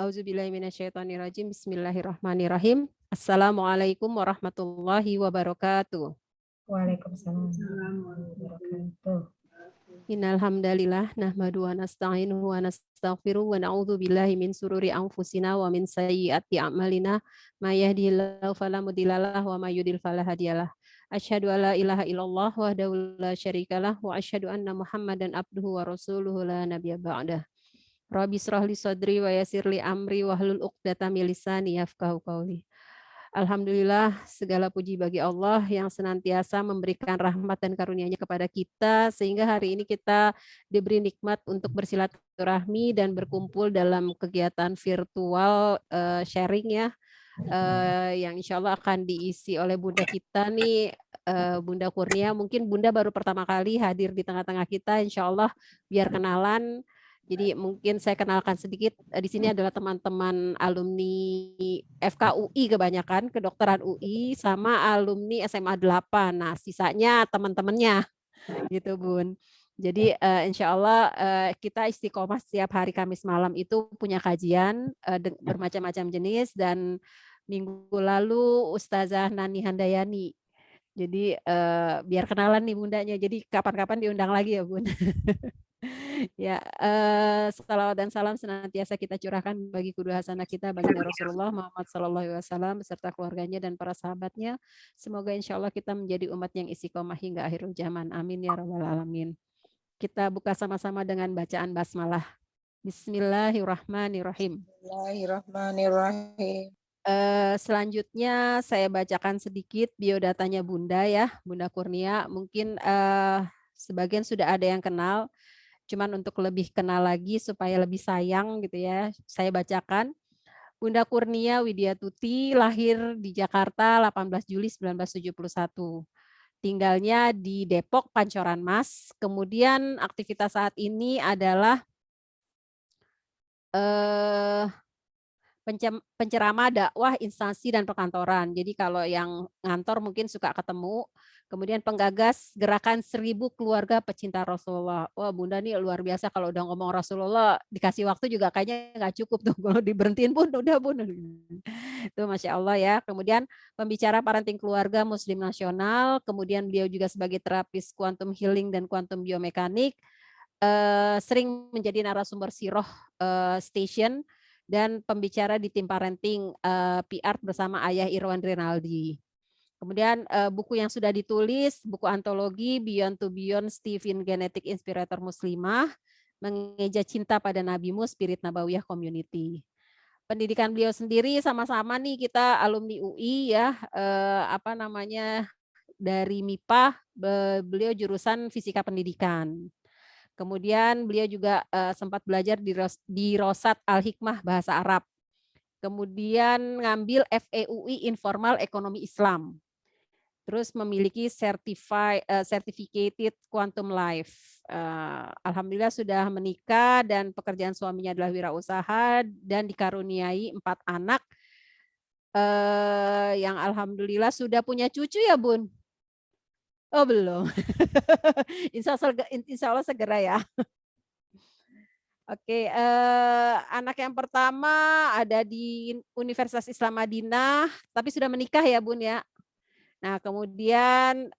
Auzubillahi minasyaitonirrajim. Bismillahirrahmanirrahim. Assalamualaikum warahmatullahi wabarakatuh. Waalaikumsalam warahmatullahi wabarakatuh. Innal hamdalillah nahmadu wa nasta'inuhu wa nastaghfiruh wa na'udzu billahi min sururi anfusina wa min sayyiati a'malina may yahdihillahu fala mudhillalah wa may yudhlil fala hadiyalah. Asyhadu alla ilaha illallah wahdahu la syarikalah wa asyhadu anna Muhammadan abduhu wa rasuluhu la nabiyya ba'dah. Rabbi shrah li sadri wa yassir li amri wahlul 'uqdatam min lisani yafqahu qawli. Alhamdulillah, segala puji bagi Allah yang senantiasa memberikan rahmat dan karunia-Nya kepada kita, sehingga hari ini kita diberi nikmat untuk bersilaturahmi dan berkumpul dalam kegiatan virtual sharing ya, yang insya Allah akan diisi oleh Bunda kita nih, Bunda Kurnia. Mungkin Bunda baru pertama kali hadir di tengah-tengah kita, insya Allah biar kenalan. Jadi mungkin saya kenalkan sedikit, di sini adalah teman-teman alumni FKUI kebanyakan, kedokteran UI, sama alumni SMA 8. Nah, sisanya teman-temannya, gitu Bun. Jadi insya Allah kita istiqomah setiap hari Kamis malam itu punya kajian bermacam-macam jenis, dan minggu lalu Ustazah Nani Handayani. Jadi biar kenalan nih bundanya, jadi kapan-kapan diundang lagi ya Bun. Ya, salawat dan salam senantiasa kita curahkan bagi kedua hasanah kita, baginda Rasulullah Muhammad SAW beserta keluarganya dan para sahabatnya. Semoga insya Allah kita menjadi umat yang istiqomah hingga akhir zaman. Amin ya rabbal alamin. Kita buka sama-sama dengan bacaan basmalah. Bismillahirrahmanirrahim. Bismillahirrahmanirrahim. Selanjutnya saya bacakan sedikit biodatanya Bunda ya, Bunda Kurnia. Mungkin sebagian sudah ada yang kenal. Cuman untuk lebih kenal lagi supaya lebih sayang gitu ya, saya bacakan. Bunda Kurnia Widiatuti lahir di Jakarta 18 Juli 1971. Tinggalnya di Depok, Pancoran Mas. Kemudian aktivitas saat ini adalah penceramah dakwah instansi dan perkantoran. Jadi kalau yang ngantor mungkin suka ketemu. Kemudian penggagas gerakan 1000 keluarga pecinta Rasulullah. Wah Bunda nih luar biasa, kalau udah ngomong Rasulullah dikasih waktu juga kayaknya nggak cukup tuh. Kalau diberhentiin pun udah Bunda. Itu Masya Allah ya. Kemudian pembicara parenting keluarga Muslim nasional. Kemudian beliau juga sebagai terapis quantum healing dan quantum biomekanik. Sering menjadi narasumber Siroh Station dan pembicara di tim parenting PR bersama Ayah Irwan Rinaldi. Kemudian buku yang sudah ditulis, buku antologi Beyond to Beyond Stephen Genetic Inspirator Muslimah, Mengeja Cinta pada Nabimu Spirit Nabawiyah Community. Pendidikan beliau sendiri sama-sama nih kita alumni UI ya, dari MIPA, beliau jurusan Fisika Pendidikan. Kemudian beliau juga sempat belajar di Rosat Al-Hikmah Bahasa Arab. Kemudian ngambil FEUI Informal Ekonomi Islam. Terus memiliki certificated quantum life. Alhamdulillah sudah menikah dan pekerjaan suaminya adalah wirausaha dan dikaruniai 4 anak. Yang alhamdulillah sudah punya cucu ya Bun? Oh belum. Insya Allah segera ya. Oke, anak yang pertama ada di Universitas Islam Madinah, tapi sudah menikah ya Bun ya. Nah kemudian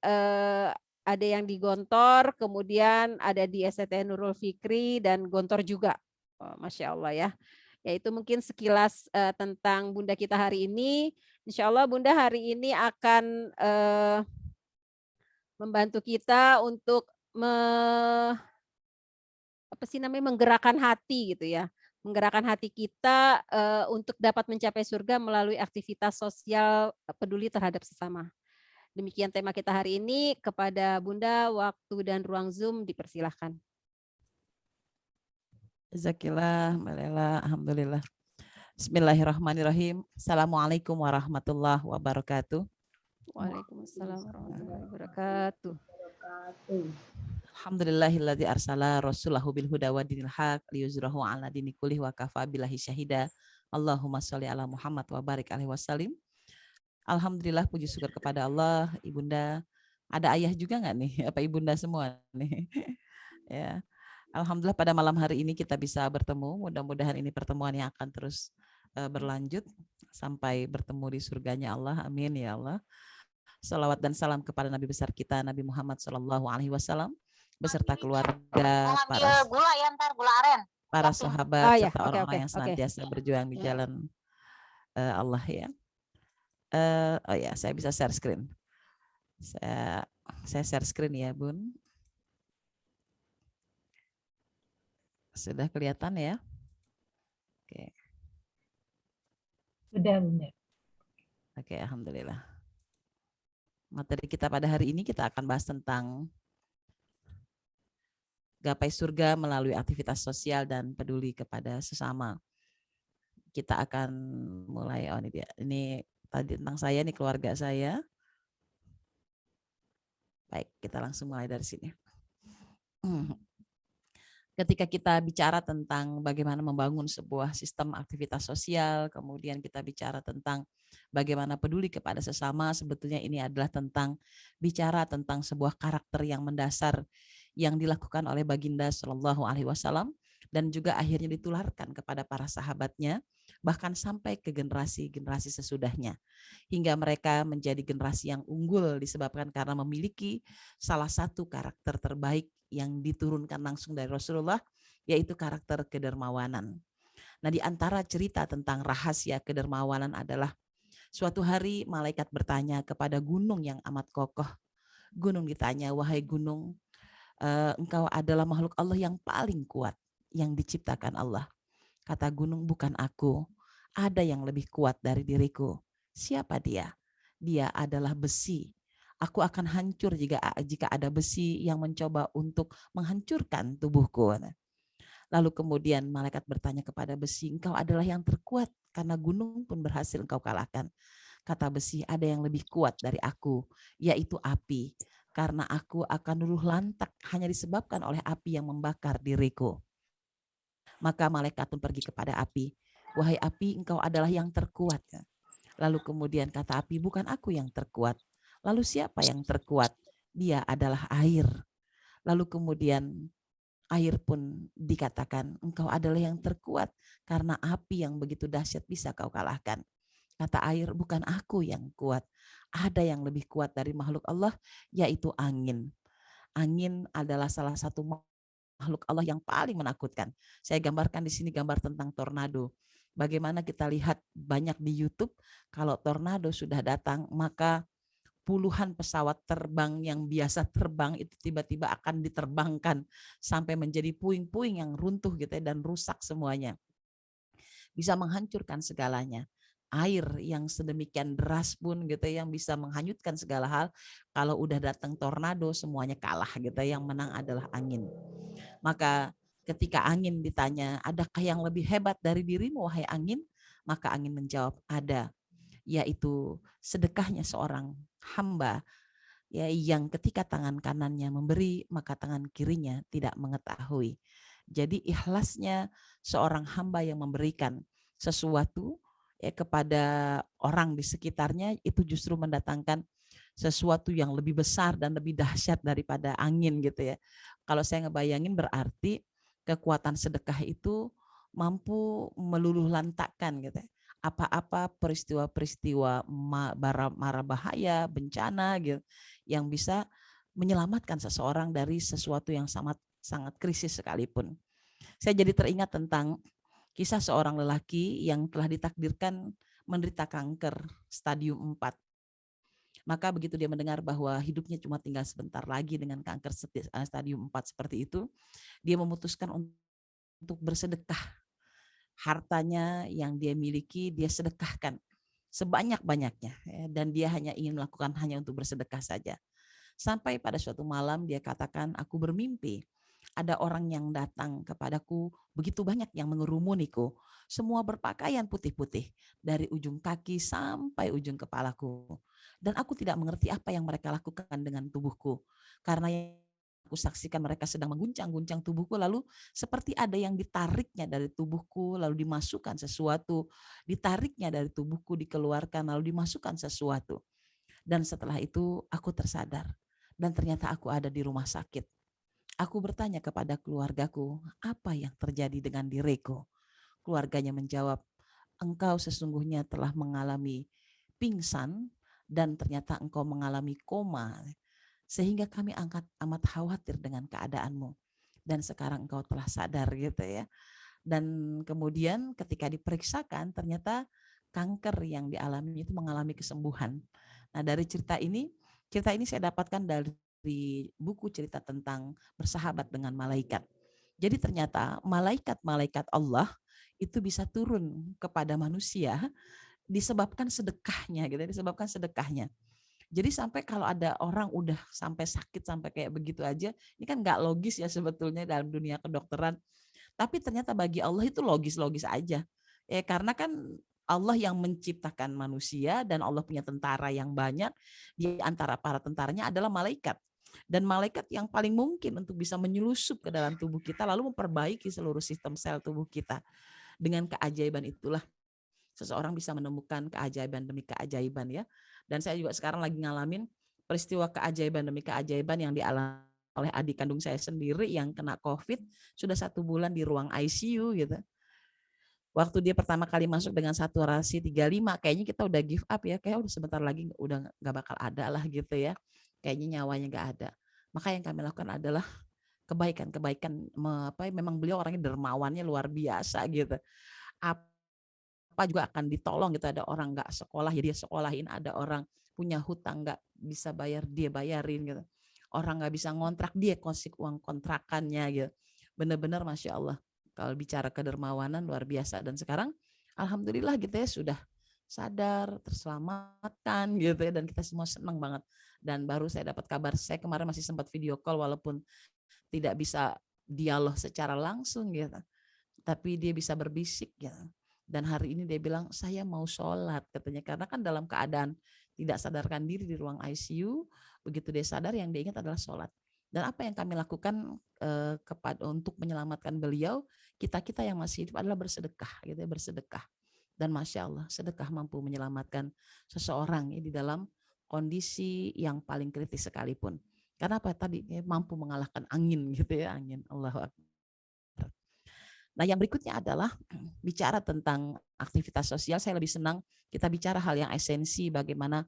ada yang di Gontor, kemudian ada di STN Nurul Fikri dan Gontor juga. Oh, Masya Allah ya. Ya itu mungkin sekilas tentang Bunda kita hari ini. Insya Allah Bunda hari ini akan membantu kita untuk menggerakkan hati gitu ya, menggerakkan hati kita untuk dapat mencapai surga melalui aktivitas sosial peduli terhadap sesama. Demikian tema kita hari ini. Kepada Bunda, waktu dan ruang Zoom dipersilahkan. Jazakillah, Mbak Lela, alhamdulillah. Bismillahirrahmanirrahim. Assalamualaikum warahmatullahi wabarakatuh. Waalaikumsalam warahmatullahi wabarakatuh. Alhamdulillahilladzi arsala rasulahu bil huda wa dinil haq liyuzrahu ala dini kullih wa kafa billahi syahida. Allahumma sholli ala Muhammad wa barik alaihi wasallim. Alhamdulillah, puji syukur kepada Allah. Ibunda, ada ayah juga nggak nih? Apa ibunda semua nih? Ya. Alhamdulillah pada malam hari ini kita bisa bertemu. Mudah-mudahan ini pertemuan yang akan terus berlanjut sampai bertemu di surganya Allah. Amin ya Allah. Salawat dan salam kepada Nabi besar kita Nabi Muhammad SAW beserta keluarga, para sahabat ya, serta orang-orang yang senantiasa berjuang di jalan Allah ya. Oh ya, saya bisa share screen. Saya share screen ya, Bun. Sudah kelihatan ya? Oke. Sudah, Bunda. Oke, alhamdulillah. Materi kita pada hari ini kita akan bahas tentang gapai surga melalui aktivitas sosial dan peduli kepada sesama. Kita akan mulai, oh ini dia. Ini tadi tentang saya, ini keluarga saya. Baik, kita langsung mulai dari sini. Ketika kita bicara tentang bagaimana membangun sebuah sistem aktivitas sosial, kemudian kita bicara tentang bagaimana peduli kepada sesama, sebetulnya ini adalah tentang bicara tentang sebuah karakter yang mendasar yang dilakukan oleh Baginda Shallallahu Alaihi Wasallam dan juga akhirnya ditularkan kepada para sahabatnya, bahkan sampai ke generasi-generasi sesudahnya, hingga mereka menjadi generasi yang unggul disebabkan karena memiliki salah satu karakter terbaik yang diturunkan langsung dari Rasulullah, yaitu karakter kedermawanan. Nah, di antara cerita tentang rahasia kedermawanan adalah suatu hari malaikat bertanya kepada gunung yang amat kokoh. Gunung ditanya, wahai gunung, engkau adalah makhluk Allah yang paling kuat yang diciptakan Allah. Kata gunung, bukan aku, ada yang lebih kuat dari diriku. Siapa dia? Dia adalah besi. Aku akan hancur jika ada besi yang mencoba untuk menghancurkan tubuhku. Lalu kemudian malaikat bertanya kepada besi, engkau adalah yang terkuat karena gunung pun berhasil engkau kalahkan. Kata besi, ada yang lebih kuat dari aku, yaitu api. Karena aku akan luluh lantak hanya disebabkan oleh api yang membakar diriku. Maka malaikat pun pergi kepada api. Wahai api, engkau adalah yang terkuat. Lalu kemudian kata api, bukan aku yang terkuat. Lalu siapa yang terkuat? Dia adalah air. Lalu kemudian air pun dikatakan, engkau adalah yang terkuat karena api yang begitu dahsyat bisa kau kalahkan. Kata air, bukan aku yang kuat. Ada yang lebih kuat dari makhluk Allah, yaitu angin. Angin adalah salah satu makhluk Allah yang paling menakutkan. Saya gambarkan di sini gambar tentang tornado. Bagaimana kita lihat banyak di YouTube, kalau tornado sudah datang, maka puluhan pesawat terbang yang biasa terbang itu tiba-tiba akan diterbangkan sampai menjadi puing-puing yang runtuh gitu ya, dan rusak semuanya. Bisa menghancurkan segalanya. Air yang sedemikian deras pun gitu yang bisa menghanyutkan segala hal. Kalau udah datang tornado semuanya kalah gitu. Yang menang adalah angin. Maka ketika angin ditanya, adakah yang lebih hebat dari dirimu wahai angin? Maka angin menjawab, ada, yaitu sedekahnya seorang hamba ya, yang ketika tangan kanannya memberi maka tangan kirinya tidak mengetahui. Jadi ikhlasnya seorang hamba yang memberikan sesuatu ya kepada orang di sekitarnya itu justru mendatangkan sesuatu yang lebih besar dan lebih dahsyat daripada angin gitu ya. Kalau saya ngebayangin berarti kekuatan sedekah itu mampu meluluh lantakkan gitu ya apa-apa peristiwa-peristiwa mara bahaya, bencana gitu, yang bisa menyelamatkan seseorang dari sesuatu yang sangat krisis sekalipun. Saya jadi teringat tentang kisah seorang lelaki yang telah ditakdirkan menderita kanker stadium 4. Maka begitu dia mendengar bahwa hidupnya cuma tinggal sebentar lagi dengan kanker stadium 4 seperti itu, dia memutuskan untuk bersedekah. Hartanya yang dia miliki dia sedekahkan sebanyak-banyaknya ya, dan dia hanya ingin melakukan hanya untuk bersedekah saja. Sampai pada suatu malam dia katakan, aku bermimpi ada orang yang datang kepadaku begitu banyak yang mengerumuniku, semua berpakaian putih-putih dari ujung kaki sampai ujung kepalaku, dan aku tidak mengerti apa yang mereka lakukan dengan tubuhku karena aku saksikan mereka sedang mengguncang-guncang tubuhku, lalu seperti ada yang ditariknya dari tubuhku, lalu dimasukkan sesuatu, ditariknya dari tubuhku, dikeluarkan, lalu dimasukkan sesuatu. Dan setelah itu aku tersadar, dan ternyata aku ada di rumah sakit. Aku bertanya kepada keluargaku, apa yang terjadi dengan diriku? Keluarganya menjawab, engkau sesungguhnya telah mengalami pingsan dan ternyata engkau mengalami koma. Sehingga kami amat khawatir dengan keadaanmu. Dan sekarang engkau telah sadar gitu ya. Dan kemudian ketika diperiksakan ternyata kanker yang dialami itu mengalami kesembuhan. Nah dari cerita ini saya dapatkan dari buku cerita tentang bersahabat dengan malaikat. Jadi ternyata malaikat-malaikat Allah itu bisa turun kepada manusia disebabkan sedekahnya gitu, disebabkan sedekahnya. Jadi sampai kalau ada orang udah sampai sakit sampai kayak begitu aja, ini kan nggak logis ya sebetulnya dalam dunia kedokteran. Tapi ternyata bagi Allah itu logis-logis aja. Ya karena kan Allah yang menciptakan manusia dan Allah punya tentara yang banyak. Di antara para tentaranya adalah malaikat. Dan malaikat yang paling mungkin untuk bisa menyelusup ke dalam tubuh kita lalu memperbaiki seluruh sistem sel tubuh kita. Dengan keajaiban itulah seseorang bisa menemukan keajaiban demi keajaiban ya. Dan saya juga sekarang lagi ngalamin peristiwa keajaiban demi keajaiban yang dialami oleh adik kandung saya sendiri yang kena COVID sudah 1 bulan di ruang ICU gitu. Waktu dia pertama kali masuk dengan saturasi 35, kayaknya kita udah give up ya, kayak udah sebentar lagi udah nggak bakal ada lah gitu ya. Kayaknya nyawanya nggak ada. Maka yang kami lakukan adalah kebaikan-kebaikan, memang beliau orangnya dermawannya luar biasa gitu. Apa juga akan ditolong gitu, ada orang nggak sekolah ya dia sekolahin, ada orang punya hutang nggak bisa bayar dia bayarin gitu, orang nggak bisa ngontrak dia kasih uang kontrakannya gitu. Benar-benar Masya Allah kalau bicara kedermawanan luar biasa. Dan sekarang alhamdulillah gitu ya sudah sadar, terselamatkan gitu ya, dan kita semua senang banget. Dan baru saya dapat kabar, saya kemarin masih sempat video call walaupun tidak bisa dialog secara langsung gitu, tapi dia bisa berbisik gitu. Dan hari ini dia bilang saya mau sholat katanya, karena kan dalam keadaan tidak sadarkan diri di ruang ICU, begitu dia sadar yang dia ingat adalah sholat. Dan apa yang kami lakukan untuk menyelamatkan beliau, kita yang masih hidup adalah bersedekah gitu ya, bersedekah. Dan Masya Allah sedekah mampu menyelamatkan seseorang ya, di dalam kondisi yang paling kritis sekalipun. Karena apa tadi ya, mampu mengalahkan angin gitu ya, angin. Allahu Akbar. Nah, yang berikutnya adalah bicara tentang aktivitas sosial. Saya lebih senang kita bicara hal yang esensi, bagaimana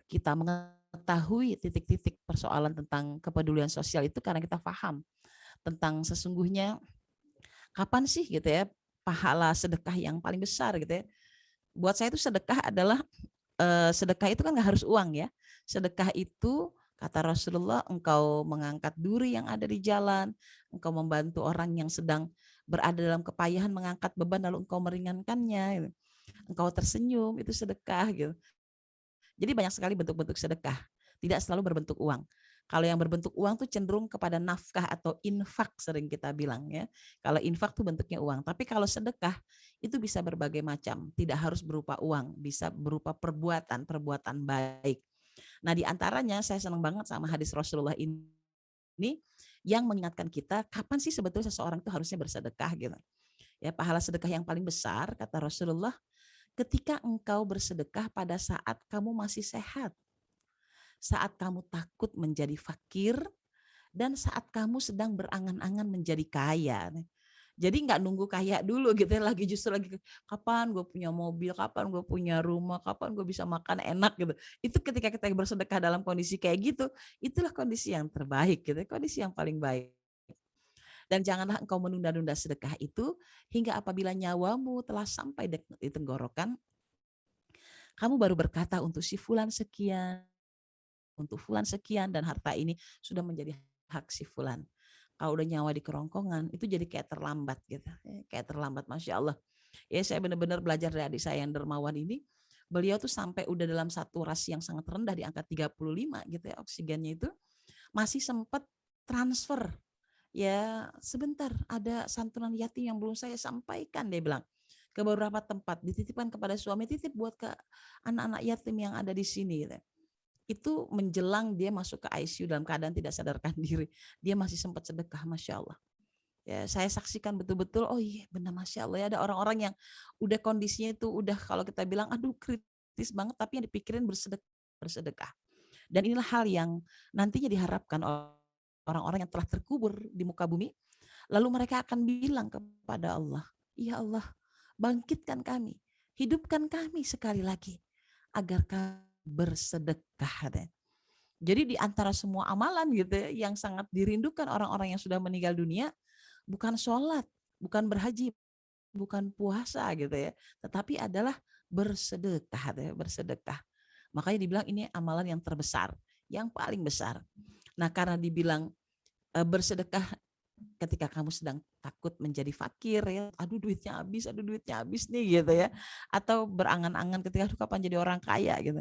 kita mengetahui titik-titik persoalan tentang kepedulian sosial itu karena kita paham tentang sesungguhnya kapan sih gitu ya pahala sedekah yang paling besar gitu ya. Buat saya itu sedekah adalah sedekah itu kan nggak harus uang ya. Sedekah itu kata Rasulullah, engkau mengangkat duri yang ada di jalan, engkau membantu orang yang sedang berada dalam kepayahan mengangkat beban lalu engkau meringankannya, gitu. Engkau tersenyum, itu sedekah gitu. Jadi banyak sekali bentuk-bentuk sedekah, tidak selalu berbentuk uang. Kalau yang berbentuk uang tuh cenderung kepada nafkah atau infak sering kita bilang ya. Kalau infak tuh bentuknya uang, tapi kalau sedekah itu bisa berbagai macam, tidak harus berupa uang, bisa berupa perbuatan baik. Nah, di antaranya saya senang banget sama hadis Rasulullah ini yang mengingatkan kita kapan sih sebetulnya seseorang itu harusnya bersedekah gitu. Ya, pahala sedekah yang paling besar kata Rasulullah ketika engkau bersedekah pada saat kamu masih sehat. Saat kamu takut menjadi fakir dan saat kamu sedang berangan-angan menjadi kaya. Jadi nggak nunggu kaya dulu gitu ya, justru lagi kapan gue punya mobil, kapan gue punya rumah, kapan gue bisa makan enak gitu. Itu ketika kita bersedekah dalam kondisi kayak gitu, itulah kondisi yang terbaik gitu, kondisi yang paling baik. Dan janganlah engkau menunda-nunda sedekah itu hingga apabila nyawamu telah sampai di tenggorokan, kamu baru berkata untuk si fulan sekian, untuk fulan sekian, dan harta ini sudah menjadi hak si fulan. Kalau udah nyawa di kerongkongan itu jadi kayak terlambat gitu, kayak terlambat. Masya Allah ya, saya benar-benar belajar dari adik saya yang dermawan ini. Beliau tuh sampai udah dalam saturasi yang sangat rendah di angka 35 gitu ya, oksigennya itu masih sempat transfer ya, sebentar ada santunan yatim yang belum saya sampaikan, dia bilang ke beberapa tempat, dititipkan kepada suami, titip buat ke anak-anak yatim yang ada di sini gitu. Itu menjelang dia masuk ke ICU dalam keadaan tidak sadarkan diri, dia masih sempat sedekah. Masya Allah ya, saya saksikan betul-betul, oh iya benar Masya Allah ya, ada orang-orang yang udah kondisinya itu udah kalau kita bilang aduh kritis banget, tapi yang dipikirin bersedekah. Dan inilah hal yang nantinya diharapkan orang-orang yang telah terkubur di muka bumi. Lalu mereka akan bilang kepada Allah, ya Allah, bangkitkan kami, hidupkan kami sekali lagi, agar kami bersedekah. Jadi di antara semua amalan gitu ya, yang sangat dirindukan orang-orang yang sudah meninggal dunia, bukan sholat, bukan berhaji, bukan puasa gitu ya, tetapi adalah bersedekah, bersedekah. Makanya dibilang ini amalan yang terbesar, yang paling besar. Nah, karena dibilang bersedekah ketika kamu sedang takut menjadi fakir ya, aduh duitnya habis nih gitu ya, atau berangan-angan ketika aduh kapan jadi orang kaya gitu.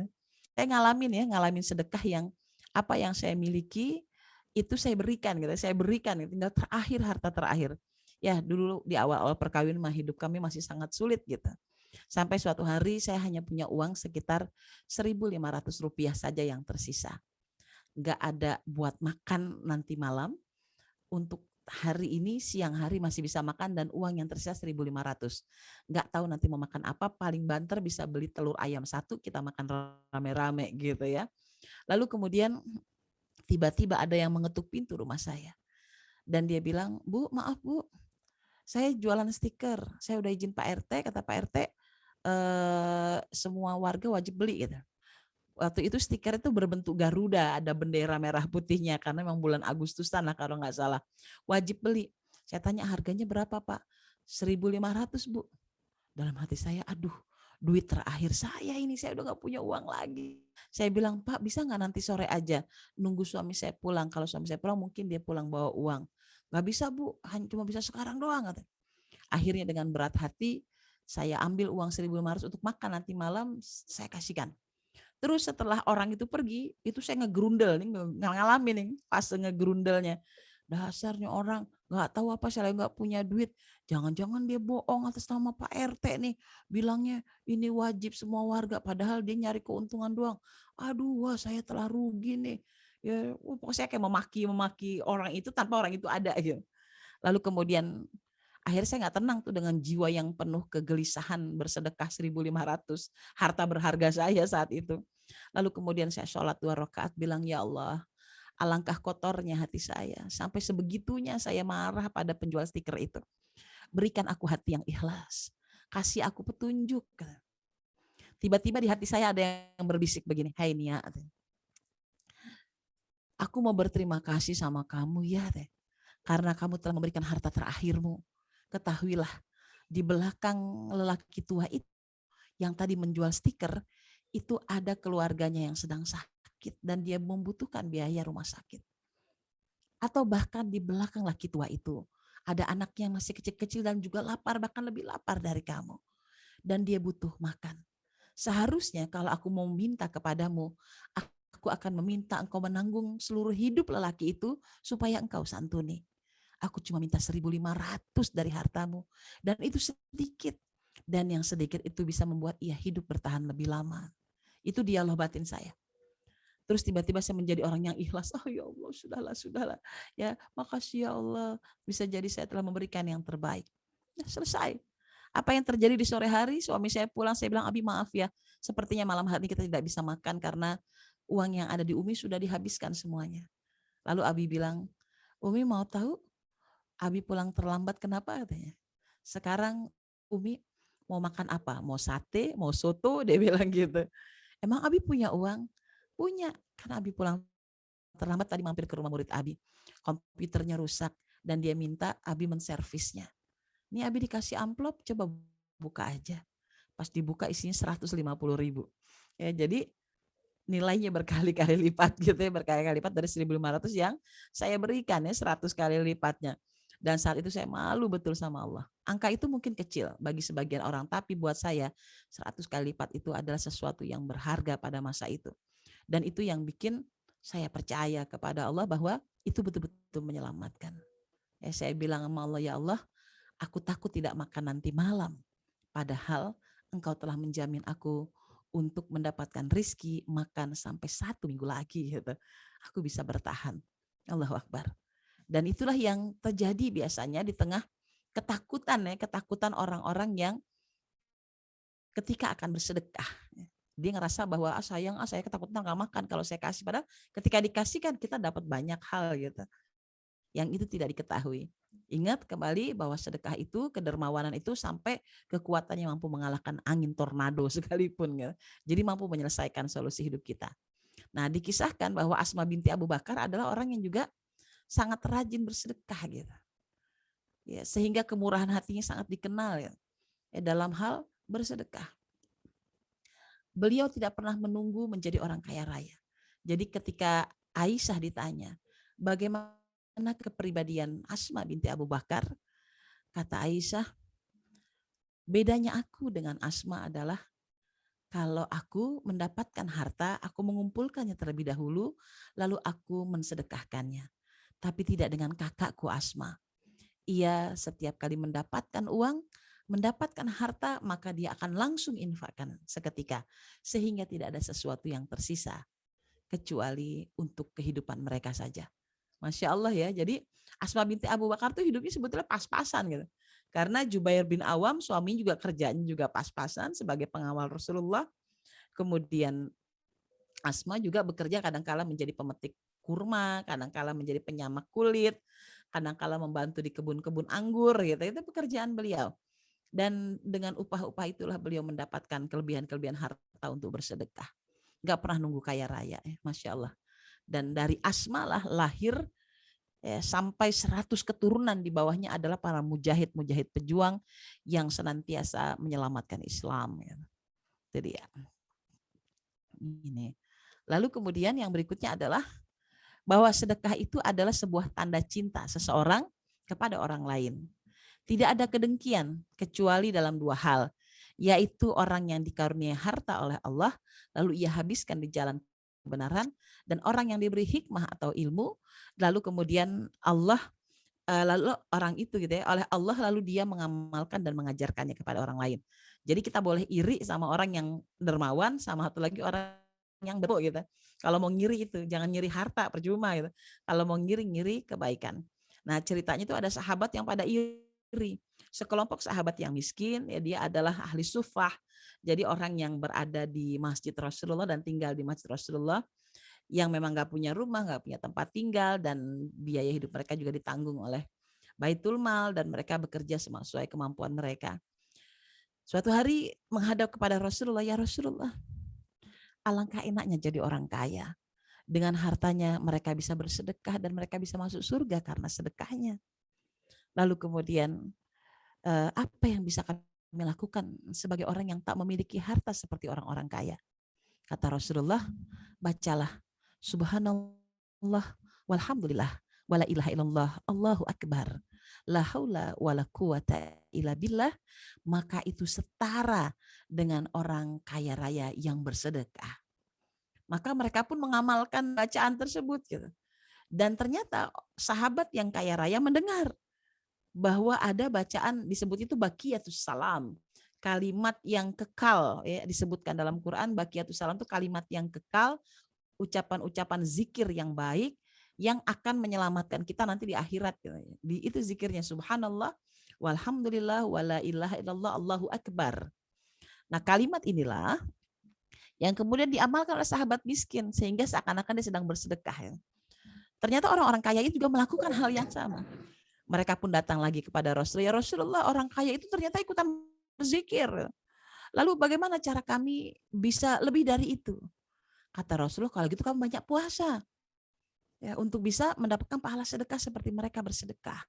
Saya ngalamin sedekah yang apa yang saya miliki itu saya berikan gitu, tinggal terakhir harta terakhir. Ya dulu di awal-awal perkawinan mah hidup kami masih sangat sulit gitu. Sampai suatu hari saya hanya punya uang sekitar Rp1.500 saja yang tersisa. Nggak ada buat makan nanti malam, untuk hari ini siang hari masih bisa makan dan uang yang tersisa 1.500. Nggak tahu nanti mau makan apa, paling banter bisa beli telur ayam 1, kita makan rame-rame gitu ya. Lalu kemudian tiba-tiba ada yang mengetuk pintu rumah saya. Dan dia bilang, Bu, maaf Bu, saya jualan stiker. Saya udah izin Pak RT, kata Pak RT, semua warga wajib beli gitu. Waktu itu stiker itu berbentuk Garuda, ada bendera merah putihnya, karena memang bulan Agustusan lah kalau nggak salah. Wajib beli. Saya tanya harganya berapa Pak? 1.500 Bu. Dalam hati saya, aduh duit terakhir saya ini, saya udah nggak punya uang lagi. Saya bilang, Pak bisa nggak nanti sore aja, nunggu suami saya pulang. Kalau suami saya pulang mungkin dia pulang bawa uang. Nggak bisa Bu, hanya cuma bisa sekarang doang. Akhirnya dengan berat hati, saya ambil uang 1.500 untuk makan nanti malam, saya kasihkan. Terus setelah orang itu pergi, itu saya ngegrundel nih, ngalamin nih fase ngegrundelnya. Dasarnya orang nggak tahu apa, saya nggak punya duit. Jangan-jangan dia bohong atas nama Pak RT nih. Bilangnya ini wajib semua warga, padahal dia nyari keuntungan doang. Aduh, wah saya telah rugi nih. Ya, pokoknya saya kayak memaki orang itu tanpa orang itu ada gitu. Lalu kemudian akhirnya saya nggak tenang tuh dengan jiwa yang penuh kegelisahan bersedekah 1.500, harta berharga saya saat itu. Lalu kemudian saya sholat 2 rakaat bilang, ya Allah, alangkah kotornya hati saya. Sampai sebegitunya saya marah pada penjual stiker itu. Berikan aku hati yang ikhlas. Kasih aku petunjuk. Tiba-tiba di hati saya ada yang berbisik begini, hai Nia, aku mau berterima kasih sama kamu ya, karena kamu telah memberikan harta terakhirmu. Ketahuilah, di belakang lelaki tua itu yang tadi menjual stiker, itu ada keluarganya yang sedang sakit dan dia membutuhkan biaya rumah sakit. Atau bahkan di belakang lelaki tua itu, ada anaknya yang masih kecil-kecil dan juga lapar, bahkan lebih lapar dari kamu. Dan dia butuh makan. Seharusnya kalau aku mau minta kepadamu, aku akan meminta engkau menanggung seluruh hidup lelaki itu supaya engkau santuni. Aku cuma minta 1.500 dari hartamu. Dan itu sedikit. Dan yang sedikit itu bisa membuat ia hidup bertahan lebih lama. Itu dialog batin saya. Terus tiba-tiba saya menjadi orang yang ikhlas. Oh ya Allah, sudahlah. Ya, makasih ya Allah. Bisa jadi saya telah memberikan yang terbaik. Nah, selesai. Apa yang terjadi di sore hari, suami saya pulang, saya bilang, Abi maaf ya. Sepertinya malam hari kita tidak bisa makan karena uang yang ada di Umi sudah dihabiskan semuanya. Lalu Abi bilang, Umi mau tahu Abi pulang terlambat kenapa katanya. Sekarang Umi mau makan apa? Mau sate, mau soto, dia bilang gitu. Emang Abi punya uang? Punya. Karena Abi pulang terlambat tadi mampir ke rumah murid Abi. Komputernya rusak dan dia minta Abi menservisnya. Ini Abi dikasih amplop, coba buka aja. Pas dibuka isinya 150.000. Ya, jadi nilainya berkali-kali lipat gitu ya, berkali-kali lipat dari 1.500 yang saya berikan ya, 100 kali lipatnya. Dan saat itu saya malu betul sama Allah. Angka itu mungkin kecil bagi sebagian orang, tapi buat saya 100 kali lipat itu adalah sesuatu yang berharga pada masa itu. Dan itu yang bikin saya percaya kepada Allah bahwa itu betul-betul menyelamatkan. Ya, saya bilang sama Allah, ya Allah, aku takut tidak makan nanti malam. Padahal engkau telah menjamin aku untuk mendapatkan rizki makan sampai 1 minggu lagi. Gitu. Aku bisa bertahan. Allahu Akbar. Dan itulah yang terjadi biasanya di tengah ketakutan orang-orang yang ketika akan bersedekah. Dia ngerasa bahwa sayang saya ketakutan nggak makan kalau saya kasih. Padahal ketika dikasih kan kita dapat banyak hal gitu. yang itu tidak diketahui. Ingat kembali bahwa sedekah itu, kedermawanan itu sampai kekuatannya mampu mengalahkan angin tornado sekalipun. Gitu. Jadi mampu menyelesaikan solusi hidup kita. Nah, dikisahkan bahwa Asma binti Abu Bakar adalah orang yang juga sangat rajin bersedekah gitu. Ya, sehingga kemurahan hatinya sangat dikenal ya, dalam hal bersedekah. Beliau tidak pernah menunggu menjadi orang kaya raya. Jadi ketika Aisyah ditanya, bagaimana kepribadian Asma binti Abu Bakar? Kata Aisyah, bedanya aku dengan Asma adalah kalau aku mendapatkan harta, aku mengumpulkannya terlebih dahulu, lalu aku mensedekahkannya. Tapi tidak dengan kakakku Asma. Ia setiap kali mendapatkan uang, mendapatkan harta, maka dia akan langsung infakkan seketika. Sehingga tidak ada sesuatu yang tersisa, kecuali untuk kehidupan mereka saja. Masya Allah ya, jadi Asma binti Abu Bakar tuh hidupnya sebetulnya pas-pasan gitu. Karena Jubair bin Awam, suami juga kerjanya juga pas-pasan sebagai pengawal Rasulullah. Kemudian Asma juga bekerja kadang-kala menjadi pemetik kurma, kadang-kala menjadi penyamak kulit, kadang-kala membantu di kebun-kebun anggur gitu. Itu pekerjaan beliau. Dan dengan upah-upah itulah beliau mendapatkan kelebihan-kelebihan harta untuk bersedekah. Gak pernah nunggu kaya raya, Masya Allah. Dan dari Asma lah lahir sampai 100 keturunan di bawahnya adalah para mujahid-mujahid pejuang yang senantiasa menyelamatkan Islam. Itu dia. Ini. Lalu kemudian yang berikutnya adalah bahwa sedekah itu adalah sebuah tanda cinta seseorang kepada orang lain. Tidak ada kedengkian kecuali dalam dua hal, yaitu orang yang dikaruniai harta oleh Allah, lalu ia habiskan di jalan kebenaran, dan orang yang diberi hikmah atau ilmu, lalu kemudian lalu orang itu gitu ya, oleh Allah lalu dia mengamalkan dan mengajarkannya kepada orang lain. Jadi kita boleh iri sama orang yang dermawan, sama satu lagi orang yang berbo gitu. Kalau mau ngiri itu jangan ngiri harta, percuma gitu. Kalau mau ngiri kebaikan. Nah, ceritanya itu ada sahabat yang pada iri. Sekelompok sahabat yang miskin, ya dia adalah ahli sufah. Jadi orang yang berada di Masjid Rasulullah dan tinggal di Masjid Rasulullah, yang memang nggak punya rumah, nggak punya tempat tinggal, dan biaya hidup mereka juga ditanggung oleh Baitul Mal, dan mereka bekerja sesuai kemampuan mereka. Suatu hari menghadap kepada Rasulullah, ya Rasulullah, alangkah enaknya jadi orang kaya. Dengan hartanya mereka bisa bersedekah dan mereka bisa masuk surga karena sedekahnya. Lalu kemudian apa yang bisa kami lakukan sebagai orang yang tak memiliki harta seperti orang-orang kaya? Kata Rasulullah, bacalah subhanallah walhamdulillah wala ilaha illallah Allahu akbar la haula wala quwata illa billah, maka itu setara dengan orang kaya raya yang bersedekah. Maka mereka pun mengamalkan bacaan tersebut gitu. Dan ternyata sahabat yang kaya raya mendengar bahwa ada bacaan disebut itu baqiyatus salam, kalimat yang kekal ya, disebutkan dalam Quran. Baqiyatus salam itu kalimat yang kekal, ucapan-ucapan zikir yang baik yang akan menyelamatkan kita nanti di akhirat. Itu zikirnya subhanallah walhamdulillah wala ilaha illallah Allahu akbar. Nah, kalimat inilah yang kemudian diamalkan oleh sahabat miskin sehingga seakan-akan dia sedang bersedekah. Ya. Ternyata orang-orang kaya itu juga melakukan hal yang sama. Mereka pun datang lagi kepada Rasulullah. Ya Rasulullah, orang kaya itu ternyata ikutan berzikir. Lalu bagaimana cara kami bisa lebih dari itu? Kata Rasulullah, kalau gitu kamu banyak puasa. Ya, untuk bisa mendapatkan pahala sedekah seperti mereka bersedekah.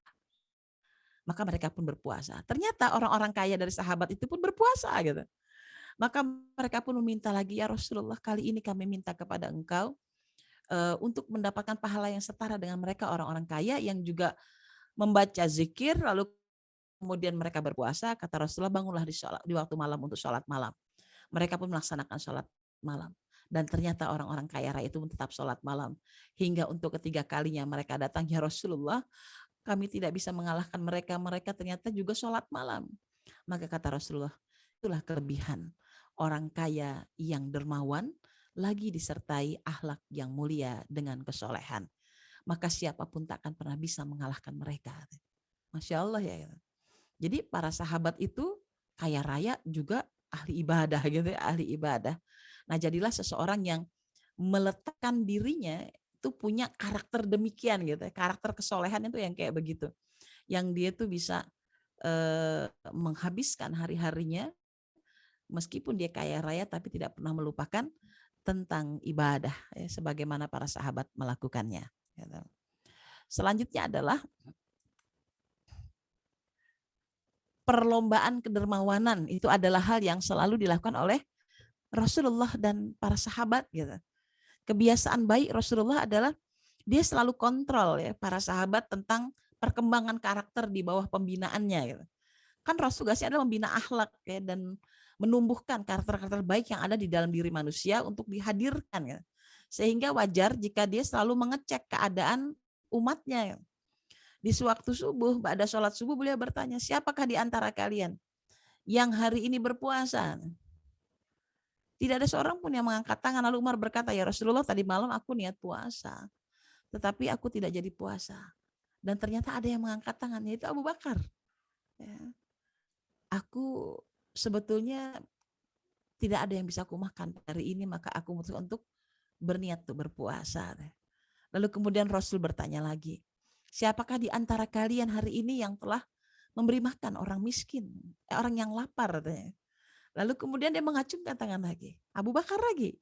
Maka mereka pun berpuasa. Ternyata orang-orang kaya dari sahabat itu pun berpuasa gitu. Maka mereka pun meminta lagi, ya Rasulullah, kali ini kami minta kepada engkau untuk mendapatkan pahala yang setara dengan mereka orang-orang kaya yang juga membaca zikir, lalu kemudian mereka berpuasa. Kata Rasulullah, bangunlah di waktu malam untuk sholat malam. Mereka pun melaksanakan sholat malam. Dan ternyata orang-orang kaya raya itu tetap sholat malam. Hingga untuk ketiga kalinya mereka datang, ya Rasulullah, kami tidak bisa mengalahkan mereka. Mereka ternyata juga sholat malam. Maka kata Rasulullah, itulah kelebihan orang kaya yang dermawan, lagi disertai akhlak yang mulia dengan kesolehan. Maka siapapun tak akan pernah bisa mengalahkan mereka. Masya Allah ya. Jadi para sahabat itu kaya raya juga ahli ibadah gitu ya, ahli ibadah. Nah, jadilah seseorang yang meletakkan dirinya itu tuh punya karakter demikian gitu ya. Karakter kesolehan itu yang kayak begitu. Yang dia tuh bisa menghabiskan hari-harinya meskipun dia kaya raya tapi tidak pernah melupakan tentang ibadah ya, sebagaimana para sahabat melakukannya. Gitu. Selanjutnya adalah perlombaan kedermawanan. Itu adalah hal yang selalu dilakukan oleh Rasulullah dan para sahabat gitu. Kebiasaan baik Rasulullah adalah dia selalu kontrol ya para sahabat tentang perkembangan karakter di bawah pembinaannya gitu. Kan Rasul tugasnya adalah membina akhlak ya, dan menumbuhkan karakter-karakter baik yang ada di dalam diri manusia untuk dihadirkan ya. Sehingga wajar jika dia selalu mengecek keadaan umatnya ya. Di sewaktu subuh, pada sholat subuh beliau bertanya, siapakah di antara kalian yang hari ini berpuasa? Tidak ada seorang pun yang mengangkat tangan. Lalu Umar berkata, ya Rasulullah tadi malam aku niat puasa, tetapi aku tidak jadi puasa. Dan ternyata ada yang mengangkat tangan, yaitu Abu Bakar. Ya. Aku sebetulnya tidak ada yang bisa aku makan hari ini, maka aku memutuskan untuk berniat untuk berpuasa. Lalu kemudian Rasul bertanya lagi, siapakah di antara kalian hari ini yang telah memberi makan orang miskin, orang yang lapar? Lalu kemudian dia mengacungkan tangan lagi, Abu Bakar lagi.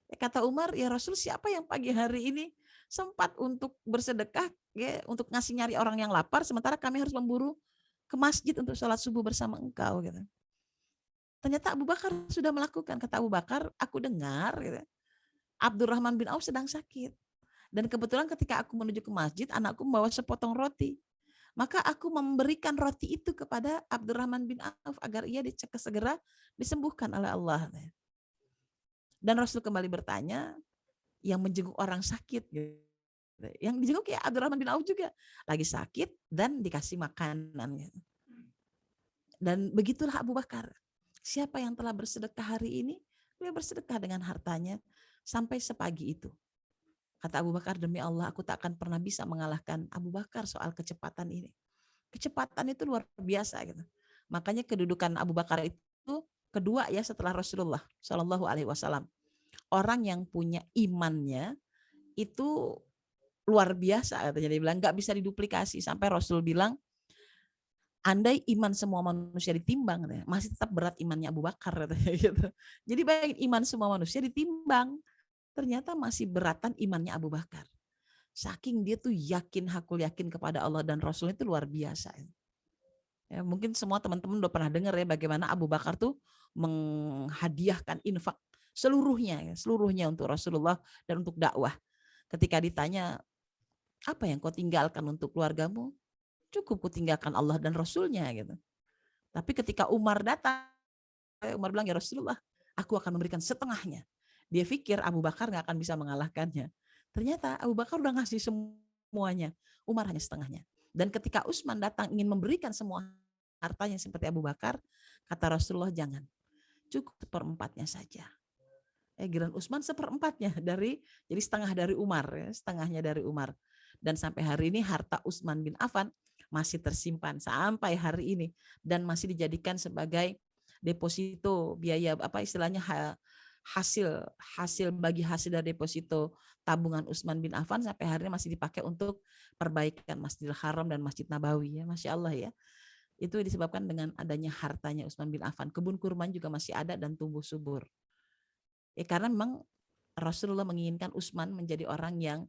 Kata Umar, ya Rasul, siapa yang pagi hari ini sempat untuk bersedekah, ya, untuk ngasih nyari orang yang lapar, sementara kami harus memburu ke masjid untuk sholat subuh bersama engkau gitu. Ternyata Abu Bakar sudah melakukan. Kata Abu Bakar, aku dengar gitu, Abdurrahman bin Auf sedang sakit. Dan kebetulan ketika aku menuju ke masjid, anakku membawa sepotong roti. Maka aku memberikan roti itu kepada Abdurrahman bin Auf agar ia segera disembuhkan oleh Allah. Dan Rasul kembali bertanya, yang menjenguk orang sakit gitu. Yang dijenguk ya Abdurrahman bin Auf juga lagi sakit dan dikasih makanan. Dan begitulah Abu Bakar. Siapa yang telah bersedekah hari ini, dia bersedekah dengan hartanya sampai sepagi itu. Kata Abu Bakar, demi Allah aku tak akan pernah bisa mengalahkan Abu Bakar soal kecepatan ini. Kecepatan itu luar biasa gitu. Makanya kedudukan Abu Bakar itu kedua ya setelah Rasulullah Shallallahu Alaihi Wasallam. Orang yang punya imannya itu luar biasa, katanya dia bilang nggak bisa diduplikasi, sampai Rasul bilang andai iman semua manusia ditimbang masih tetap berat imannya Abu Bakar gitu. Jadi bayangin iman semua manusia ditimbang, ternyata masih beratan imannya Abu Bakar. Saking dia tuh yakin, hakul yakin kepada Allah dan Rasul itu luar biasa. Ya, mungkin semua teman-teman udah pernah dengar ya bagaimana Abu Bakar tuh menghadiahkan infak seluruhnya untuk Rasulullah dan untuk dakwah. Ketika ditanya, apa yang kau tinggalkan untuk keluargamu? Cukup ku tinggalkan Allah dan Rasulnya gitu. Tapi ketika Umar datang, Umar bilang, ya Rasulullah, aku akan memberikan setengahnya. Dia pikir Abu Bakar gak akan bisa mengalahkannya. Ternyata Abu Bakar udah ngasih semuanya, Umar hanya setengahnya. Dan ketika Utsman datang ingin memberikan semua hartanya seperti Abu Bakar, kata Rasulullah, jangan, cukup seperempatnya saja. Giliran Utsman seperempatnya jadi setengah dari Umar, ya, setengahnya dari Umar. Dan sampai hari ini harta Utsman bin Affan masih tersimpan sampai hari ini dan masih dijadikan sebagai deposito biaya istilahnya hasil bagi hasil dari deposito tabungan Utsman bin Affan sampai hari ini masih dipakai untuk perbaikan Masjidil Haram dan Masjid Nabawi, ya, Masya Allah ya. Itu disebabkan dengan adanya hartanya Utsman bin Affan. Kebun kurma juga masih ada dan tumbuh subur. Karena memang Rasulullah menginginkan Utsman menjadi orang yang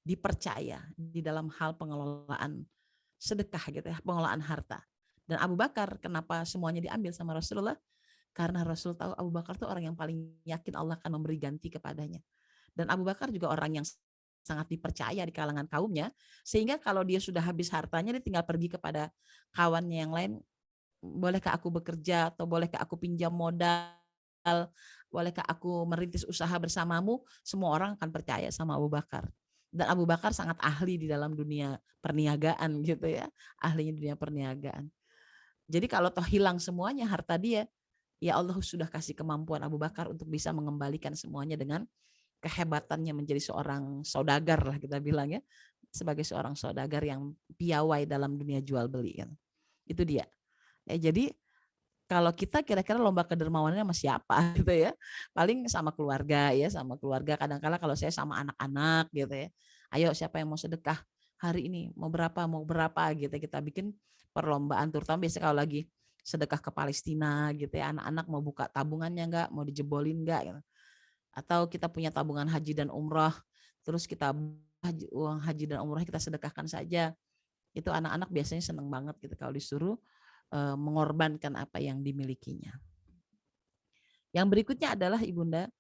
dipercaya di dalam hal pengelolaan sedekah gitu ya, pengelolaan harta. Dan Abu Bakar kenapa semuanya diambil sama Rasulullah? Karena Rasul tahu Abu Bakar itu orang yang paling yakin Allah akan memberi ganti kepadanya. Dan Abu Bakar juga orang yang sangat dipercaya di kalangan kaumnya, sehingga kalau dia sudah habis hartanya dia tinggal pergi kepada kawannya yang lain, bolehkah aku bekerja atau bolehkah aku pinjam modal, bolehkah aku merintis usaha bersamamu? Semua orang akan percaya sama Abu Bakar. Dan Abu Bakar sangat ahli di dalam dunia perniagaan gitu ya, ahlinya dunia perniagaan. Jadi kalau toh hilang semuanya harta dia, ya Allah sudah kasih kemampuan Abu Bakar untuk bisa mengembalikan semuanya dengan kehebatannya menjadi seorang saudagar lah kita bilang ya, sebagai seorang saudagar yang piawai dalam dunia jual beli kan. Itu dia. Jadi kalau kita kira-kira lomba kedermawanannya sama siapa gitu ya, paling sama keluarga ya, sama keluarga. Kadang-kala kalau saya sama anak-anak gitu ya, Ayo siapa yang mau sedekah hari ini, mau berapa gitu. Kita bikin perlombaan, terutama biasanya kalau lagi sedekah ke Palestina gitu ya, anak-anak mau buka tabungannya enggak, mau dijebolin enggak gitu. Atau kita punya tabungan haji dan umrah, terus kita uang haji dan umrah kita sedekahkan saja. Itu anak-anak biasanya seneng banget gitu kalau disuruh mengorbankan apa yang dimilikinya. Yang berikutnya adalah Ibunda,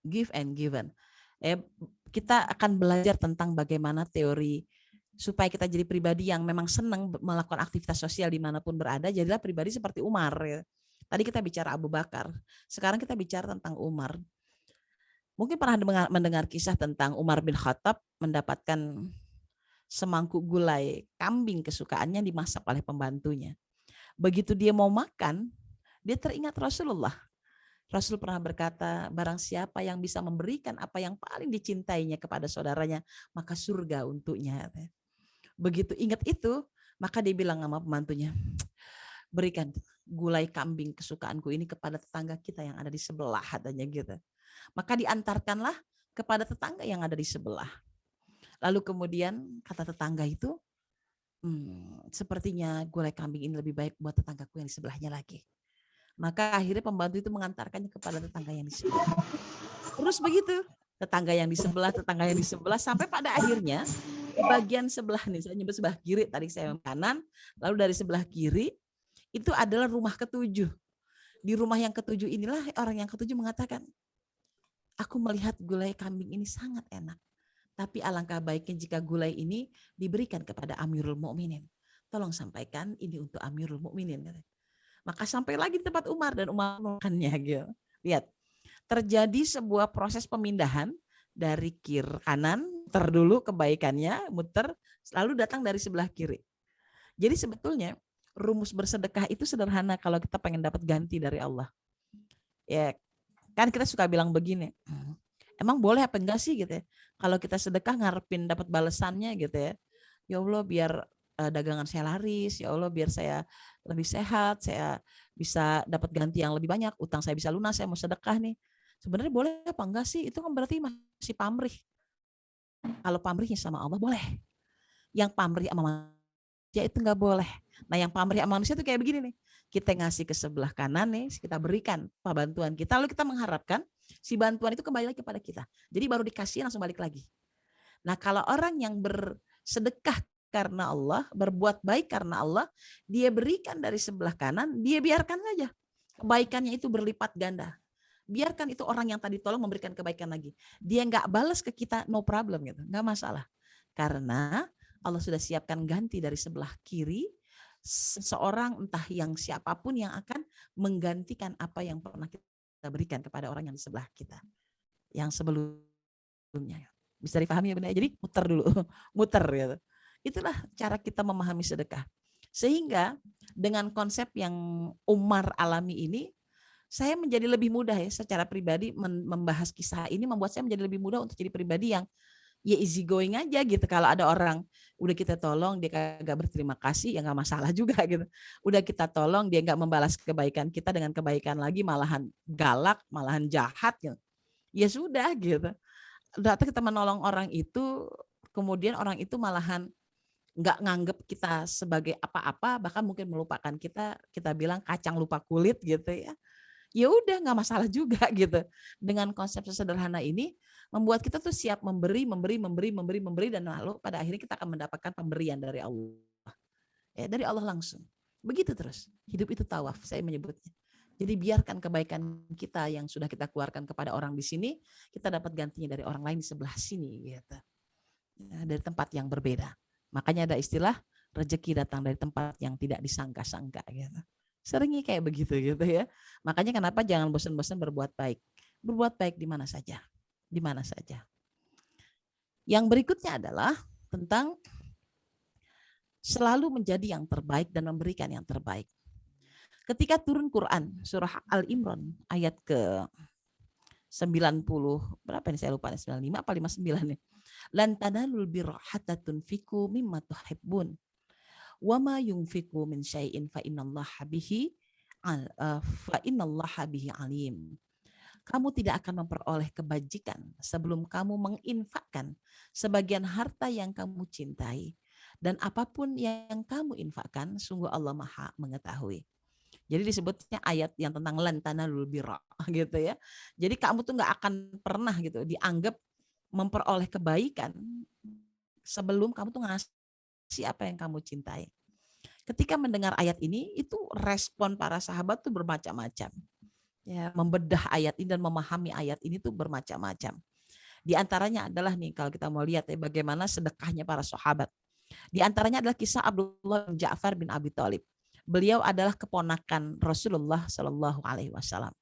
give and given. Kita akan belajar tentang bagaimana teori supaya kita jadi pribadi yang memang senang melakukan aktivitas sosial dimanapun berada. Jadilah pribadi seperti Umar. Ya. Tadi kita bicara Abu Bakar, sekarang kita bicara tentang Umar. Mungkin pernah mendengar kisah tentang Umar bin Khattab mendapatkan semangkuk gulai kambing kesukaannya dimasak oleh pembantunya. Begitu dia mau makan, dia teringat Rasulullah. Rasul pernah berkata, barang siapa yang bisa memberikan apa yang paling dicintainya kepada saudaranya, maka surga untuknya. Begitu ingat itu, maka dia bilang sama pembantunya, berikan gulai kambing kesukaanku ini kepada tetangga kita yang ada di sebelah, katanya gitu. Maka diantarkanlah kepada tetangga yang ada di sebelah. Lalu kemudian kata tetangga itu, sepertinya gulai kambing ini lebih baik buat tetanggaku yang di sebelahnya lagi. Maka akhirnya pembantu itu mengantarkannya kepada tetangga yang di sebelah. Terus begitu, tetangga yang di sebelah, sampai pada akhirnya di bagian sebelah nih, saya nyebut sebelah kiri, tadi saya kanan, lalu dari sebelah kiri itu adalah rumah ketujuh. Di rumah yang ketujuh inilah orang yang ketujuh mengatakan, aku melihat gulai kambing ini sangat enak. Tapi alangkah baiknya jika gulai ini diberikan kepada Amirul Mukminin. Tolong sampaikan ini untuk Amirul Mukminin. Maka sampai lagi di tempat Umar dan Umar makannya gitu. Lihat, terjadi sebuah proses pemindahan dari kiri kanan, muter dulu kebaikannya, muter, lalu datang dari sebelah kiri. Jadi sebetulnya rumus bersedekah itu sederhana kalau kita pengen dapat ganti dari Allah. Ya, kan kita suka bilang begini, emang boleh apa enggak sih gitu ya? Kalau kita sedekah ngarepin dapat balasannya gitu ya. Ya Allah biar dagangan saya laris, ya Allah biar saya lebih sehat, saya bisa dapat ganti yang lebih banyak, utang saya bisa lunas, saya mau sedekah nih. Sebenarnya boleh apa enggak sih? Itu kan berarti masih pamrih. Kalau pamrihnya sama Allah boleh. Yang pamrih sama manusia itu enggak boleh. Nah yang pamrih sama manusia itu kayak begini nih. Kita ngasih ke sebelah kanan nih, kita berikan bantuan kita, lalu kita mengharapkan si bantuan itu kembali lagi kepada kita. Jadi baru dikasih langsung balik lagi. Nah kalau orang yang bersedekah karena Allah, berbuat baik karena Allah, dia berikan dari sebelah kanan, dia biarkan saja. Kebaikannya itu berlipat ganda. Biarkan itu orang yang tadi tolong memberikan kebaikan lagi. Dia nggak balas ke kita, no problem gitu, nggak masalah. Karena Allah sudah siapkan ganti dari sebelah kiri, seseorang entah yang siapapun yang akan menggantikan apa yang pernah kita berikan kepada orang yang di sebelah kita. Yang sebelumnya. Bisa dipahami ya benar? Jadi muter dulu, muter gitu. Itulah cara kita memahami sedekah. Sehingga dengan konsep yang Umar alami ini, saya menjadi lebih mudah ya secara pribadi membahas kisah ini, membuat saya menjadi lebih mudah untuk jadi pribadi yang ya easy going aja gitu. Kalau ada orang udah kita tolong dia kagak berterima kasih ya nggak masalah juga gitu. Udah kita tolong dia nggak membalas kebaikan kita dengan kebaikan lagi, malahan galak, malahan jahat gitu. Ya sudah gitu. Datang kita menolong orang itu, kemudian orang itu malahan nggak nganggep kita sebagai apa-apa, bahkan mungkin melupakan kita bilang kacang lupa kulit gitu ya. Ya udah nggak masalah juga gitu. Dengan konsep sesederhana ini membuat kita tuh siap memberi dan lalu pada akhirnya kita akan mendapatkan pemberian dari Allah. Ya, dari Allah langsung. Begitu terus. Hidup itu tawaf, saya menyebutnya. Jadi biarkan kebaikan kita yang sudah kita keluarkan kepada orang di sini, kita dapat gantinya dari orang lain di sebelah sini gitu. Ya, dari tempat yang berbeda. Makanya ada istilah rezeki datang dari tempat yang tidak disangka-sangka gitu. Seringnya kayak begitu gitu ya. Makanya kenapa jangan bosan-bosan berbuat baik. Berbuat baik di mana saja. Di mana saja. Yang berikutnya adalah tentang selalu menjadi yang terbaik dan memberikan yang terbaik. Ketika turun Quran surah Al-Imran ayat ke 90 berapa nih saya lupa 95 apa 59 nih. Lan tanalul birra hatta tunfiqu mimma tuhibbun. Wa ma yunfiqu min syai'in fa innallaha bihi alim. kamu tidak akan memperoleh kebajikan sebelum kamu menginfakkan sebagian harta yang kamu cintai. Dan apapun yang kamu infakkan, sungguh Allah Maha mengetahui. Jadi disebutnya ayat yang tentang lan tanalul birra gitu ya. Jadi kamu tuh nggak akan pernah gitu dianggap memperoleh kebaikan sebelum kamu tuh ngasih apa yang kamu cintai. Ketika mendengar ayat ini, itu respon para sahabat tuh bermacam-macam. Ya, membedah ayat ini dan memahami ayat ini tuh bermacam-macam. Di antaranya adalah nih kalau kita mau lihat ya bagaimana sedekahnya para sahabat. Di antaranya adalah kisah Abdullah bin Ja'far bin Abi Thalib. Beliau adalah keponakan Rasulullah Shallallahu Alaihi Wasallam.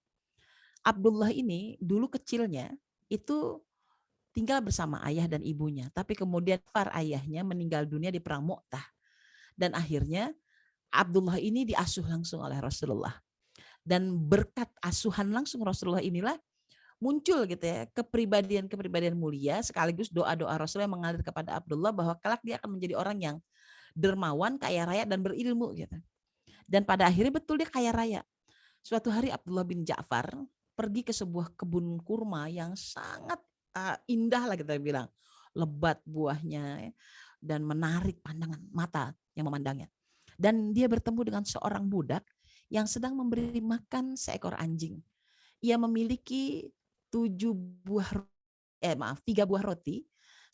Abdullah ini dulu kecilnya itu tinggal bersama ayah dan ibunya, tapi kemudian ayahnya meninggal dunia di perang Mu'tah, dan akhirnya Abdullah ini diasuh langsung oleh Rasulullah. Dan berkat asuhan langsung Rasulullah inilah muncul gitu ya kepribadian mulia sekaligus doa-doa Rasulullah yang mengalir kepada Abdullah bahwa kelak dia akan menjadi orang yang dermawan, kaya raya dan berilmu gitu. Dan pada akhirnya betul dia kaya raya. Suatu hari Abdullah bin Ja'far pergi ke sebuah kebun kurma yang sangat indah lah kita bilang, lebat buahnya dan menarik pandangan mata yang memandangnya. Dan dia bertemu dengan seorang budak yang sedang memberi makan seekor anjing. Ia memiliki 3 buah roti.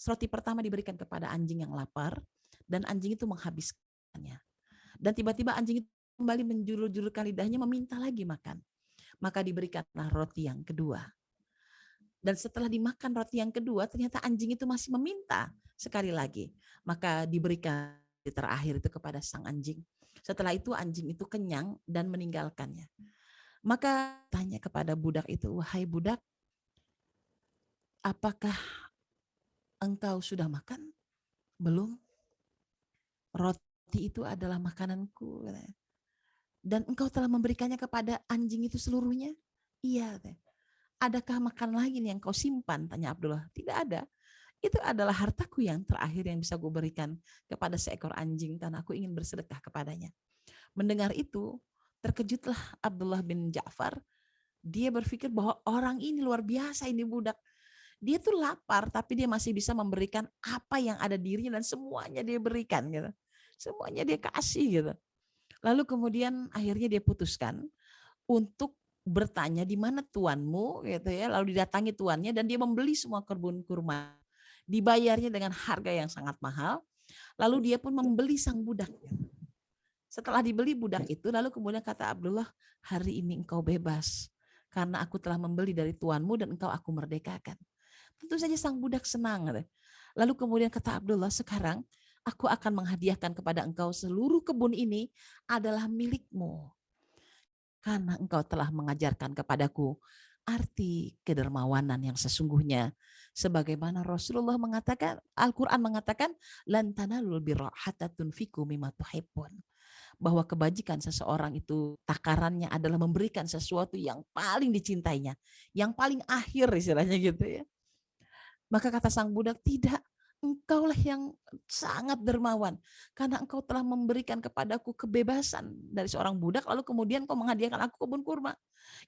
Roti pertama diberikan kepada anjing yang lapar dan anjing itu menghabiskannya. Dan tiba-tiba anjing itu kembali menjulur-julurkan lidahnya meminta lagi makan. Maka diberikanlah roti yang kedua. Dan setelah dimakan roti yang kedua, ternyata anjing itu masih meminta sekali lagi. Maka diberikan terakhir itu kepada sang anjing. Setelah itu anjing itu kenyang dan meninggalkannya. Maka tanya kepada budak itu, wahai budak, apakah engkau sudah makan? Belum. Roti itu adalah makananku. Dan engkau telah memberikannya kepada anjing itu seluruhnya? Iya. Adakah makan lagi nih yang kau simpan? Tanya Abdullah. Tidak ada. Itu adalah hartaku yang terakhir yang bisa gue berikan kepada seekor anjing karena aku ingin bersedekah kepadanya. Mendengar itu, terkejutlah Abdullah bin Ja'far. Dia berpikir bahwa orang ini luar biasa, ini budak. Dia tuh lapar tapi dia masih bisa memberikan apa yang ada dirinya dan semuanya dia berikan gitu. Semuanya dia kasih gitu. Lalu kemudian akhirnya dia putuskan untuk bertanya di mana tuanmu gitu ya. Lalu didatangi tuannya dan dia membeli semua kebun kurma. Dibayarnya dengan harga yang sangat mahal. Lalu dia pun membeli sang budak. Setelah dibeli budak itu lalu kemudian kata Abdullah, hari ini engkau bebas karena aku telah membeli dari tuanmu dan engkau aku merdekakan. Tentu saja sang budak senang. Lalu kemudian kata Abdullah, sekarang aku akan menghadiahkan kepada engkau seluruh kebun ini adalah milikmu. Karena engkau telah mengajarkan kepadaku arti kedermawanan yang sesungguhnya. Sebagaimana Rasulullah mengatakan, Al-Quran mengatakan, lan tanalul birra hatta tunfiqu mimma tuhibbun. Bahwa kebajikan seseorang itu takarannya adalah memberikan sesuatu yang paling dicintainya. Yang paling akhir istilahnya gitu ya. Maka kata sang budak, tidak. Engkaulah yang sangat dermawan karena engkau telah memberikan kepadaku kebebasan dari seorang budak lalu kemudian kau menghadiahkan aku kebun kurma.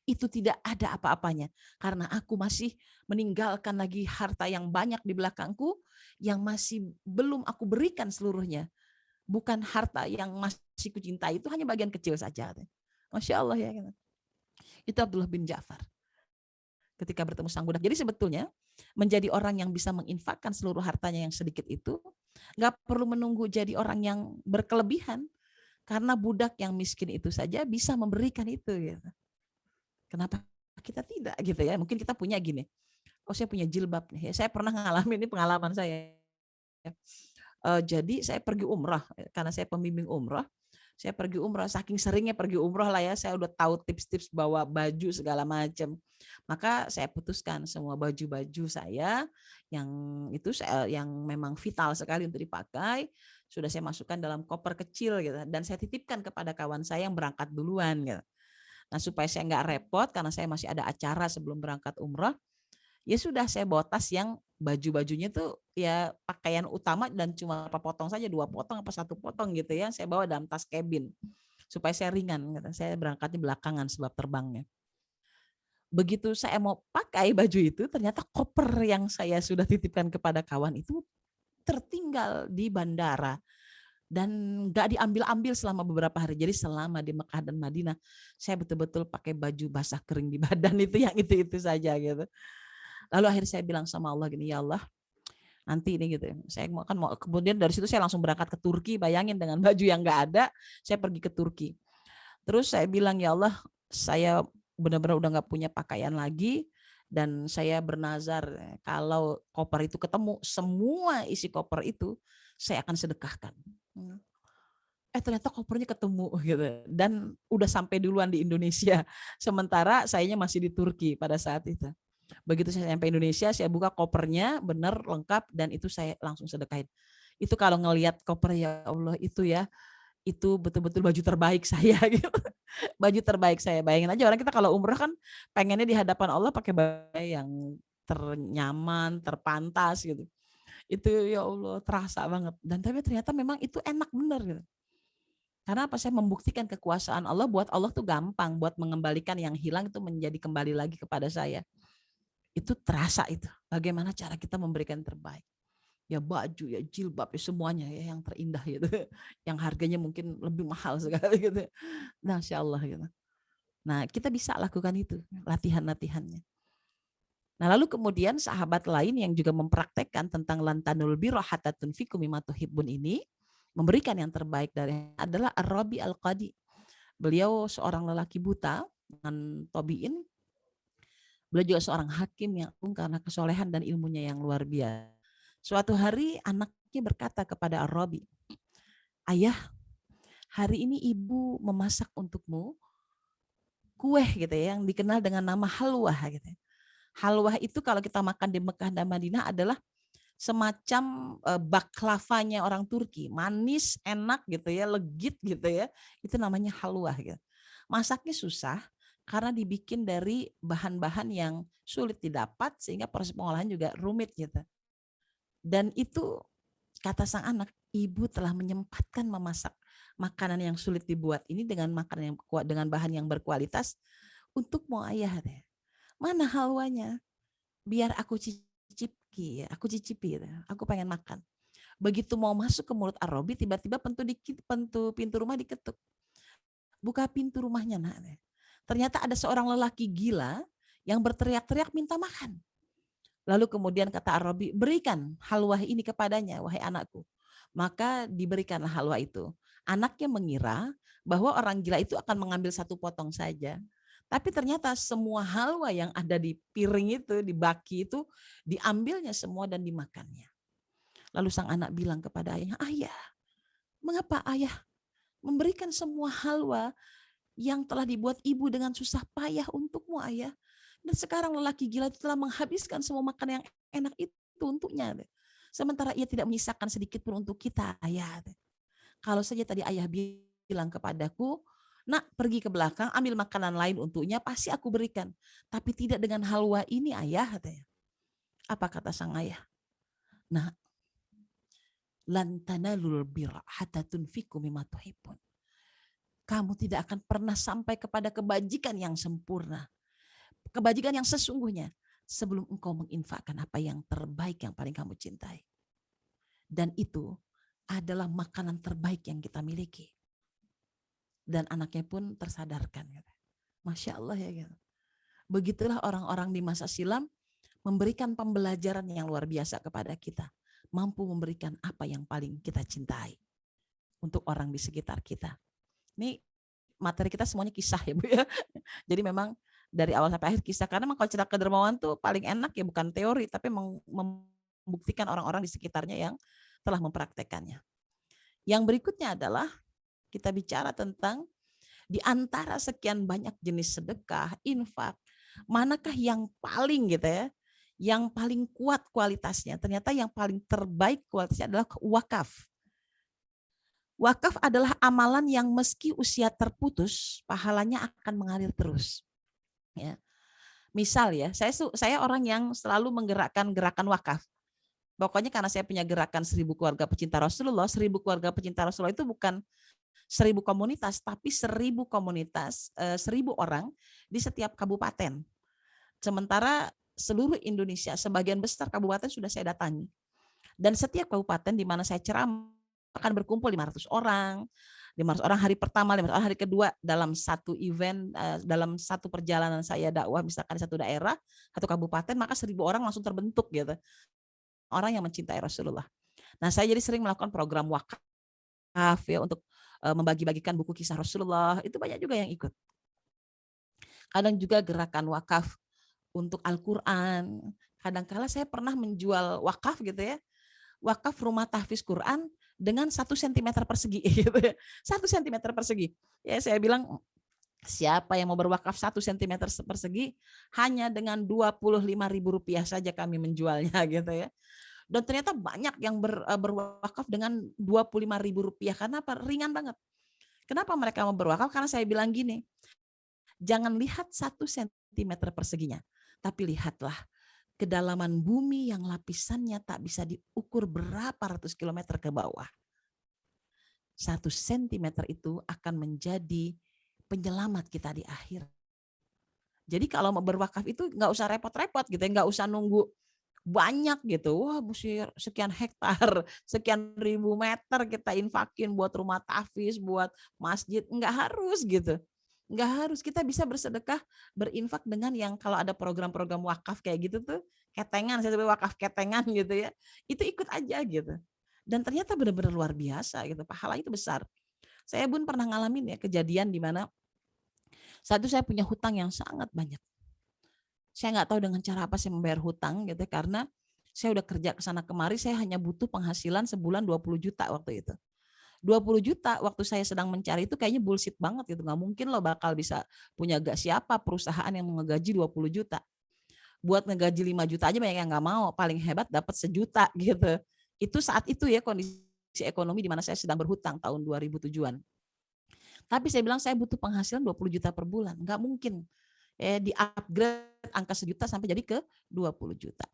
Itu tidak ada apa-apanya karena aku masih meninggalkan lagi harta yang banyak di belakangku yang masih belum aku berikan seluruhnya. Bukan harta yang masih kucintai, itu hanya bagian kecil saja. Masya Allah ya. Itu Abdullah bin Ja'far ketika bertemu sang budak. Jadi sebetulnya menjadi orang yang bisa menginfakkan seluruh hartanya yang sedikit itu, nggak perlu menunggu jadi orang yang berkelebihan, karena budak yang miskin itu saja bisa memberikan itu. Gitu. Kenapa kita tidak gitu ya? Mungkin kita punya gini, oh saya punya jilbab nih, saya pernah ngalamin ini pengalaman saya. Jadi saya pergi umrah, karena saya pembimbing umrah. Saya pergi umrah, saking seringnya pergi umrah lah ya, saya udah tahu tips-tips bawa baju segala macam. Maka saya putuskan semua baju-baju saya yang itu yang memang vital sekali untuk dipakai, sudah saya masukkan dalam koper kecil gitu dan saya titipkan kepada kawan saya yang berangkat duluan gitu. Nah, supaya saya nggak repot karena saya masih ada acara sebelum berangkat umrah, ya sudah saya bawa tas yang baju-bajunya tuh ya pakaian utama dan cuma apa potong saja, 2 potong apa 1 potong gitu ya. Saya bawa dalam tas cabin supaya saya ringan. Saya berangkatnya belakangan sebab terbangnya. Begitu saya mau pakai baju itu, ternyata koper yang saya sudah titipkan kepada kawan itu tertinggal di bandara dan nggak diambil-ambil selama beberapa hari. Jadi selama di Mekah dan Madinah, saya betul-betul pakai baju basah kering di badan itu yang itu saja gitu. Lalu akhirnya saya bilang sama Allah gini, ya Allah, nanti ini gitu. Saya mau kemudian dari situ saya langsung berangkat ke Turki. Bayangin dengan baju yang nggak ada, saya pergi ke Turki. Terus saya bilang, ya Allah, saya benar-benar udah nggak punya pakaian lagi dan saya bernazar kalau koper itu ketemu, semua isi koper itu saya akan sedekahkan. Ternyata kopernya ketemu gitu dan udah sampai duluan di Indonesia. Sementara sayanya masih di Turki pada saat itu. Begitu saya sampai Indonesia, saya buka kopernya benar lengkap dan itu saya langsung sedekahin. Itu kalau ngelihat koper, ya Allah, itu ya, itu betul-betul baju terbaik saya gitu. Baju terbaik saya. Bayangin aja orang kita kalau umrah kan pengennya di hadapan Allah pakai baju yang ternyaman, terpantas gitu. Itu ya Allah terasa banget. Dan tapi ternyata memang itu enak bener gitu. Karena apa? Saya membuktikan kekuasaan Allah, buat Allah tuh gampang, buat mengembalikan yang hilang itu menjadi kembali lagi kepada saya. Itu terasa itu. Bagaimana cara kita memberikan terbaik. Ya baju, ya jilbab, ya semuanya ya yang terindah gitu. Yang harganya mungkin lebih mahal sekali gitu. Nah, Masya Allah gitu. Nah, kita bisa lakukan itu, latihan-latihannya. Nah, lalu kemudian sahabat lain yang juga mempraktekkan tentang lantanul birra hatta tunfiqu mimma tuhibbun ini, memberikan yang terbaik dari adalah Ar-Rabi Al-Qadi. Beliau seorang lelaki buta dengan tabiin. Beliau juga seorang hakim yang agung karena kesolehan dan ilmunya yang luar biasa. Suatu hari anaknya berkata kepada Ar-Rabi, ayah, hari ini ibu memasak untukmu kue gitu ya, yang dikenal dengan nama halwah gitu. Halwah itu kalau kita makan di Mekah dan Madinah adalah semacam baklavanya orang Turki, manis, enak gitu ya, legit gitu ya. Itu namanya halwah gitu. Masaknya susah karena dibikin dari bahan-bahan yang sulit didapat sehingga proses pengolahan juga rumit gitu. Dan itu kata sang anak, ibu telah menyempatkan memasak makanan yang sulit dibuat ini dengan makanan yang dengan bahan yang berkualitas untukmu ayah deh. Mana halwanya? Biar aku cicipi, aku pengen makan. Begitu mau masuk ke mulut Ar-Rabi, tiba-tiba pintu rumah diketuk. Buka pintu rumahnya, nak. Ternyata ada seorang lelaki gila yang berteriak-teriak minta makan. Lalu kemudian kata Ar-Rabi, berikan halwah ini kepadanya, wahai anakku. Maka diberikanlah halwah itu. Anaknya mengira bahwa orang gila itu akan mengambil satu potong saja. Tapi ternyata semua halwa yang ada di piring itu, di baki itu, diambilnya semua dan dimakannya. Lalu sang anak bilang kepada ayahnya, ayah, mengapa ayah memberikan semua halwa yang telah dibuat ibu dengan susah payah untukmu, ayah? Dan sekarang lelaki gila itu telah menghabiskan semua makanan yang enak itu untuknya. Sementara ia tidak menyisakan sedikit pun untuk kita, ayah. Kalau saja tadi ayah bilang kepadaku, nak pergi ke belakang, ambil makanan lain untuknya, pasti aku berikan. Tapi tidak dengan halwa ini, ayah. Apa kata sang ayah? Nah, lan tanalul birra hatta tunfiqu mimma tuhibbun. Kamu tidak akan pernah sampai kepada kebajikan yang sempurna. Kebajikan yang sesungguhnya sebelum engkau menginfakkan apa yang terbaik yang paling kamu cintai. Dan itu adalah makanan terbaik yang kita miliki. Dan anaknya pun tersadarkan. Masya Allah ya. Begitulah orang-orang di masa silam memberikan pembelajaran yang luar biasa kepada kita. Mampu memberikan apa yang paling kita cintai untuk orang di sekitar kita. Ini materi kita semuanya kisah ya Bu ya. Jadi memang dari awal sampai akhir kisah. Karena memang kalau cerita kedermawan tuh paling enak ya bukan teori, tapi membuktikan orang-orang di sekitarnya yang telah mempraktekannya. Yang berikutnya adalah kita bicara tentang di antara sekian banyak jenis sedekah, infak, manakah yang paling gitu ya, yang paling kuat kualitasnya. Ternyata yang paling terbaik kualitasnya adalah wakaf. Wakaf adalah amalan yang meski usia terputus, pahalanya akan mengalir terus. Ya. Misal ya, saya orang yang selalu menggerakkan gerakan wakaf. Pokoknya karena saya punya gerakan 1000 keluarga pecinta Rasulullah, 1000 keluarga pecinta Rasulullah itu bukan 1000 komunitas, tapi 1000 komunitas, 1000 orang di setiap kabupaten. Sementara seluruh Indonesia, sebagian besar kabupaten sudah saya datangi. Dan setiap kabupaten di mana saya ceramah akan berkumpul 500 orang. 500 orang hari pertama, 500 orang hari kedua dalam satu event, dalam satu perjalanan saya dakwah misalkan di satu daerah, satu kabupaten, maka 1.000 orang langsung terbentuk gitu. Orang yang mencintai Rasulullah. Nah, saya jadi sering melakukan program wakaf ya untuk membagi-bagikan buku kisah Rasulullah, itu banyak juga yang ikut. Kadang juga gerakan wakaf untuk Al-Quran. Kadang-kala saya pernah menjual wakaf gitu ya, wakaf rumah tahfiz Quran dengan 1 cm persegi gitu ya. 1 cm persegi. Ya saya bilang siapa yang mau berwakaf 1 cm persegi hanya dengan Rp25.000 saja kami menjualnya gitu ya. Dan ternyata banyak yang berwakaf dengan Rp25.000 karena apa? Ringan banget. Kenapa mereka mau berwakaf? Karena saya bilang gini, jangan lihat 1 cm perseginya, tapi lihatlah kedalaman bumi yang lapisannya tak bisa diukur berapa ratus kilometer ke bawah. 1 sentimeter itu akan menjadi penyelamat kita di akhir. Jadi kalau mau berwakaf itu nggak usah repot-repot gitu, nggak usah nunggu banyak gitu. Wah, mesti sekian hektar, sekian ribu meter kita infakin buat rumah tahfiz, buat masjid, nggak harus gitu. Nggak harus, kita bisa bersedekah, berinfak dengan yang kalau ada program-program wakaf kayak gitu tuh, ketengan, saya sebut wakaf ketengan gitu ya, itu ikut aja gitu. Dan ternyata benar-benar luar biasa gitu, pahalanya itu besar. Saya pun pernah ngalamin ya kejadian di mana saat itu saya punya hutang yang sangat banyak. Saya nggak tahu dengan cara apa saya membayar hutang gitu karena saya udah kerja ke sana kemari, saya hanya butuh penghasilan sebulan 20 juta waktu itu. 20 juta waktu saya sedang mencari itu kayaknya bullshit banget gitu. Nggak mungkin loh bakal bisa punya siapa perusahaan yang menggaji 20 juta. Buat ngegaji 5 juta aja banyak yang nggak mau. Paling hebat dapat 1 juta gitu. Itu saat itu ya kondisi ekonomi di mana saya sedang berhutang tahun 2007-an. Tapi saya bilang saya butuh penghasilan 20 juta per bulan. Nggak mungkin. Di upgrade angka 1 juta sampai jadi ke 20 juta.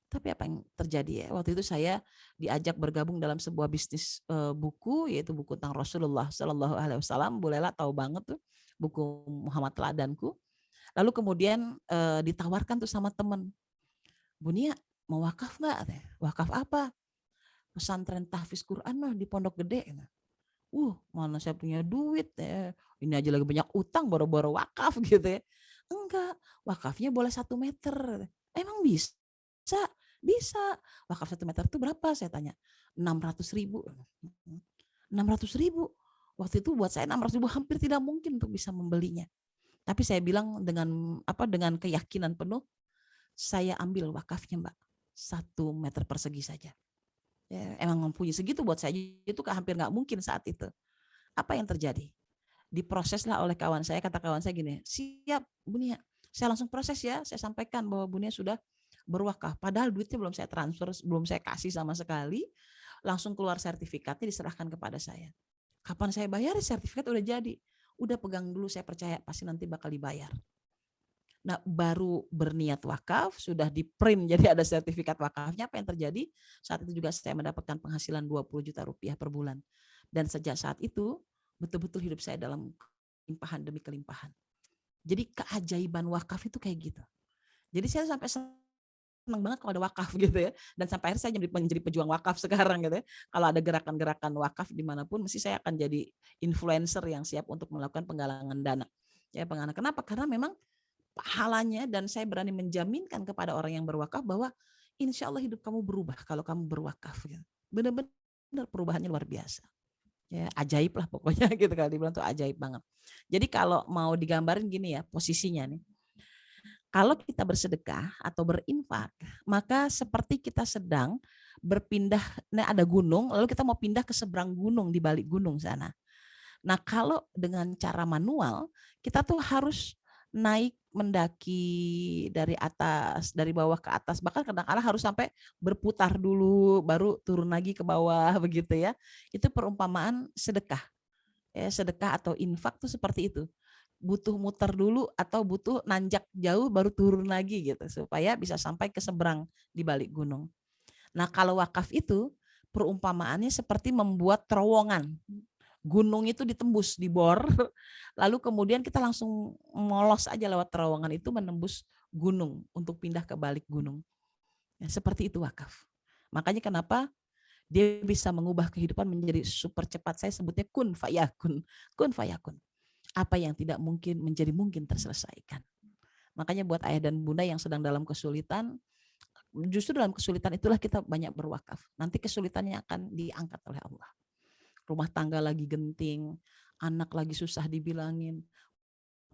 Tapi apa yang terjadi ya? Waktu itu saya diajak bergabung dalam sebuah bisnis buku, yaitu buku tentang Rasulullah Shallallahu Alaihi Wasallam. Bu Lela tahu banget tuh buku Muhammad Teladanku. Lalu kemudian ditawarkan tuh sama teman, Bu Nia mau wakaf nggak? Wakaf apa? Pesantren tahfiz Quran lah di Pondok Gede. Mana saya punya duit ya. Ini aja lagi banyak utang, boro-boro wakaf gitu ya. Enggak, wakafnya boleh 1 meter. Emang bisa? Bisa. Wakaf 1 meter itu berapa? Saya tanya. 600.000. 600.000. Waktu itu buat saya 600.000 hampir tidak mungkin untuk bisa membelinya. Tapi saya bilang dengan keyakinan penuh, saya ambil wakafnya Mbak. 1 meter persegi saja. Ya, emang mempunyai segitu buat saya itu hampir nggak mungkin saat itu. Apa yang terjadi? Diproseslah oleh kawan saya, kata kawan saya gini, siap Bu Nia, saya langsung proses ya, saya sampaikan bahwa Bu Nia sudah berwakaf, padahal duitnya belum saya transfer, belum saya kasih sama sekali, langsung keluar sertifikatnya diserahkan kepada saya. Kapan saya bayar? Sertifikat udah jadi, udah pegang dulu, saya percaya pasti nanti bakal dibayar. Nah, baru berniat wakaf, sudah di print jadi ada sertifikat wakafnya, apa yang terjadi? Saat itu juga saya mendapatkan penghasilan 20 juta rupiah per bulan. Dan sejak saat itu, betul-betul hidup saya dalam kelimpahan demi kelimpahan. Jadi keajaiban wakaf itu kayak gitu. Jadi saya sampai senang banget kalau ada wakaf gitu ya. Dan sampai akhirnya saya menjadi pejuang wakaf sekarang gitu ya. Kalau ada gerakan-gerakan wakaf dimanapun, mesti saya akan jadi influencer yang siap untuk melakukan penggalangan dana. Ya, penggalangan. Kenapa? Karena memang pahalanya dan saya berani menjaminkan kepada orang yang berwakaf bahwa insya Allah hidup kamu berubah kalau kamu berwakaf. Gitu. Benar-benar perubahannya luar biasa. Ya, ajaib lah pokoknya gitu, kalau dibilang tuh ajaib banget. Jadi kalau mau digambarin gini ya posisinya nih. Kalau kita bersedekah atau berinfak, maka seperti kita sedang berpindah, nah ada gunung, lalu kita mau pindah ke seberang gunung, di balik gunung sana. Nah kalau dengan cara manual, kita tuh harus naik mendaki dari atas, dari bawah ke atas, bahkan kadang-kadang harus sampai berputar dulu, baru turun lagi ke bawah begitu ya. Itu perumpamaan sedekah. Ya, sedekah atau infak tuh seperti itu. Butuh muter dulu atau butuh nanjak jauh baru turun lagi gitu, supaya bisa sampai ke seberang di balik gunung. Nah kalau wakaf itu perumpamaannya seperti membuat terowongan. Gunung itu ditembus, dibor, lalu kemudian kita langsung molos aja lewat terowongan itu menembus gunung, untuk pindah ke balik gunung. Ya, seperti itu wakaf. Makanya kenapa dia bisa mengubah kehidupan menjadi super cepat. Saya sebutnya kun fayakun. Kun fayakun. Apa yang tidak mungkin menjadi mungkin terselesaikan. Makanya buat ayah dan bunda yang sedang dalam kesulitan, justru dalam kesulitan itulah kita banyak berwakaf. Nanti kesulitannya akan diangkat oleh Allah. Rumah tangga lagi genting, anak lagi susah dibilangin,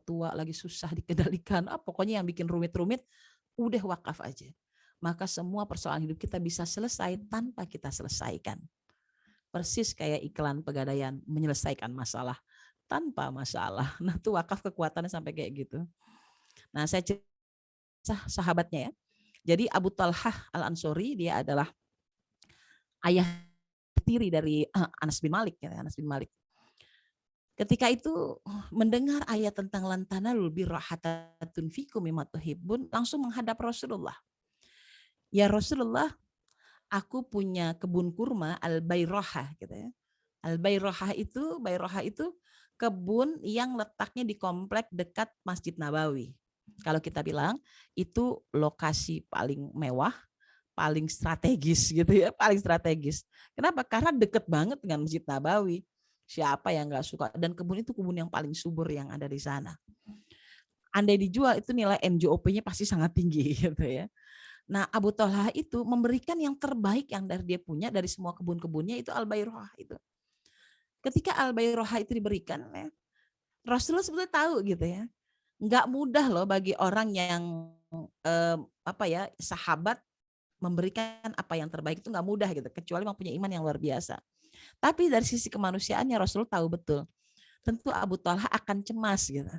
tua lagi susah dikendalikan, pokoknya yang bikin rumit-rumit, udah wakaf aja. Maka semua persoalan hidup kita bisa selesai tanpa kita selesaikan. Persis kayak iklan Pegadaian, menyelesaikan masalah tanpa masalah. Nah itu wakaf kekuatannya sampai kayak gitu. Nah saya cerita sahabatnya ya. Jadi Abu Talhah Al-Ansori, dia adalah ayah tiri dari Anas bin Malik. Ya, Anas bin Malik. Ketika itu mendengar ayat tentang lantanalul birra hatta tunfiqu mimma tuhibbun, langsung menghadap Rasulullah. Ya Rasulullah, aku punya kebun kurma al-bayrahah gitu ya. Al-bayrahah itu kebun yang letaknya di komplek dekat Masjid Nabawi. Kalau kita bilang itu lokasi paling mewah, paling strategis gitu ya, paling strategis. Kenapa? Karena deket banget dengan Masjid Nabawi. Siapa yang nggak suka? Dan kebun itu kebun yang paling subur yang ada di sana. Andai dijual itu nilai NJOP-nya pasti sangat tinggi gitu ya. Nah Abu Talhah itu memberikan yang terbaik yang dari dia punya dari semua kebun-kebunnya itu al-bayrahah itu. Ketika al-bayrahah itu diberikan, ya, Rasulullah sebetulnya tahu gitu ya. Nggak mudah loh bagi orang yang sahabat memberikan apa yang terbaik itu nggak mudah gitu, kecuali mempunyai iman yang luar biasa. Tapi dari sisi kemanusiaannya Rasul tahu betul, tentu Abu Talhah akan cemas gitu.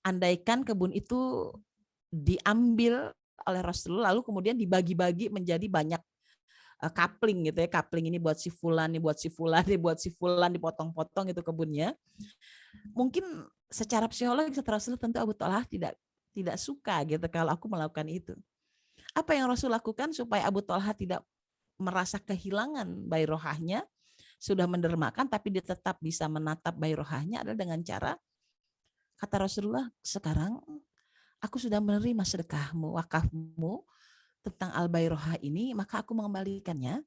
Andaikan kebun itu diambil oleh Rasulullah lalu kemudian dibagi-bagi menjadi banyak coupling gitu ya, coupling ini buat si fulan, ini buat si fulan, ini buat si fulan, dipotong-potong itu kebunnya. Mungkin secara psikologis Rasul tentu Abu Talhah tidak suka gitu kalau aku melakukan itu. Apa yang Rasul lakukan supaya Abu Talhah tidak merasa kehilangan bayrahahnya, sudah mendermakan tapi dia tetap bisa menatap bayrahahnya adalah dengan cara, kata Rasulullah, sekarang aku sudah menerima sedekahmu, wakafmu tentang al-bayrahah ini, maka aku mengembalikannya.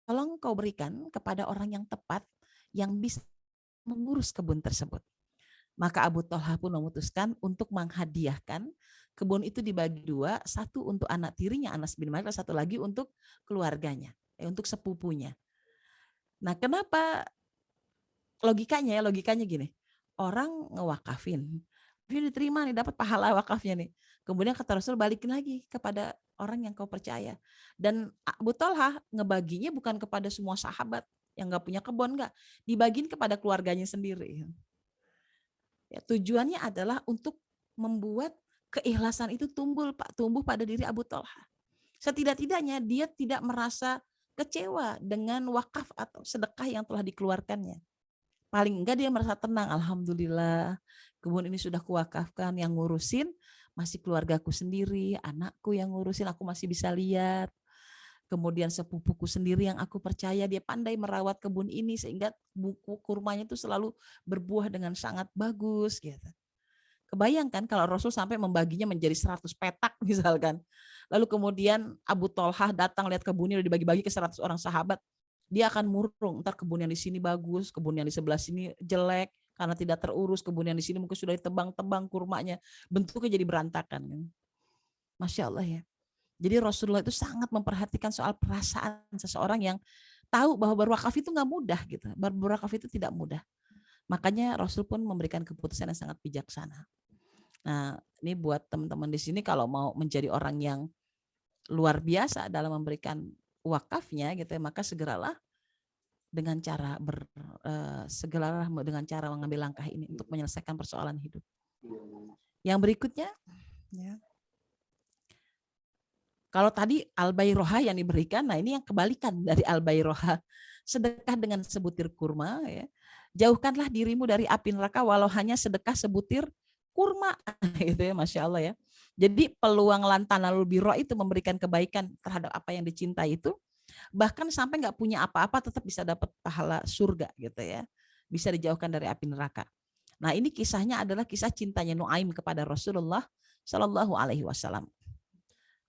Tolong kau berikan kepada orang yang tepat yang bisa mengurus kebun tersebut. Maka Abu Talhah pun memutuskan untuk menghadiahkan kebun itu dibagi dua, satu untuk anak tirinya Anas bin Malik, satu lagi untuk keluarganya, untuk sepupunya. Nah, kenapa logikanya gini, orang ngewakafin, dia diterima nih, dapat pahala wakafnya nih. Kemudian kata Rasul balikin lagi kepada orang yang kau percaya. Dan Abu Talhah ngebaginya bukan kepada semua sahabat yang nggak punya kebun, nggak, dibagiin kepada keluarganya sendiri. Ya, tujuannya adalah untuk membuat keikhlasan itu tumbuh pada diri Abu Talhah. Setidak-tidaknya dia tidak merasa kecewa dengan wakaf atau sedekah yang telah dikeluarkannya. Paling enggak dia merasa tenang, alhamdulillah kebun ini sudah kuwakafkan, yang ngurusin masih keluargaku sendiri, anakku yang ngurusin, aku masih bisa lihat. Kemudian sepupuku sendiri yang aku percaya dia pandai merawat kebun ini sehingga buku kurmanya itu selalu berbuah dengan sangat bagus gitu. Kebayangkan kalau Rasul sampai membaginya menjadi 100 petak misalkan. Lalu kemudian Abu Talhah datang lihat kebunnya udah dibagi-bagi ke 100 orang sahabat. Dia akan murung, ntar kebun yang di sini bagus, kebun yang di sebelah sini jelek karena tidak terurus, kebun yang di sini mungkin sudah ditebang-tebang kurmanya, bentuknya jadi berantakan. Masya Allah ya. Jadi Rasulullah itu sangat memperhatikan soal perasaan seseorang yang tahu bahwa berwakaf itu nggak mudah gitu. Berwakaf itu tidak mudah. Makanya Rasul pun memberikan keputusan yang sangat bijaksana. Nah, ini buat teman-teman di sini kalau mau menjadi orang yang luar biasa dalam memberikan wakafnya gitu ya, maka segeralah dengan cara mengambil langkah ini untuk menyelesaikan persoalan hidup. Yang berikutnya ya. Kalau tadi al-bayrahah yang diberikan, nah ini yang kebalikan dari al-bayrahah. Sedekah dengan sebutir kurma, ya. Jauhkanlah dirimu dari api neraka walau hanya sedekah sebutir kurma, gitu ya, Masya Allah ya. Jadi peluang lantanalul birra itu memberikan kebaikan terhadap apa yang dicintai itu, bahkan sampai nggak punya apa-apa tetap bisa dapat pahala surga gitu ya. Bisa dijauhkan dari api neraka. Nah ini kisahnya adalah kisah cintanya Nuaim kepada Rasulullah Shallallahu Alaihi Wasallam.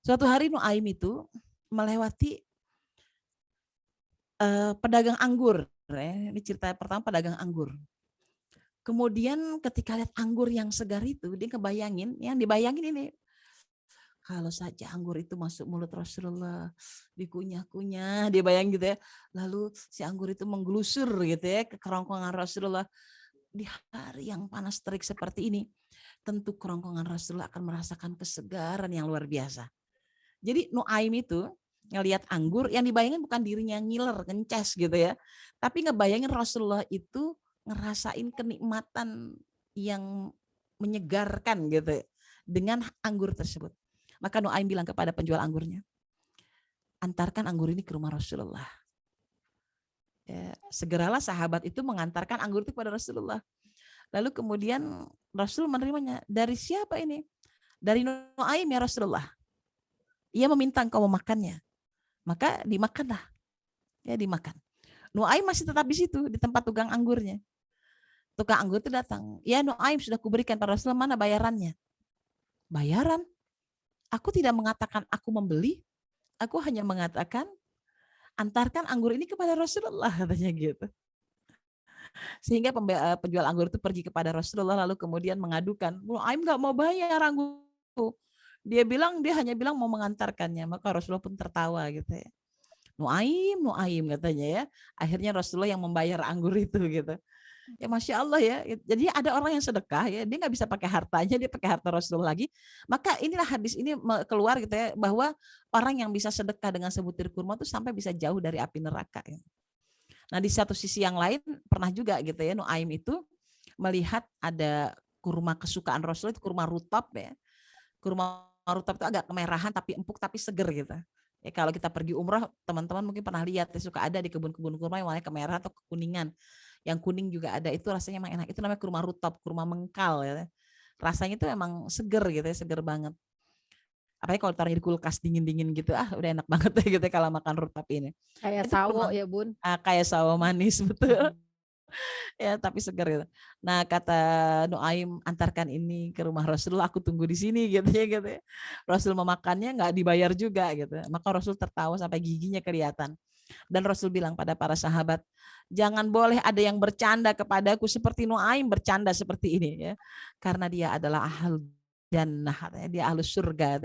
Suatu hari Nuaim itu melewati pedagang anggur. Ini cerita pertama, pedagang anggur. Kemudian ketika lihat anggur yang segar itu, dia kebayangin, yang dibayangin ini, kalau saja anggur itu masuk mulut Rasulullah, dikunyah-kunyah, dia bayang gitu ya. Lalu si anggur itu menggelusur gitu ya ke kerongkongan Rasulullah. Di hari yang panas terik seperti ini, tentu kerongkongan Rasulullah akan merasakan kesegaran yang luar biasa. Jadi Nuaim itu ngelihat anggur, yang dibayangin bukan dirinya ngiler, ngences gitu ya. Tapi ngebayangin Rasulullah itu ngerasain kenikmatan yang menyegarkan gitu dengan anggur tersebut. Maka Nuaim bilang kepada penjual anggurnya, antarkan anggur ini ke rumah Rasulullah. Ya, segeralah sahabat itu mengantarkan anggur itu kepada Rasulullah. Lalu kemudian Rasul menerimanya. Dari siapa ini? Dari Nuaim ya Rasulullah. Ia meminta engkau memakannya. Maka dimakanlah. Ya dimakan. Nuaim masih tetap di situ, di tempat tukang anggurnya. Tukang anggur itu datang. Ya Nuaim, sudah kuberikan pada Rasulullah, mana bayarannya? Bayaran? Aku tidak mengatakan aku membeli. Aku hanya mengatakan antarkan anggur ini kepada Rasulullah, katanya gitu. Sehingga penjual anggur itu pergi kepada Rasulullah lalu kemudian mengadukan, Nuaim nggak mau bayar anggurku. Dia hanya bilang mau mengantarkannya. Maka Rasulullah pun tertawa gitu ya. Nuaim katanya ya. Akhirnya Rasulullah yang membayar anggur itu gitu. Ya Masya Allah ya. Jadi ada orang yang sedekah ya, dia nggak bisa pakai hartanya, dia pakai harta Rasulullah lagi. Maka inilah hadis ini keluar gitu ya, bahwa orang yang bisa sedekah dengan sebutir kurma itu sampai bisa jauh dari api neraka. Ya. Nah di satu sisi yang lain pernah juga gitu ya, Nuaim itu melihat ada kurma kesukaan Rasulullah, itu kurma rutab ya. Kurma rutab itu agak kemerahan tapi empuk tapi seger gitu. Ya, kalau kita pergi umrah, teman-teman mungkin pernah lihat ya, suka ada di kebun-kebun kurma yang warnanya kemerahan atau kekuningan. Yang kuning juga ada, itu rasanya emang enak. Itu namanya kurma rutab, kurma mengkal ya. Rasanya itu emang seger gitu ya, seger banget. Apalagi kalau taruh di kulkas dingin-dingin gitu, udah enak banget ya gitu ya, kalau makan rutab ini. Kayak Itu sawo ya Bun. Kayak sawo manis betul. Ya tapi segar gitu. Nah kata Nuaim, antarkan ini ke rumah Rasulullah, aku tunggu di sini gitu ya. Rasul memakannya nggak dibayar juga gitu. Maka Rasul tertawa sampai giginya kelihatan. Dan Rasul bilang pada para sahabat, jangan boleh ada yang bercanda kepadaku seperti Nuaim bercanda seperti ini ya. Karena dia adalah ahlul jannah, dia ahlus surga,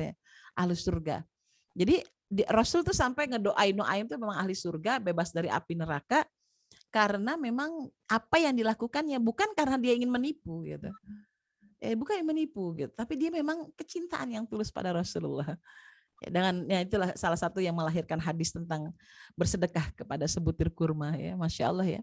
ahlus surga. Jadi Rasul tuh sampai ngedoain Nuaim tuh memang ahli surga, bebas dari api neraka. Karena memang apa yang dilakukannya bukan karena dia ingin menipu gitu. Bukan yang menipu gitu, tapi dia memang kecintaan yang tulus pada Rasulullah. Dengan itulah salah satu yang melahirkan hadis tentang bersedekah kepada sebutir kurma ya, Masya Allah ya.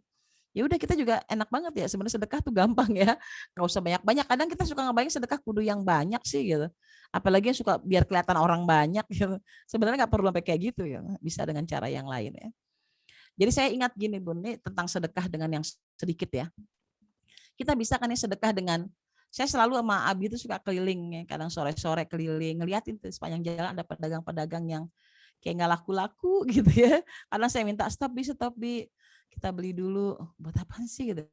Ya udah kita juga enak banget ya, sebenarnya sedekah tuh gampang ya, nggak usah banyak-banyak. Kadang kita suka ngebayang sedekah kudu yang banyak sih gitu. Apalagi yang suka biar kelihatan orang banyak gitu. Sebenarnya nggak perlu sampai kayak gitu ya, bisa dengan cara yang lain ya. Jadi saya ingat gini Bun, nih tentang sedekah dengan yang sedikit ya. Kita bisa kan ya sedekah dengan, saya selalu sama Abi itu suka keliling ya, kadang sore-sore keliling, ngeliatin tuh sepanjang jalan ada pedagang-pedagang yang kayak nggak laku-laku gitu ya. Karena saya minta stop bi, kita beli dulu. Buat apa sih gitu?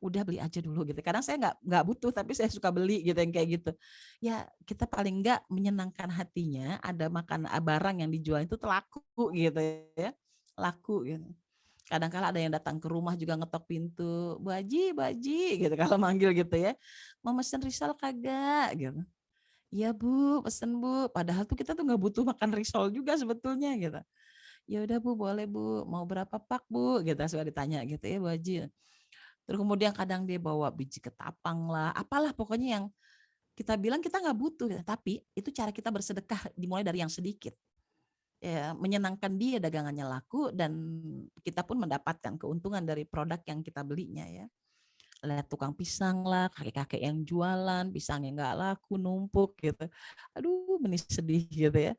Udah beli aja dulu gitu. Kadang saya nggak butuh tapi saya suka beli gitu yang kayak gitu. Ya kita paling nggak menyenangkan hatinya ada makan barang yang dijual itu laku gitu ya. Laku gitu. Kadang-kala ada yang datang ke rumah juga ngetok pintu, Bu Haji gitu kalau manggil gitu ya. Mau mesen risol kagak gitu. Iya Bu, pesen Bu. Padahal tuh kita tuh nggak butuh makan risol juga sebetulnya gitu. Ya udah Bu, boleh Bu. Mau berapa pak Bu? Gitu suka ditanya gitu ya Bu Haji. Terus kemudian kadang dia bawa biji ketapang lah, apalah pokoknya yang kita bilang kita nggak butuh, tapi itu cara kita bersedekah dimulai dari yang sedikit. Ya, menyenangkan dia dagangannya laku dan kita pun mendapatkan keuntungan dari produk yang kita belinya ya. Lihat tukang pisang lah, kakek-kakek yang jualan, pisangnya nggak laku, numpuk gitu. Aduh, benih sedih gitu ya.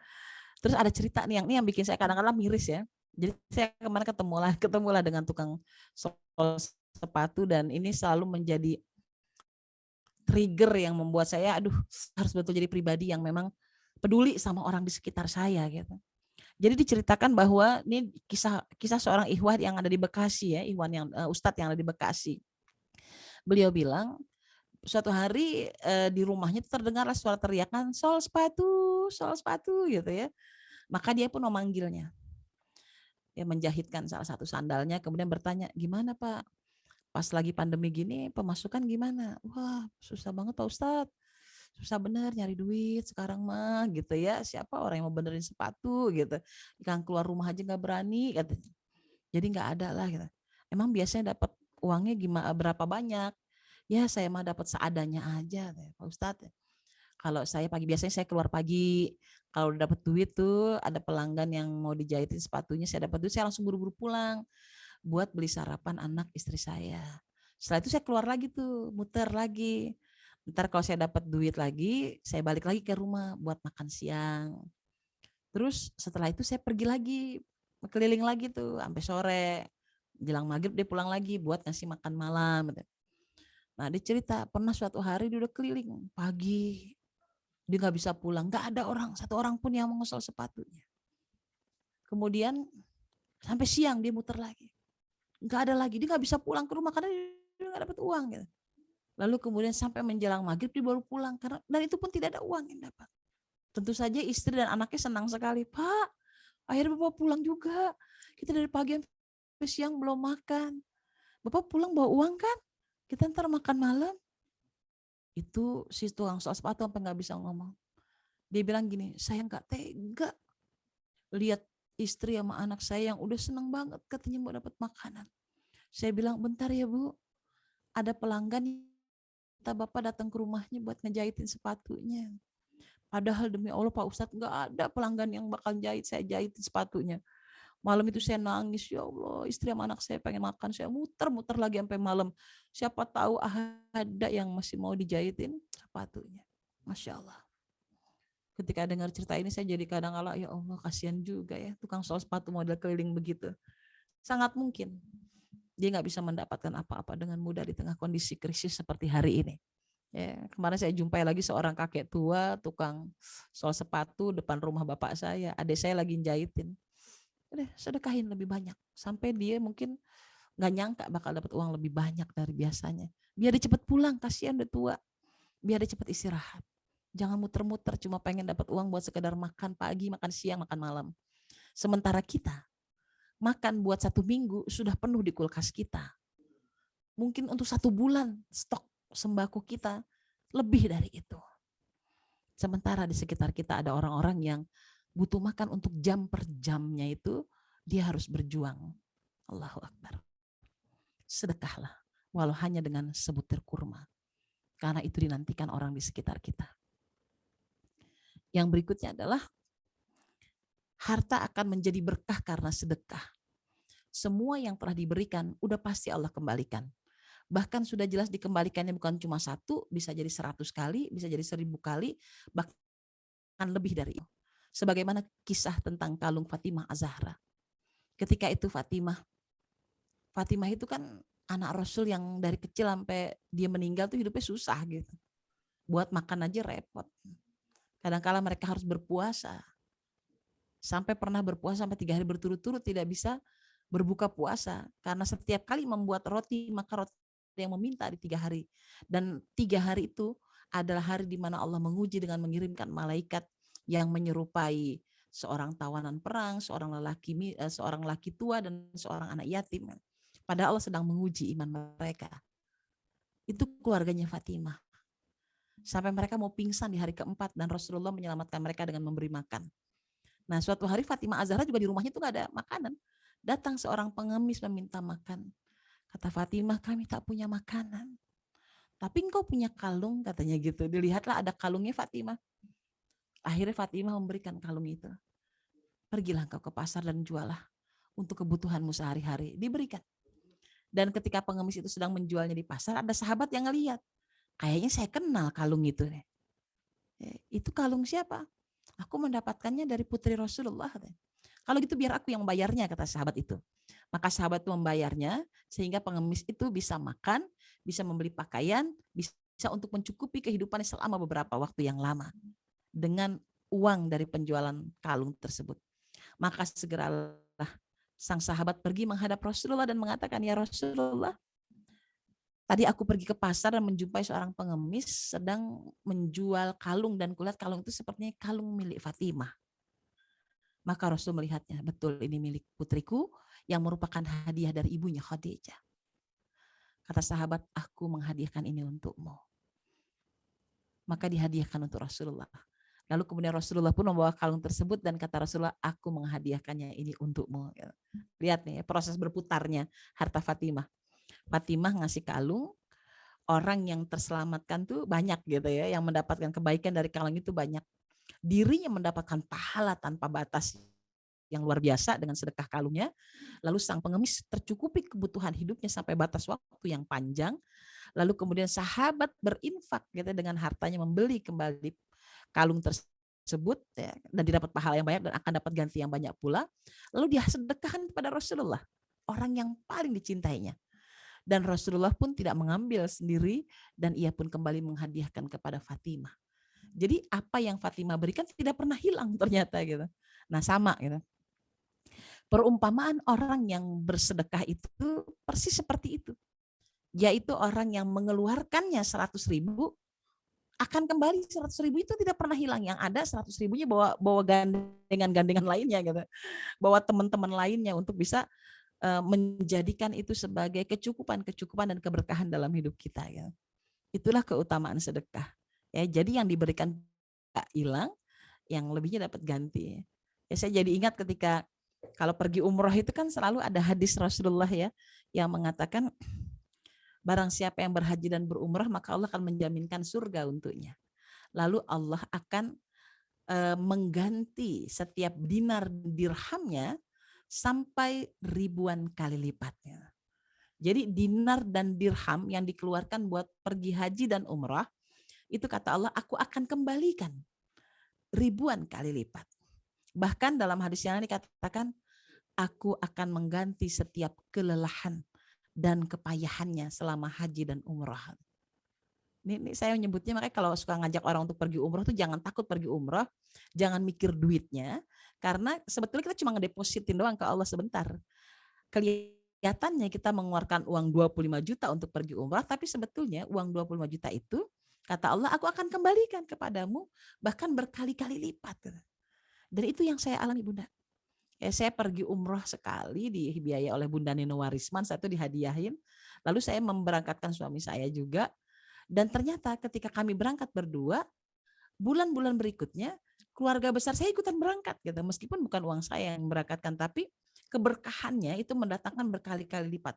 Terus ada cerita nih yang bikin saya kadang-kadang miris ya. Jadi saya kemarin ketemulah dengan tukang sol sepatu dan ini selalu menjadi trigger yang membuat saya harus betul jadi pribadi yang memang peduli sama orang di sekitar saya gitu. Jadi diceritakan bahwa ini kisah seorang ikhwan yang ada di Bekasi ya, ikhwan yang ustadz yang ada di Bekasi. Beliau bilang suatu hari di rumahnya terdengarlah suara teriakan sol sepatu gitu ya. Maka dia pun memanggilnya. Ya, menjahitkan salah satu sandalnya, kemudian bertanya, gimana Pak? Pas lagi pandemi gini pemasukan gimana? Wah, susah banget Pak Ustadz. Susah bener nyari duit sekarang mah gitu ya. Siapa orang yang mau benerin sepatu gitu. Kan keluar rumah aja nggak berani katanya. Jadi nggak ada lah gitu. Emang biasanya dapat uangnya gimana, berapa banyak? Ya saya mah dapat seadanya aja Pak Ustadz. Kalau saya pagi, biasanya saya keluar pagi. Kalau udah dapat duit tuh, ada pelanggan yang mau dijahitin sepatunya, saya dapat duit, saya langsung buru-buru pulang buat beli sarapan anak istri saya. Setelah itu saya keluar lagi tuh, muter lagi. Ntar kalau saya dapat duit lagi, saya balik lagi ke rumah buat makan siang. Terus setelah itu saya pergi lagi, keliling lagi tuh sampai sore. Jelang maghrib dia pulang lagi buat ngasih makan malam. Nah dia cerita, pernah suatu hari dia udah keliling pagi, dia nggak bisa pulang, nggak ada orang, satu orang pun yang mengosol sepatunya. Kemudian sampai siang dia muter lagi, nggak ada lagi, dia nggak bisa pulang ke rumah karena dia nggak dapat uang gitu. Lalu kemudian sampai menjelang maghrib dia baru pulang, karena dan itu pun tidak ada uang yang dapat. Tentu saja istri dan anaknya senang sekali, Pak, akhirnya Bapak pulang juga, kita dari pagi sampai siang belum makan, Bapak pulang bawa uang kan, kita ntar makan malam. Itu si tukang sol sepatu sampai nggak bisa ngomong. Dia bilang gini, saya nggak tega lihat istri sama anak saya yang udah seneng banget katanya mau dapat makanan. Saya bilang, bentar ya Bu, ada pelanggan minta Bapak datang ke rumahnya buat ngejahitin sepatunya. Padahal demi Allah Pak Ustadz nggak ada pelanggan yang bakal jahit, saya jahitin sepatunya. Malam itu saya nangis, ya Allah, istri sama anak saya pengen makan, saya muter-muter lagi sampai malam. Siapa tahu ada yang masih mau dijahitin sepatunya. Masya Allah. Ketika dengar cerita ini saya jadi kadang-kala, ya Allah kasihan juga ya tukang sol sepatu model keliling begitu. Sangat mungkin dia nggak bisa mendapatkan apa-apa dengan mudah di tengah kondisi krisis seperti hari ini. Ya, kemarin saya jumpai lagi seorang kakek tua tukang sol sepatu depan rumah bapak saya. Adik saya lagi jahitin. Udah sedekahin lebih banyak. Sampai dia mungkin nggak nyangka bakal dapat uang lebih banyak dari biasanya. Biar dia cepat pulang, kasihan udah tua. Biar dia cepat istirahat. Jangan muter-muter cuma pengen dapat uang buat sekedar makan pagi, makan siang, makan malam. Sementara kita makan buat 1 minggu sudah penuh di kulkas kita. Mungkin untuk 1 bulan stok sembako kita lebih dari itu. Sementara di sekitar kita ada orang-orang yang butuh makan untuk jam per jamnya itu, dia harus berjuang. Allahu Akbar. Sedekahlah, walau hanya dengan sebutir kurma. Karena itu dinantikan orang di sekitar kita. Yang berikutnya adalah harta akan menjadi berkah karena sedekah. Semua yang telah diberikan udah pasti Allah kembalikan. Bahkan sudah jelas dikembalikannya bukan cuma 1, bisa jadi 100 kali, bisa jadi 1000 kali, bahkan lebih dari itu. Sebagaimana kisah tentang kalung Fatimah Az-Zahra. Ketika itu Fatimah itu kan anak Rasul yang dari kecil sampai dia meninggal tuh hidupnya susah gitu. Buat makan aja repot. Kadang-kala mereka harus berpuasa. Sampai pernah berpuasa sampai 3 hari berturut-turut tidak bisa berbuka puasa. Karena setiap kali membuat roti, maka roti yang meminta di 3 hari. Dan 3 hari itu adalah hari di mana Allah menguji dengan mengirimkan malaikat yang menyerupai seorang tawanan perang, seorang laki tua, dan seorang anak yatim. Padahal Allah sedang menguji iman mereka. Itu keluarganya Fatimah. Sampai mereka mau pingsan di hari keempat dan Rasulullah menyelamatkan mereka dengan memberi makan. Nah suatu hari Fatimah Az-Zahra juga di rumahnya tuh gak ada makanan. Datang seorang pengemis meminta makan. Kata Fatimah, kami tak punya makanan. Tapi engkau punya kalung katanya gitu. Dilihatlah ada kalungnya Fatimah. Akhirnya Fatimah memberikan kalung itu. Pergilah engkau ke pasar dan jualah untuk kebutuhanmu sehari-hari. Diberikan. Dan ketika pengemis itu sedang menjualnya di pasar, ada sahabat yang ngelihat. Kayaknya saya kenal kalung itu. Itu kalung siapa? Aku mendapatkannya dari putri Rasulullah. Kalau gitu biar aku yang membayarnya, kata sahabat itu. Maka sahabat itu membayarnya sehingga pengemis itu bisa makan, bisa membeli pakaian, bisa untuk mencukupi kehidupannya selama beberapa waktu yang lama. Dengan uang dari penjualan kalung tersebut. Maka segeralah sang sahabat pergi menghadap Rasulullah dan mengatakan, ya Rasulullah, Tadi aku pergi ke pasar dan menjumpai seorang pengemis sedang menjual kalung dan kulihat kalung itu sepertinya kalung milik Fatimah. Maka Rasul melihatnya, betul ini milik putriku yang merupakan hadiah dari ibunya Khadijah. Kata sahabat, aku menghadiahkan ini untukmu. Maka dihadiahkan untuk Rasulullah. Lalu kemudian Rasulullah pun membawa kalung tersebut dan kata Rasulullah, aku menghadiahkannya ini untukmu. Lihat nih proses berputarnya harta Fatimah. Fatimah ngasih kalung, orang yang terselamatkan tuh banyak gitu ya, yang mendapatkan kebaikan dari kalung itu banyak. Dirinya mendapatkan pahala tanpa batas yang luar biasa dengan sedekah kalungnya. Lalu sang pengemis tercukupi kebutuhan hidupnya sampai batas waktu yang panjang. Lalu kemudian sahabat berinfak gitu dengan hartanya membeli kembali kalung tersebut ya, dan didapat pahala yang banyak dan akan dapat ganti yang banyak pula. Lalu dia sedekahkan kepada Rasulullah, orang yang paling dicintainya. Dan Rasulullah pun tidak mengambil sendiri dan ia pun kembali menghadiahkan kepada Fatimah. Jadi apa yang Fatimah berikan tidak pernah hilang ternyata gitu. Nah sama gitu. Perumpamaan orang yang bersedekah itu persis seperti itu. Yaitu orang yang mengeluarkannya 100.000 akan kembali 100.000 itu tidak pernah hilang. Yang ada 100.000-nya bawa gandengan lainnya gitu. Bawa teman-teman lainnya untuk bisa menjadikan itu sebagai kecukupan dan keberkahan dalam hidup kita ya. Itulah keutamaan sedekah. Ya, jadi yang diberikan tidak hilang, yang lebihnya dapat ganti. Ya, saya jadi ingat ketika kalau pergi umroh itu kan selalu ada hadis Rasulullah ya yang mengatakan barang siapa yang berhaji dan berumrah maka Allah akan menjaminkan surga untuknya. Lalu Allah akan mengganti setiap dinar dirhamnya sampai ribuan kali lipatnya. Jadi dinar dan dirham yang dikeluarkan buat pergi haji dan umrah, itu kata Allah, aku akan kembalikan ribuan kali lipat. Bahkan dalam hadis yang lain dikatakan, aku akan mengganti setiap kelelahan dan kepayahannya selama haji dan umrah. Ini saya menyebutnya, makanya kalau suka ngajak orang untuk pergi umroh tuh jangan takut pergi umroh, jangan mikir duitnya, karena sebetulnya kita cuma ngedepositin doang ke Allah sebentar. Kelihatannya kita mengeluarkan uang 25 juta untuk pergi umroh, tapi sebetulnya uang 25 juta itu, kata Allah, aku akan kembalikan kepadamu, bahkan berkali-kali lipat. Dan itu yang saya alami Bunda. Saya pergi umroh sekali, dibiayai oleh Bunda Nino Warisman, saya itu dihadiahin, lalu saya memberangkatkan suami saya juga. Dan ternyata ketika kami berangkat berdua, bulan-bulan berikutnya keluarga besar saya ikutan berangkat gitu. Meskipun bukan uang saya yang berangkatkan, tapi keberkahannya itu mendatangkan berkali-kali lipat.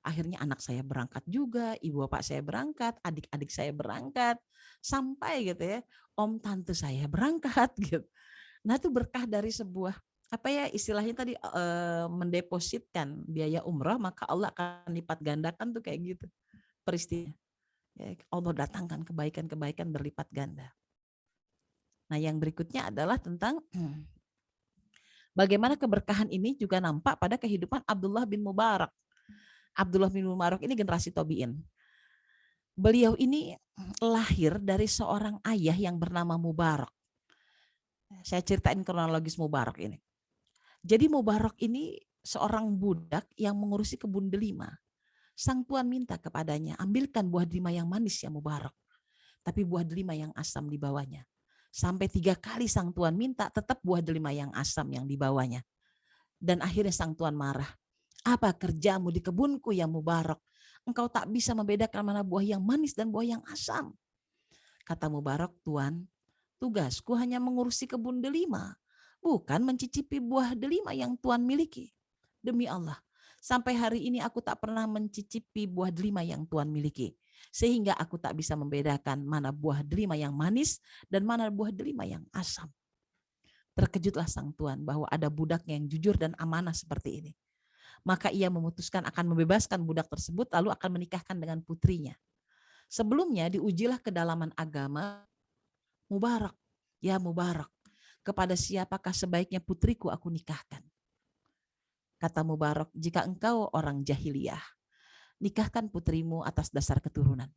Akhirnya anak saya berangkat juga, ibu bapak saya berangkat, adik-adik saya berangkat, sampai gitu ya, om tante saya berangkat gitu. Nah itu berkah dari sebuah apa ya istilahnya tadi mendepositkan biaya umrah, maka Allah akan lipat gandakan tuh kayak gitu peristiwa. Allah datangkan kebaikan-kebaikan berlipat ganda. Nah yang berikutnya adalah tentang bagaimana keberkahan ini juga nampak pada kehidupan Abdullah bin Mubarak. Abdullah bin Mubarak ini generasi Tabi'in. Beliau ini lahir dari seorang ayah yang bernama Mubarak. Saya ceritain kronologis Mubarak ini. Jadi Mubarak ini seorang budak yang mengurusi kebun delima. Sang tuan minta kepadanya, ambilkan buah delima yang manis ya Mubarak. Tapi buah delima yang asam dibawanya. Sampai 3 kali sang tuan minta, tetap buah delima yang asam yang dibawanya. Dan akhirnya sang tuan marah. Apa kerjamu di kebunku ya Mubarak? Engkau tak bisa membedakan mana buah yang manis dan buah yang asam. Kata Mubarak, Tuan, tugasku hanya mengurusi kebun delima, bukan mencicipi buah delima yang Tuan miliki. Demi Allah, sampai hari ini aku tak pernah mencicipi buah delima yang Tuan miliki. Sehingga aku tak bisa membedakan mana buah delima yang manis dan mana buah delima yang asam. Terkejutlah sang tuan bahwa ada budaknya yang jujur dan amanah seperti ini. Maka ia memutuskan akan membebaskan budak tersebut lalu akan menikahkan dengan putrinya. Sebelumnya diujilah kedalaman agama Mubarak. Ya Mubarak, kepada siapakah sebaiknya putriku aku nikahkan? Kata Mubarak, jika engkau orang jahiliyah, nikahkan putrimu atas dasar keturunan.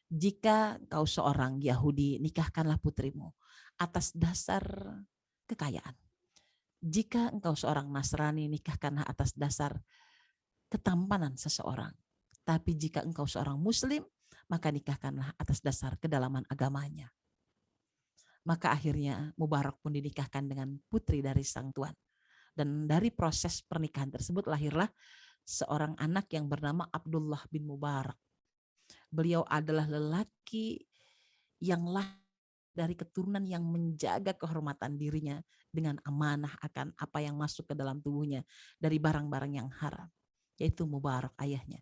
Jika engkau seorang Yahudi, nikahkanlah putrimu atas dasar kekayaan. Jika engkau seorang Nasrani, nikahkanlah atas dasar ketampanan seseorang. Tapi jika engkau seorang muslim, maka nikahkanlah atas dasar kedalaman agamanya. Maka akhirnya Mubarak pun dinikahkan dengan putri dari sang tuan. Dan dari proses pernikahan tersebut lahirlah seorang anak yang bernama Abdullah bin Mubarak. Beliau adalah lelaki yang lahir dari keturunan yang menjaga kehormatan dirinya dengan amanah akan apa yang masuk ke dalam tubuhnya dari barang-barang yang haram, yaitu Mubarak ayahnya.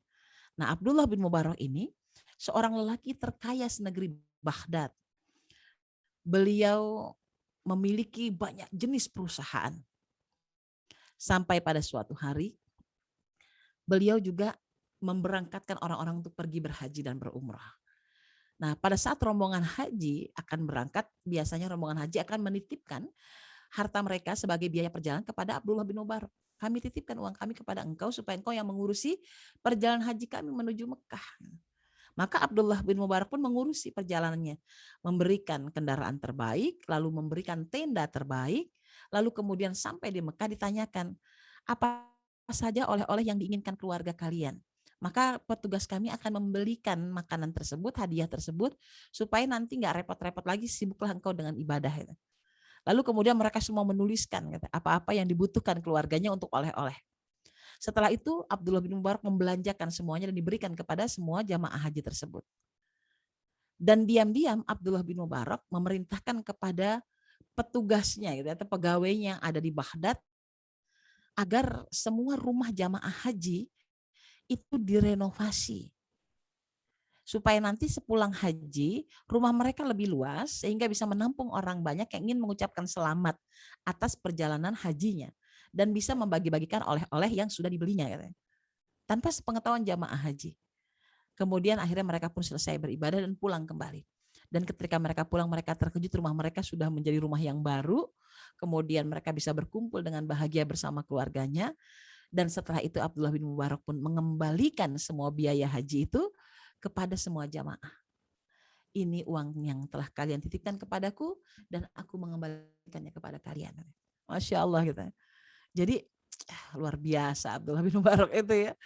Nah, Abdullah bin Mubarak ini seorang lelaki terkaya senegeri Baghdad. Beliau memiliki banyak jenis perusahaan. Sampai pada suatu hari, beliau juga memberangkatkan orang-orang untuk pergi berhaji dan berumrah. Nah, pada saat rombongan haji akan berangkat, biasanya rombongan haji akan menitipkan harta mereka sebagai biaya perjalanan kepada Abdullah bin Mubarak. Kami titipkan uang kami kepada engkau supaya engkau yang mengurusi perjalanan haji kami menuju Mekah. Maka Abdullah bin Mubarak pun mengurusi perjalanannya, memberikan kendaraan terbaik, lalu memberikan tenda terbaik, lalu kemudian sampai di Mekah ditanyakan, apa saja oleh-oleh yang diinginkan keluarga kalian. Maka petugas kami akan membelikan makanan tersebut, hadiah tersebut, supaya nanti nggak repot-repot lagi, sibuklah engkau dengan ibadah. Lalu kemudian mereka semua menuliskan apa-apa yang dibutuhkan keluarganya untuk oleh-oleh. Setelah itu Abdullah bin Mubarak membelanjakan semuanya dan diberikan kepada semua jamaah haji tersebut. Dan diam-diam Abdullah bin Mubarak memerintahkan kepada petugasnya atau pegawainya yang ada di Baghdad agar semua rumah jamaah haji itu direnovasi. Supaya nanti sepulang haji rumah mereka lebih luas sehingga bisa menampung orang banyak yang ingin mengucapkan selamat atas perjalanan hajinya. Dan bisa membagi-bagikan oleh-oleh yang sudah dibelinya tanpa sepengetahuan jamaah haji. Kemudian akhirnya mereka pun selesai beribadah dan pulang kembali. Dan ketika mereka pulang, mereka terkejut rumah mereka sudah menjadi rumah yang baru. Kemudian mereka bisa berkumpul dengan bahagia bersama keluarganya. Dan setelah itu Abdullah bin Mubarak pun mengembalikan semua biaya haji itu kepada semua jamaah. Ini uang yang telah kalian titipkan kepadaku dan aku mengembalikannya kepada kalian. Masya Allah gitu. Jadi luar biasa Abdullah bin Mubarak itu ya.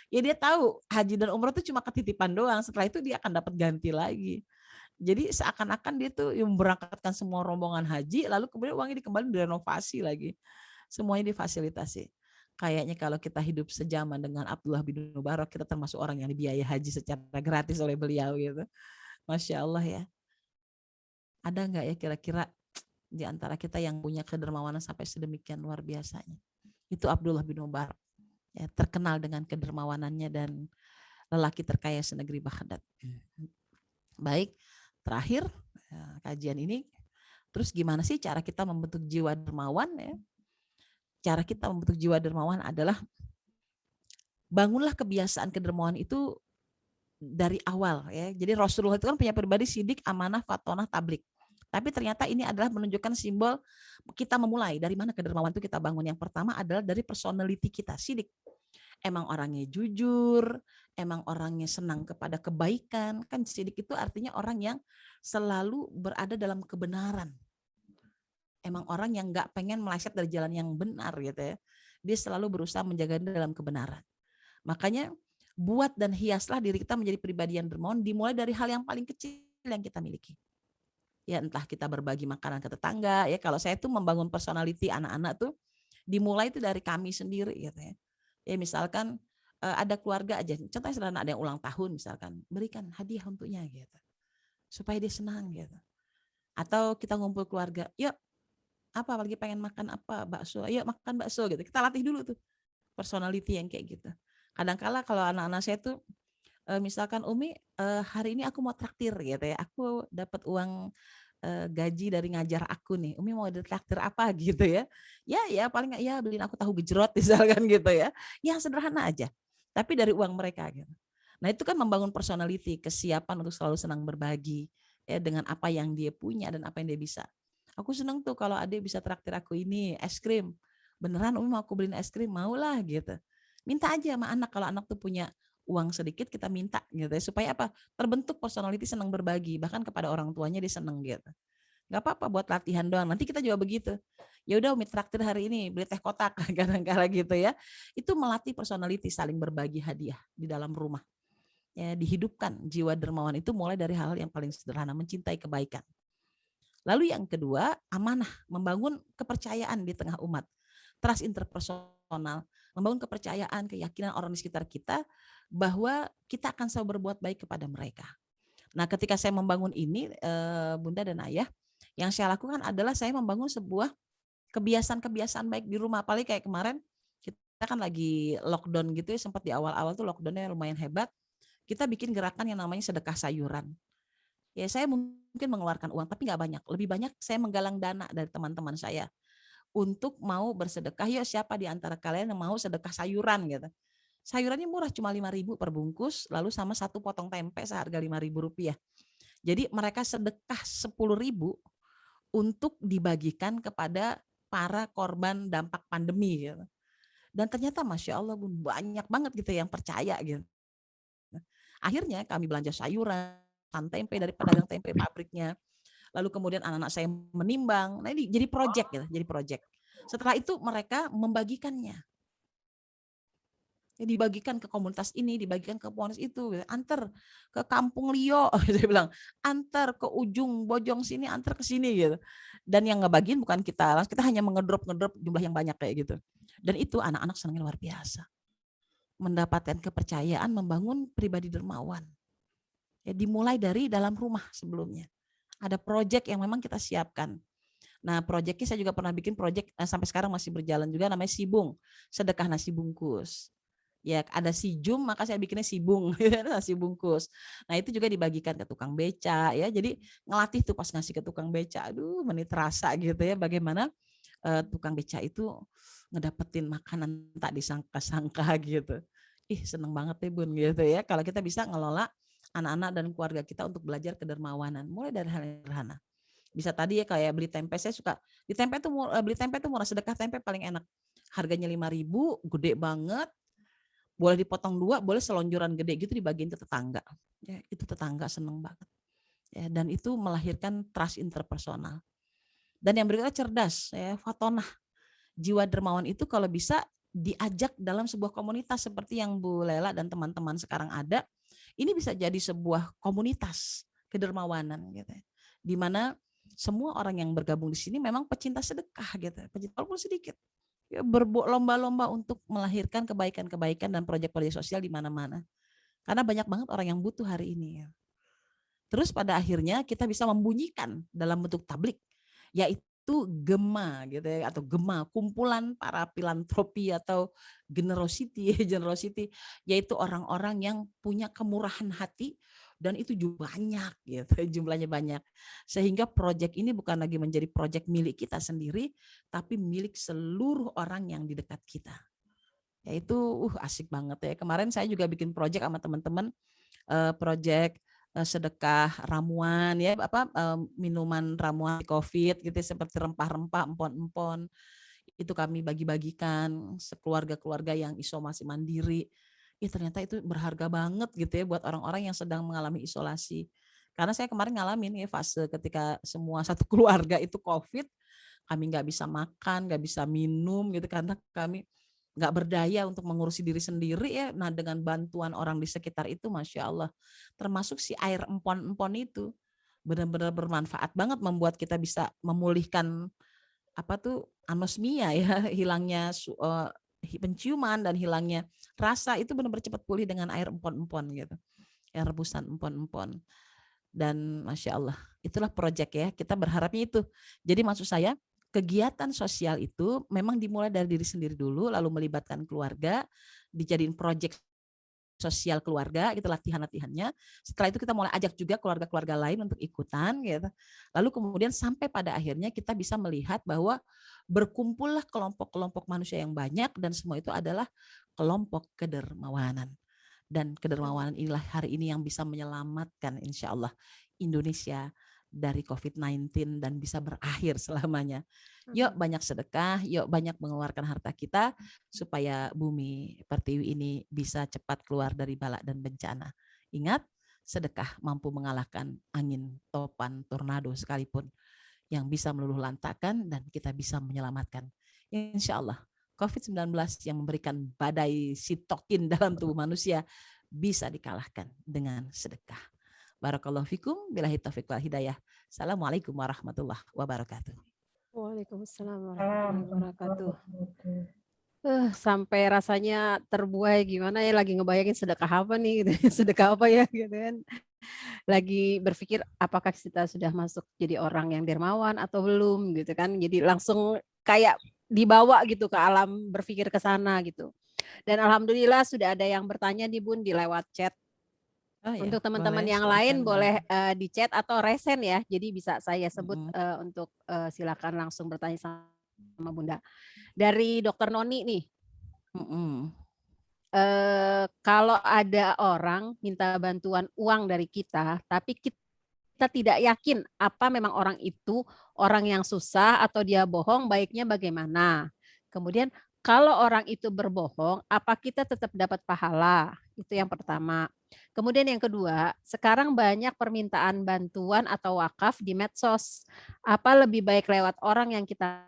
Ya dia tahu haji dan umroh itu cuma ketitipan doang. Setelah itu dia akan dapat ganti lagi. Jadi seakan-akan dia tuh yang memberangkatkan semua rombongan haji, lalu kemudian uangnya dikembali direnovasi lagi. Semuanya difasilitasi. Kayaknya kalau kita hidup sejaman dengan Abdullah bin Mubarak, kita termasuk orang yang dibiayai haji secara gratis oleh beliau gitu. Masya Allah ya. Ada nggak ya kira-kira di antara kita yang punya kedermawanan sampai sedemikian luar biasanya? Itu Abdullah bin Mubarak. Ya, terkenal dengan kedermawanannya dan lelaki terkaya senegeri Baghdad. Baik, terakhir kajian ini, terus gimana sih cara kita membentuk jiwa dermawan ya? Cara kita membentuk jiwa dermawan adalah bangunlah kebiasaan kedermawan itu dari awal ya. Jadi Rasulullah itu kan punya pribadi sidik, amanah, fatonah, tablik. Tapi ternyata ini adalah menunjukkan simbol kita memulai dari mana kedermawan itu kita bangun. Yang pertama adalah dari personality kita, sidik. Emang orangnya jujur, emang orangnya senang kepada kebaikan. Kan sidik itu artinya orang yang selalu berada dalam kebenaran. Emang orang yang gak pengen meleset dari jalan yang benar gitu ya. Dia selalu berusaha menjaga dalam kebenaran. Makanya buat dan hiaslah diri kita menjadi pribadi yang dermawan dimulai dari hal yang paling kecil yang kita miliki. Ya entah kita berbagi makanan ke tetangga ya. Kalau saya tuh membangun personality anak-anak tuh dimulai itu dari kami sendiri gitu ya. Ya misalkan ada keluarga aja, contohnya sederhana ada yang ulang tahun misalkan, berikan hadiah untuknya gitu. Supaya dia senang gitu. Atau kita ngumpul keluarga, yuk apa lagi pengen makan apa, bakso, ayo makan bakso gitu. Kita latih dulu tuh personality yang kayak gitu. Kadang-kala kalau anak-anak saya tuh misalkan Umi hari ini aku mau traktir gitu ya. Aku dapat uang gaji dari ngajar aku nih. Umi mau ditraktir apa gitu ya. Ya paling ya beliin aku tahu gejrot misalkan gitu ya. Yang sederhana aja. Tapi dari uang mereka gitu. Nah, itu kan membangun personality, kesiapan untuk selalu senang berbagi ya dengan apa yang dia punya dan apa yang dia bisa. Aku senang tuh kalau adik bisa traktir aku ini es krim. Beneran Umi mau aku beliin es krim, maulah gitu. Minta aja sama anak, kalau anak tuh punya uang sedikit kita minta gitu ya, supaya apa? Terbentuk personality senang berbagi, bahkan kepada orang tuanya dia senang gitu. Gak apa-apa buat latihan doang. Nanti kita juga begitu. Ya udah Umi traktir hari ini beli teh kotak kadang-kala gitu ya. Itu melatih personality saling berbagi hadiah di dalam rumah. Ya, dihidupkan jiwa dermawan itu mulai dari hal yang paling sederhana, mencintai kebaikan. Lalu yang kedua, amanah, membangun kepercayaan di tengah umat. Trust interpersonal, membangun kepercayaan, keyakinan orang di sekitar kita bahwa kita akan selalu berbuat baik kepada mereka. Nah, ketika saya membangun ini, Bunda dan Ayah, yang saya lakukan adalah saya membangun sebuah kebiasaan-kebiasaan baik di rumah. Apalagi kayak kemarin, kita kan lagi lockdown gitu ya, sempat di awal-awal tuh lockdownnya lumayan hebat. Kita bikin gerakan yang namanya sedekah sayuran. Ya saya mungkin mengeluarkan uang, tapi nggak banyak. Lebih banyak saya menggalang dana dari teman-teman saya untuk mau bersedekah. Yuk siapa di antara kalian yang mau sedekah sayuran gitu. Sayurannya murah, cuma 5.000 per bungkus, lalu sama satu potong tempe seharga Rp5.000. Jadi mereka sedekah 10.000 untuk dibagikan kepada para korban dampak pandemi gitu. Dan ternyata Masya Allah Bun, banyak banget gitu yang percaya gitu. Akhirnya kami belanja sayuran, tempe dari pedagang tempe pabriknya. Lalu kemudian anak-anak saya menimbang. Nah ini jadi proyek gitu, jadi proyek. Setelah itu mereka membagikannya. Dibagikan ke komunitas ini, dibagikan ke komunitas itu, antar ke kampung Lio, saya bilang, antar ke ujung Bojong sini, antar ke sini gitu. Dan yang ngebagiin bukan kita, kita hanya ngedrop jumlah yang banyak kayak gitu. Dan itu anak-anak senangnya luar biasa. Mendapatkan kepercayaan, membangun pribadi dermawan. Ya, dimulai dari dalam rumah sebelumnya. Ada proyek yang memang kita siapkan. Nah, proyeknya saya juga pernah bikin proyek sampai sekarang masih berjalan juga, namanya Sibung, sedekah nasi bungkus. Ya, ada sijum, maka saya bikinnya sibung, nasi bungkus. Nah, itu juga dibagikan ke tukang beca ya. Jadi ngelatih tuh pas ngasih ke tukang beca. Aduh, menit rasa gitu ya bagaimana tukang beca itu ngedapetin makanan tak disangka-sangka gitu. Ih, seneng banget deh Bun gitu ya. Kalau kita bisa ngelola anak-anak dan keluarga kita untuk belajar kedermawanan, mulai dari hal yang sederhana. Bisa tadi ya kayak beli tempe, saya suka di tempe tuh beli tempe tuh murah, sedekah tempe paling enak. Harganya 5.000, gede banget. Boleh dipotong 2, boleh selonjoran gede gitu dibagiin ke tetangga. Ya, itu tetangga seneng banget. Ya, dan itu melahirkan trust interpersonal. Dan yang berikutnya cerdas, ya, fatonah. Jiwa dermawan itu kalau bisa diajak dalam sebuah komunitas seperti yang Bu Lela dan teman-teman sekarang ada, ini bisa jadi sebuah komunitas kedermawanan gitu. Di mana semua orang yang bergabung di sini memang pecinta sedekah gitu, pecinta walaupun sedikit. Ya, berlomba-lomba untuk melahirkan kebaikan-kebaikan dan proyek-proyek sosial di mana-mana. Karena banyak banget orang yang butuh hari ini. Terus pada akhirnya kita bisa membunyikan dalam bentuk tablik, yaitu Gema gitu ya, atau Gema, kumpulan para filantropi atau generosity, yaitu orang-orang yang punya kemurahan hati dan itu juga banyak gitu, jumlahnya banyak. Sehingga proyek ini bukan lagi menjadi proyek milik kita sendiri, tapi milik seluruh orang yang di dekat kita. Yaitu asik banget ya. Kemarin saya juga bikin proyek sama teman-teman, proyek sedekah ramuan ya, minuman ramuan COVID gitu seperti rempah-rempah, empon-empon. Itu kami bagi-bagikan sekeluarga-keluarga yang isolasi mandiri. Ternyata itu berharga banget gitu ya buat orang-orang yang sedang mengalami isolasi. Karena saya kemarin ngalamin ya fase ketika semua satu keluarga itu COVID, kami nggak bisa makan, nggak bisa minum gitu karena kami nggak berdaya untuk mengurusi diri sendiri ya. Nah dengan bantuan orang di sekitar itu, Masya Allah, termasuk si air empon-empon itu benar-benar bermanfaat banget, membuat kita bisa memulihkan anosmia ya, hilangnya penciuman dan hilangnya rasa itu benar-benar cepat pulih dengan air empon-empon gitu, air rebusan empon-empon. Dan Masya Allah, itulah proyek ya, kita berharapnya itu. Jadi maksud saya, kegiatan sosial itu memang dimulai dari diri sendiri dulu, lalu melibatkan keluarga, dijadiin proyek sosial keluarga, itu latihan-latihannya. Setelah itu kita mulai ajak juga keluarga-keluarga lain untuk ikutan gitu. Lalu kemudian sampai pada akhirnya kita bisa melihat bahwa berkumpullah kelompok-kelompok manusia yang banyak dan semua itu adalah kelompok kedermawanan. Dan kedermawanan inilah hari ini yang bisa menyelamatkan insya Allah Indonesia dari COVID-19 dan bisa berakhir selamanya. Yuk banyak sedekah, yuk banyak mengeluarkan harta kita supaya bumi Pertiwi ini bisa cepat keluar dari bala dan bencana. Ingat, sedekah mampu mengalahkan angin, topan, tornado sekalipun yang bisa meluluh lantakan dan kita bisa menyelamatkan. Insya Allah COVID-19 yang memberikan badai sitokin dalam tubuh manusia bisa dikalahkan dengan sedekah. Barakallahu fikum, billahi taufiq wal hidayah. Assalamualaikum warahmatullahi wabarakatuh. Waalaikumsalam warahmatullahi wabarakatuh. Sampai rasanya terbuai gimana ya, lagi ngebayangin sedekah apa nih gitu. Sedekah apa ya gitu kan. Lagi berpikir apakah kita sudah masuk jadi orang yang dermawan atau belum gitu kan. Jadi langsung kayak dibawa gitu ke alam berpikir ke sana gitu. Dan alhamdulillah sudah ada yang bertanya nih Bun di lewat chat. Oh ya, Untuk teman-teman boleh yang silakan. lain boleh di chat atau resen ya. Jadi bisa saya sebut untuk silakan langsung bertanya sama Bunda. Dari Dokter Noni nih. Kalau ada orang minta bantuan uang dari kita, tapi kita tidak yakin apa memang orang itu orang yang susah atau dia bohong, baiknya bagaimana? Kemudian kalau orang itu berbohong, apa kita tetap dapat pahala? Itu yang pertama. Kemudian yang kedua, sekarang banyak permintaan bantuan atau wakaf di medsos. Apa lebih baik lewat orang yang kita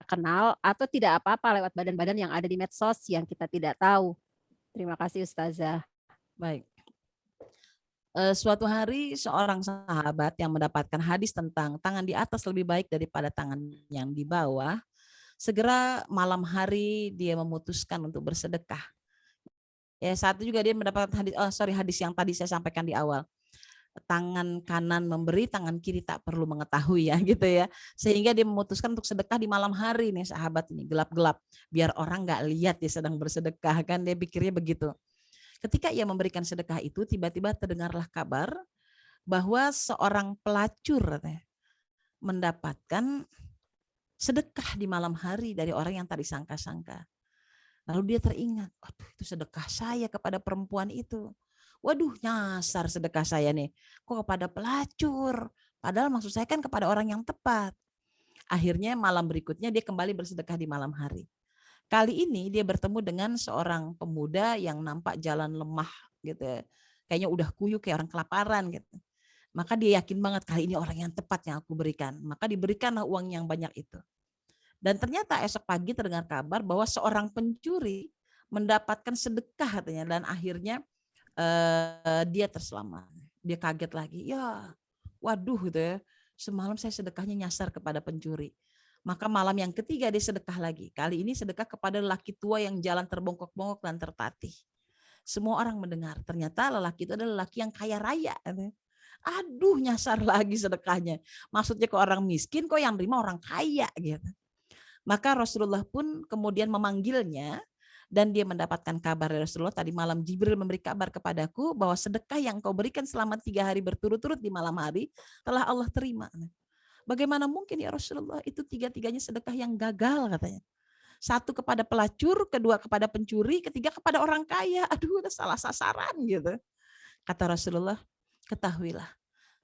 kenal atau tidak apa-apa lewat badan-badan yang ada di medsos yang kita tidak tahu? Terima kasih Ustazah. Baik. Suatu hari seorang sahabat yang mendapatkan hadis tentang tangan di atas lebih baik daripada tangan yang di bawah, segera malam hari dia memutuskan untuk bersedekah. Ya, saat itu juga dia mendapatkan hadis yang tadi saya sampaikan di awal. Tangan kanan memberi, tangan kiri tak perlu mengetahui ya gitu ya. Sehingga dia memutuskan untuk sedekah di malam hari nih sahabat ini, gelap-gelap. Biar orang nggak lihat dia sedang bersedekah, kan dia pikirnya begitu. Ketika ia memberikan sedekah itu, tiba-tiba terdengarlah kabar bahwa seorang pelacur mendapatkan sedekah di malam hari dari orang yang tadi sangka-sangka. Lalu dia teringat, waduh itu sedekah saya kepada perempuan itu. Waduh nyasar sedekah saya nih, kok kepada pelacur, padahal maksud saya kan kepada orang yang tepat. Akhirnya malam berikutnya dia kembali bersedekah di malam hari. Kali ini dia bertemu dengan seorang pemuda yang nampak jalan lemah gitu, kayaknya udah kuyuk kayak orang kelaparan gitu. Maka dia yakin banget kali ini orang yang tepat yang aku berikan, maka diberikanlah uang yang banyak itu. Dan ternyata esok pagi terdengar kabar bahwa seorang pencuri mendapatkan sedekah katanya, dan akhirnya dia terselamat. Dia kaget lagi, ya waduh gitu ya, semalam saya sedekahnya nyasar kepada pencuri. Maka malam yang ketiga dia sedekah lagi. Kali ini sedekah kepada lelaki tua yang jalan terbongkok-bongkok dan tertatih. Semua orang mendengar, ternyata lelaki itu adalah lelaki yang kaya raya. Aduh nyasar lagi sedekahnya. Maksudnya ke orang miskin, kok yang terima orang kaya gitu. Maka Rasulullah pun kemudian memanggilnya, dan dia mendapatkan kabar dari Rasulullah, tadi malam Jibril memberi kabar kepadaku bahwa sedekah yang kau berikan selama 3 hari berturut-turut di malam hari telah Allah terima. Bagaimana mungkin ya Rasulullah, itu 3-tiganya sedekah yang gagal katanya. 1 kepada pelacur, 2 kepada pencuri, 3 kepada orang kaya. Aduh udah salah sasaran gitu. Kata Rasulullah, ketahuilah,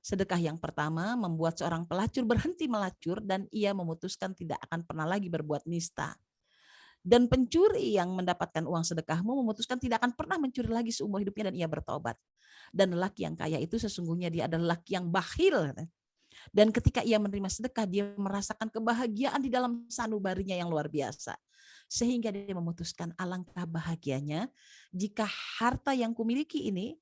sedekah yang pertama membuat seorang pelacur berhenti melacur dan ia memutuskan tidak akan pernah lagi berbuat nista. Dan pencuri yang mendapatkan uang sedekahmu memutuskan tidak akan pernah mencuri lagi seumur hidupnya dan ia bertobat. Dan lelaki yang kaya itu sesungguhnya dia adalah lelaki yang bakhil. Dan ketika ia menerima sedekah, dia merasakan kebahagiaan di dalam sanubarinya yang luar biasa. Sehingga dia memutuskan alangkah bahagianya jika harta yang kumiliki ini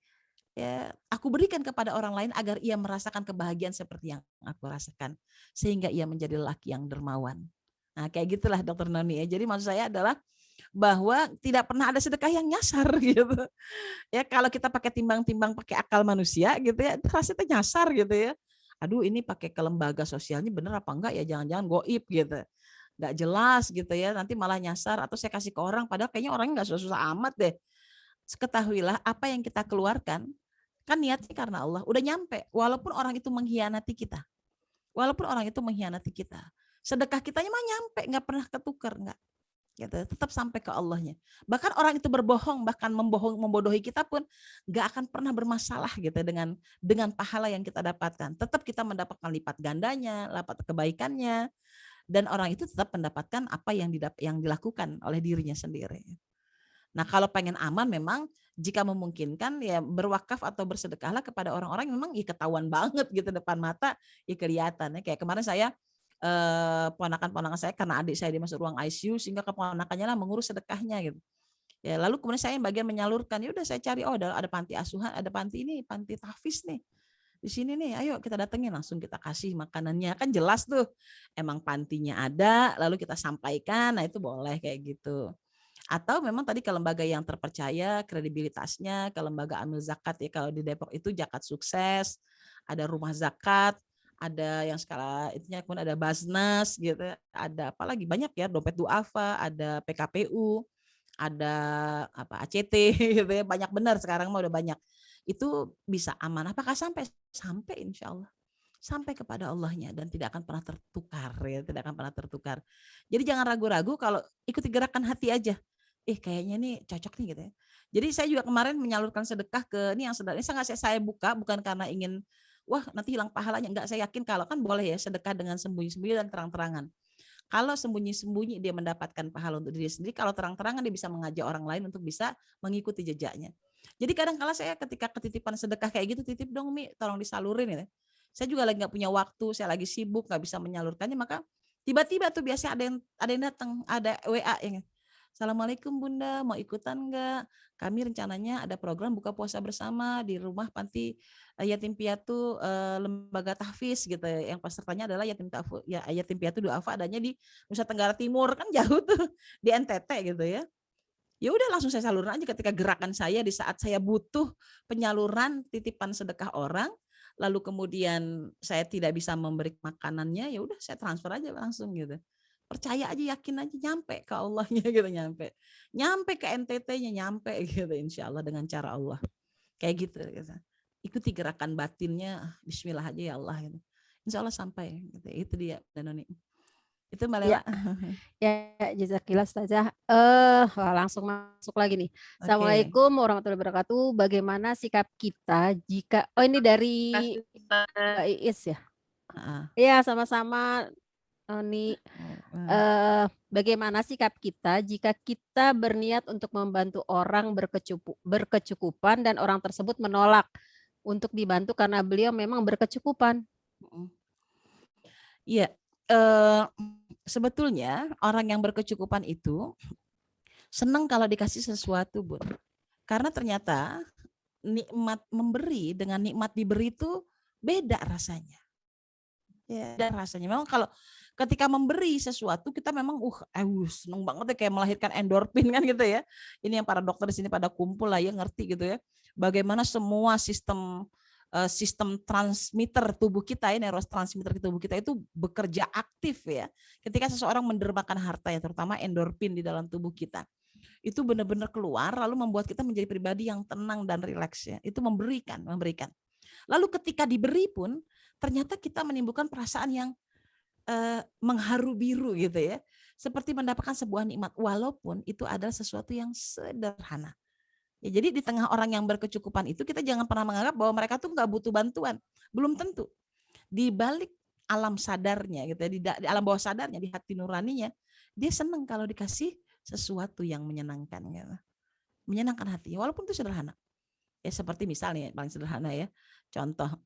ya, aku berikan kepada orang lain agar ia merasakan kebahagiaan seperti yang aku rasakan. Sehingga ia menjadi lelaki yang dermawan. Nah, kayak gitulah Dokter Noni ya. Jadi maksud saya adalah bahwa tidak pernah ada sedekah yang nyasar gitu. Ya kalau kita pakai timbang-timbang pakai akal manusia gitu ya, itu rasanya nyasar gitu ya. Aduh ini pakai ke lembaga sosialnya bener apa enggak ya, jangan-jangan goib gitu. Enggak jelas gitu ya, nanti malah nyasar atau saya kasih ke orang padahal kayaknya orangnya enggak susah-susah amat deh. Ketahuilah apa yang kita keluarkan kan niatnya karena Allah, udah nyampe walaupun orang itu mengkhianati kita. Walaupun orang itu mengkhianati kita. Sedekah kitanya mah nyampe, enggak pernah ketukar, enggak. Gitu, tetap sampai ke Allahnya. Bahkan orang itu berbohong, bahkan membodohi kita pun nggak akan pernah bermasalah gitu dengan pahala yang kita dapatkan. Tetap kita mendapatkan lipat gandanya, lipat kebaikannya, dan orang itu tetap mendapatkan apa yang dilakukan oleh dirinya sendiri. Nah kalau pengen aman memang jika memungkinkan ya berwakaf atau bersedekahlah kepada orang-orang yang memang ya ketahuan banget gitu depan mata ya kelihatan. Kayak kemarin saya ponakan-ponakan saya karena adik saya dia masuk ruang ICU sehingga keponakannya lah mengurus sedekahnya gitu. Ya, lalu kemudian saya yang bagian menyalurkan. Ya udah saya cari, oh ada panti asuhan, ada panti ini, panti tahfiz nih. Di sini nih, ayo kita datengin, langsung kita kasih makanannya. Kan jelas tuh, emang pantinya ada, lalu kita sampaikan, nah itu boleh kayak gitu. Atau memang tadi ke lembaga yang terpercaya, kredibilitasnya, ke lembaga amil zakat ya, kalau di Depok itu Zakat Sukses, ada rumah zakat, ada yang skala itunya, kemudian ada Basnas gitu, ada apa lagi banyak ya, dompet duafa, ada PKPU, ada apa ACT gitu ya, banyak benar sekarang mah udah banyak. Itu bisa aman. Apakah sampai? Sampai insya Allah. Sampai kepada Allahnya dan tidak akan pernah tertukar ya, tidak akan pernah tertukar. Jadi jangan ragu-ragu kalau ikuti gerakan hati aja. Kayaknya nih cocok nih gitu ya. Jadi saya juga kemarin menyalurkan sedekah ke ini yang sedekah. Ini saya buka bukan karena ingin wah nanti hilang pahalanya, enggak, saya yakin kalau kan boleh ya sedekah dengan sembunyi-sembunyi dan terang-terangan. Kalau sembunyi-sembunyi dia mendapatkan pahala untuk diri sendiri, kalau terang-terangan dia bisa mengajak orang lain untuk bisa mengikuti jejaknya. Jadi kadang-kala saya ketika ketitipan sedekah kayak gitu, titip dong Mi, tolong disalurin ya. Saya juga lagi nggak punya waktu, saya lagi sibuk nggak bisa menyalurkannya, maka tiba-tiba tuh biasanya ada yang datang, ada WA yang Assalamualaikum Bunda, mau ikutan enggak? Kami rencananya ada program buka puasa bersama di rumah panti yatim piatu lembaga tahfiz gitu ya. Yang pesertanya adalah yatim piatu duafa adanya di Nusa Tenggara Timur, kan jauh tuh di NTT gitu ya. Ya udah langsung saya salurkan aja ketika gerakan saya di saat saya butuh penyaluran titipan sedekah orang, lalu kemudian saya tidak bisa memberi makanannya, ya udah saya transfer aja langsung gitu. Percaya aja, yakin aja, nyampe ke Allahnya gitu, nyampe ke NTT-nya, nyampe gitu insya Allah dengan cara Allah kayak gitu. Ikuti gerakan batinnya, Bismillah aja ya Allah gitu. Insya Allah sampai gitu. Itu dia Danoni. Itu Mbak Lela. Ya, jazakillah Ustazah. Langsung masuk lagi nih. Oke. Assalamualaikum warahmatullahi wabarakatuh. Bagaimana sikap kita jika ini dari Mbak Iis ya? Iya, sama-sama Noni. Bagaimana sikap kita jika kita berniat untuk membantu orang berkecukupan dan orang tersebut menolak untuk dibantu karena beliau memang berkecukupan? Iya, sebetulnya orang yang berkecukupan itu senang kalau dikasih sesuatu, Bun. Karena ternyata nikmat memberi dengan nikmat diberi itu beda rasanya. Ya, dan rasanya memang kalau ketika memberi sesuatu kita memang seneng banget ya, kayak melahirkan endorfin kan gitu ya. Ini yang para dokter di sini pada kumpul lah ya, ngerti gitu ya. Bagaimana semua sistem transmitter tubuh kita ya, neurotransmitter di tubuh kita itu bekerja aktif ya. Ketika seseorang mendermakan harta ya, terutama endorfin di dalam tubuh kita. Itu benar-benar keluar lalu membuat kita menjadi pribadi yang tenang dan rileks ya. Itu memberikan. Lalu ketika diberi pun ternyata kita menimbulkan perasaan yang mengharu biru gitu ya. Seperti mendapatkan sebuah nikmat walaupun itu adalah sesuatu yang sederhana. Ya, jadi di tengah orang yang berkecukupan itu kita jangan pernah menganggap bahwa mereka tuh nggak butuh bantuan. Belum tentu. Di balik alam sadarnya gitu ya, di alam bawah sadarnya, di hati nuraninya, dia senang kalau dikasih sesuatu yang menyenangkan gitu. Menyenangkan hatinya walaupun itu sederhana. Ya seperti misalnya paling sederhana ya. Contoh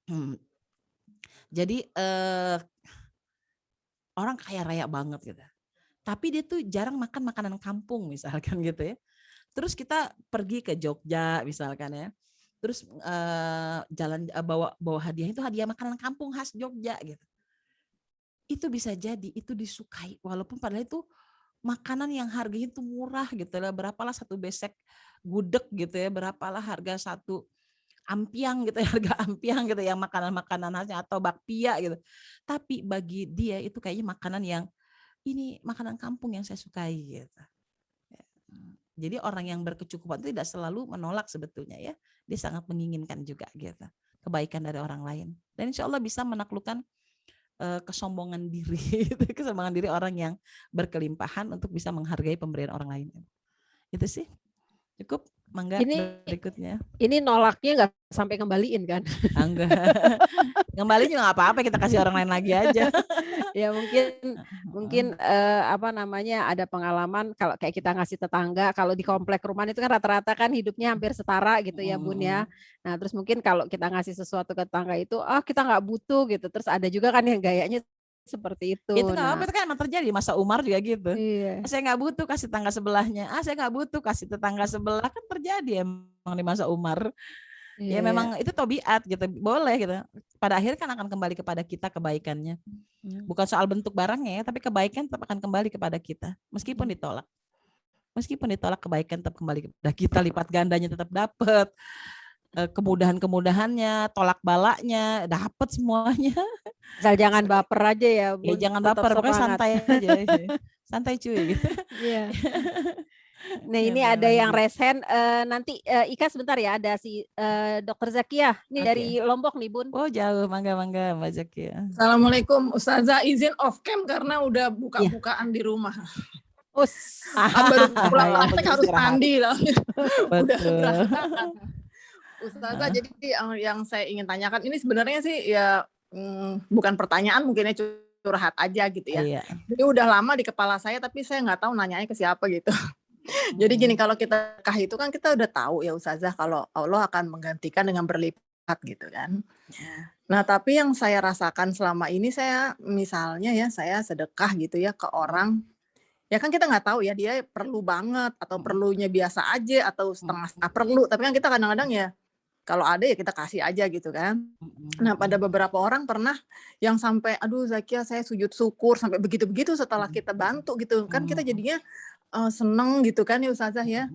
jadi orang kaya raya banget gitu. Tapi dia tuh jarang makan makanan kampung misalkan gitu ya. Terus kita pergi ke Jogja misalkan ya. Terus jalan bawa hadiah, itu hadiah makanan kampung khas Jogja gitu. Itu bisa jadi itu disukai walaupun padahal itu makanan yang harganya itu murah gitu ya. Berapalah satu besek gudeg gitu ya, berapalah harga satu ampiang gitu ya, harga ampiang gitu yang makanan-makanan khasnya atau bakpia gitu. Tapi bagi dia itu kayaknya makanan yang ini makanan kampung yang saya sukai gitu. Jadi orang yang berkecukupan itu tidak selalu menolak sebetulnya ya. Dia sangat menginginkan juga gitu. Kebaikan dari orang lain. Dan insya Allah bisa menaklukkan kesombongan diri. Kesombongan diri orang yang berkelimpahan untuk bisa menghargai pemberian orang lain. Itu sih. Cukup. Mangga berikutnya. Ini nolaknya nggak sampai kembaliin kan? Enggak. Kembali juga nggak apa-apa, kita kasih orang lain lagi aja. Ya mungkin ada pengalaman kalau kayak kita ngasih tetangga, kalau di komplek rumah itu kan rata-rata kan hidupnya hampir setara gitu ya Bun ya. Nah terus mungkin kalau kita ngasih sesuatu ke tetangga itu kita nggak butuh gitu. Terus ada juga kan yang gayanya seperti itu. Itu nggak Nah, apa-apa, itu kan emang terjadi masa Umar juga gitu. iya. Saya nggak butuh kasih tetangga sebelahnya. Saya nggak butuh kasih tetangga sebelah, kan terjadi emang di masa Umar. Iya, Ya iya. memang itu tabiat gitu, boleh gitu. Pada akhirnya kan akan kembali kepada kita kebaikannya. Bukan soal bentuk barangnya ya, tapi kebaikan tetap akan kembali kepada kita. Meskipun ditolak. Meskipun ditolak, kebaikan tetap kembali kepada kita, lipat gandanya tetap dapat. Kemudahan-kemudahannya, tolak balaknya, dapat semuanya. Asal jangan baper aja ya, Ya Bun. jangan Tetap baper, pokoknya semangat. santai aja. Santai cuy gitu. Iya. Nah, Ya ini udah ada yang lanjut. raise hand. Nanti Ika sebentar ya, ada si Dokter Zakia. Ini dari Oke. Lombok nih, Bun. Oh jauh, mangga-mangga Mbak Zaki ya. Assalamualaikum Ustazah, izin off cam karena udah Iya. buka-bukaan di rumah. Us. Kan baru pulang Yang praktek penting harus istirahat. mandi lah. Udah Betul. berantakan. Ustazah, jadi yang saya ingin tanyakan ini sebenarnya sih ya bukan pertanyaan, mungkinnya curhat aja gitu ya. Iya. Jadi udah lama di kepala saya tapi saya nggak tahu nanyanya ke siapa gitu. Jadi gini, kalau kita kah itu kan kita udah tahu ya Ustazah kalau Allah akan menggantikan dengan berlipat gitu kan. Nah, tapi yang saya rasakan selama ini, saya misalnya ya, saya sedekah gitu ya ke orang, ya kan kita nggak tahu ya dia perlu banget atau perlunya biasa aja atau setengah-setengah perlu, tapi kan kita kadang-kadang ya kalau ada ya kita kasih aja gitu kan. Nah, pada beberapa orang pernah yang sampai, aduh Zakia saya sujud syukur sampai begitu-begitu setelah kita bantu gitu kan, kita jadinya seneng gitu kan ya Ustazah ya.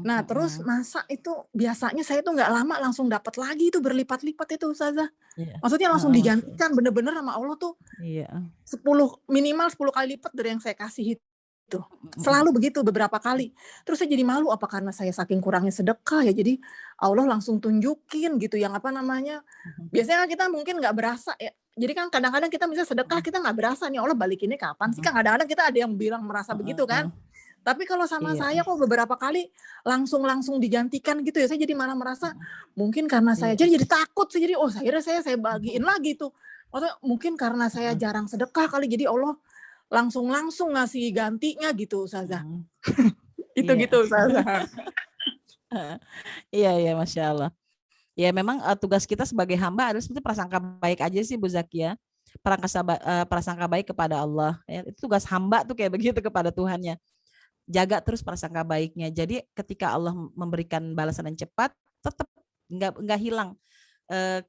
Nah, terus masa itu biasanya saya tuh nggak lama langsung dapat lagi itu berlipat-lipat itu Ustazah. Iya. Maksudnya langsung digantikan bener-bener sama Allah tuh Iya. 10 minimal 10 kali lipat dari yang saya kasih itu. Selalu begitu beberapa kali. Terus saya jadi malu, apa karena saya saking kurangnya sedekah ya, jadi Allah langsung tunjukin gitu yang apa namanya. Biasanya kan kita mungkin nggak berasa ya. Jadi kan kadang-kadang kita misalnya sedekah kita nggak berasa nih Allah balikinnya kapan sih, kan kadang-kadang kita ada yang bilang merasa begitu kan. Tapi kalau sama Iya. saya kok beberapa kali langsung digantikan gitu ya. Saya jadi malah merasa mungkin karena saya jadi takut. Saya jadi akhirnya saya bagiin lagi tuh. Maksudnya mungkin karena saya jarang sedekah kali, jadi Allah langsung ngasih gantinya gitu Ustazah. Itu Iya. gitu Ustazah. Iya, Masya Allah. Ya memang tugas kita sebagai hamba adalah seperti prasangka baik aja sih Bu Zakia. Prasangka baik kepada Allah. Ya, itu tugas hamba tuh kayak begitu kepada Tuhannya. Jaga terus prasangka baiknya. Jadi ketika Allah memberikan balasan yang cepat, tetap nggak hilang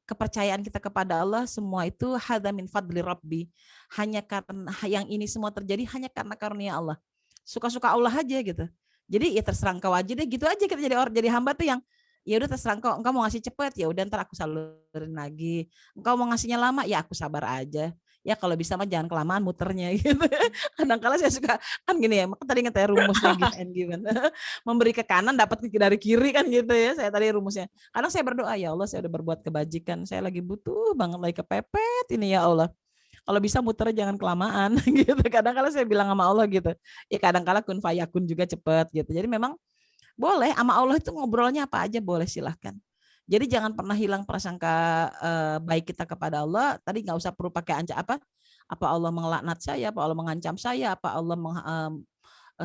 kepercayaan kita kepada Allah. Semua itu hadza min fadli Rabbi. Hanya karena yang ini semua terjadi hanya karena karunia Allah. Suka-suka Allah aja gitu. Jadi ya terserah engkau aja deh, gitu aja kita jadi hamba tuh yang ya udah terserah engkau mau ngasih cepet ya udah ntar aku salurin lagi. Engkau mau ngasihnya lama ya aku sabar aja. Ya kalau bisa mah jangan kelamaan muternya gitu. Kadang-kala saya suka kan gini ya, maka tadi ingat ya rumusnya give and give. Memberi ke kanan dapat dari kiri kan gitu ya. Saya tadi rumusnya. Kadang saya berdoa, ya Allah saya udah berbuat kebajikan, saya lagi butuh banget, lagi kepepet ini ya Allah. Kalau bisa muternya jangan kelamaan gitu. Kadang-kala saya bilang sama Allah gitu. Ya kadang-kala kun fayakun juga cepet gitu. Jadi memang boleh sama Allah itu ngobrolnya apa aja boleh, silahkan. Jadi jangan pernah hilang prasangka baik kita kepada Allah. Tadi nggak usah perlu pakai apa Allah melaknat saya, apa Allah mengancam saya, apa Allah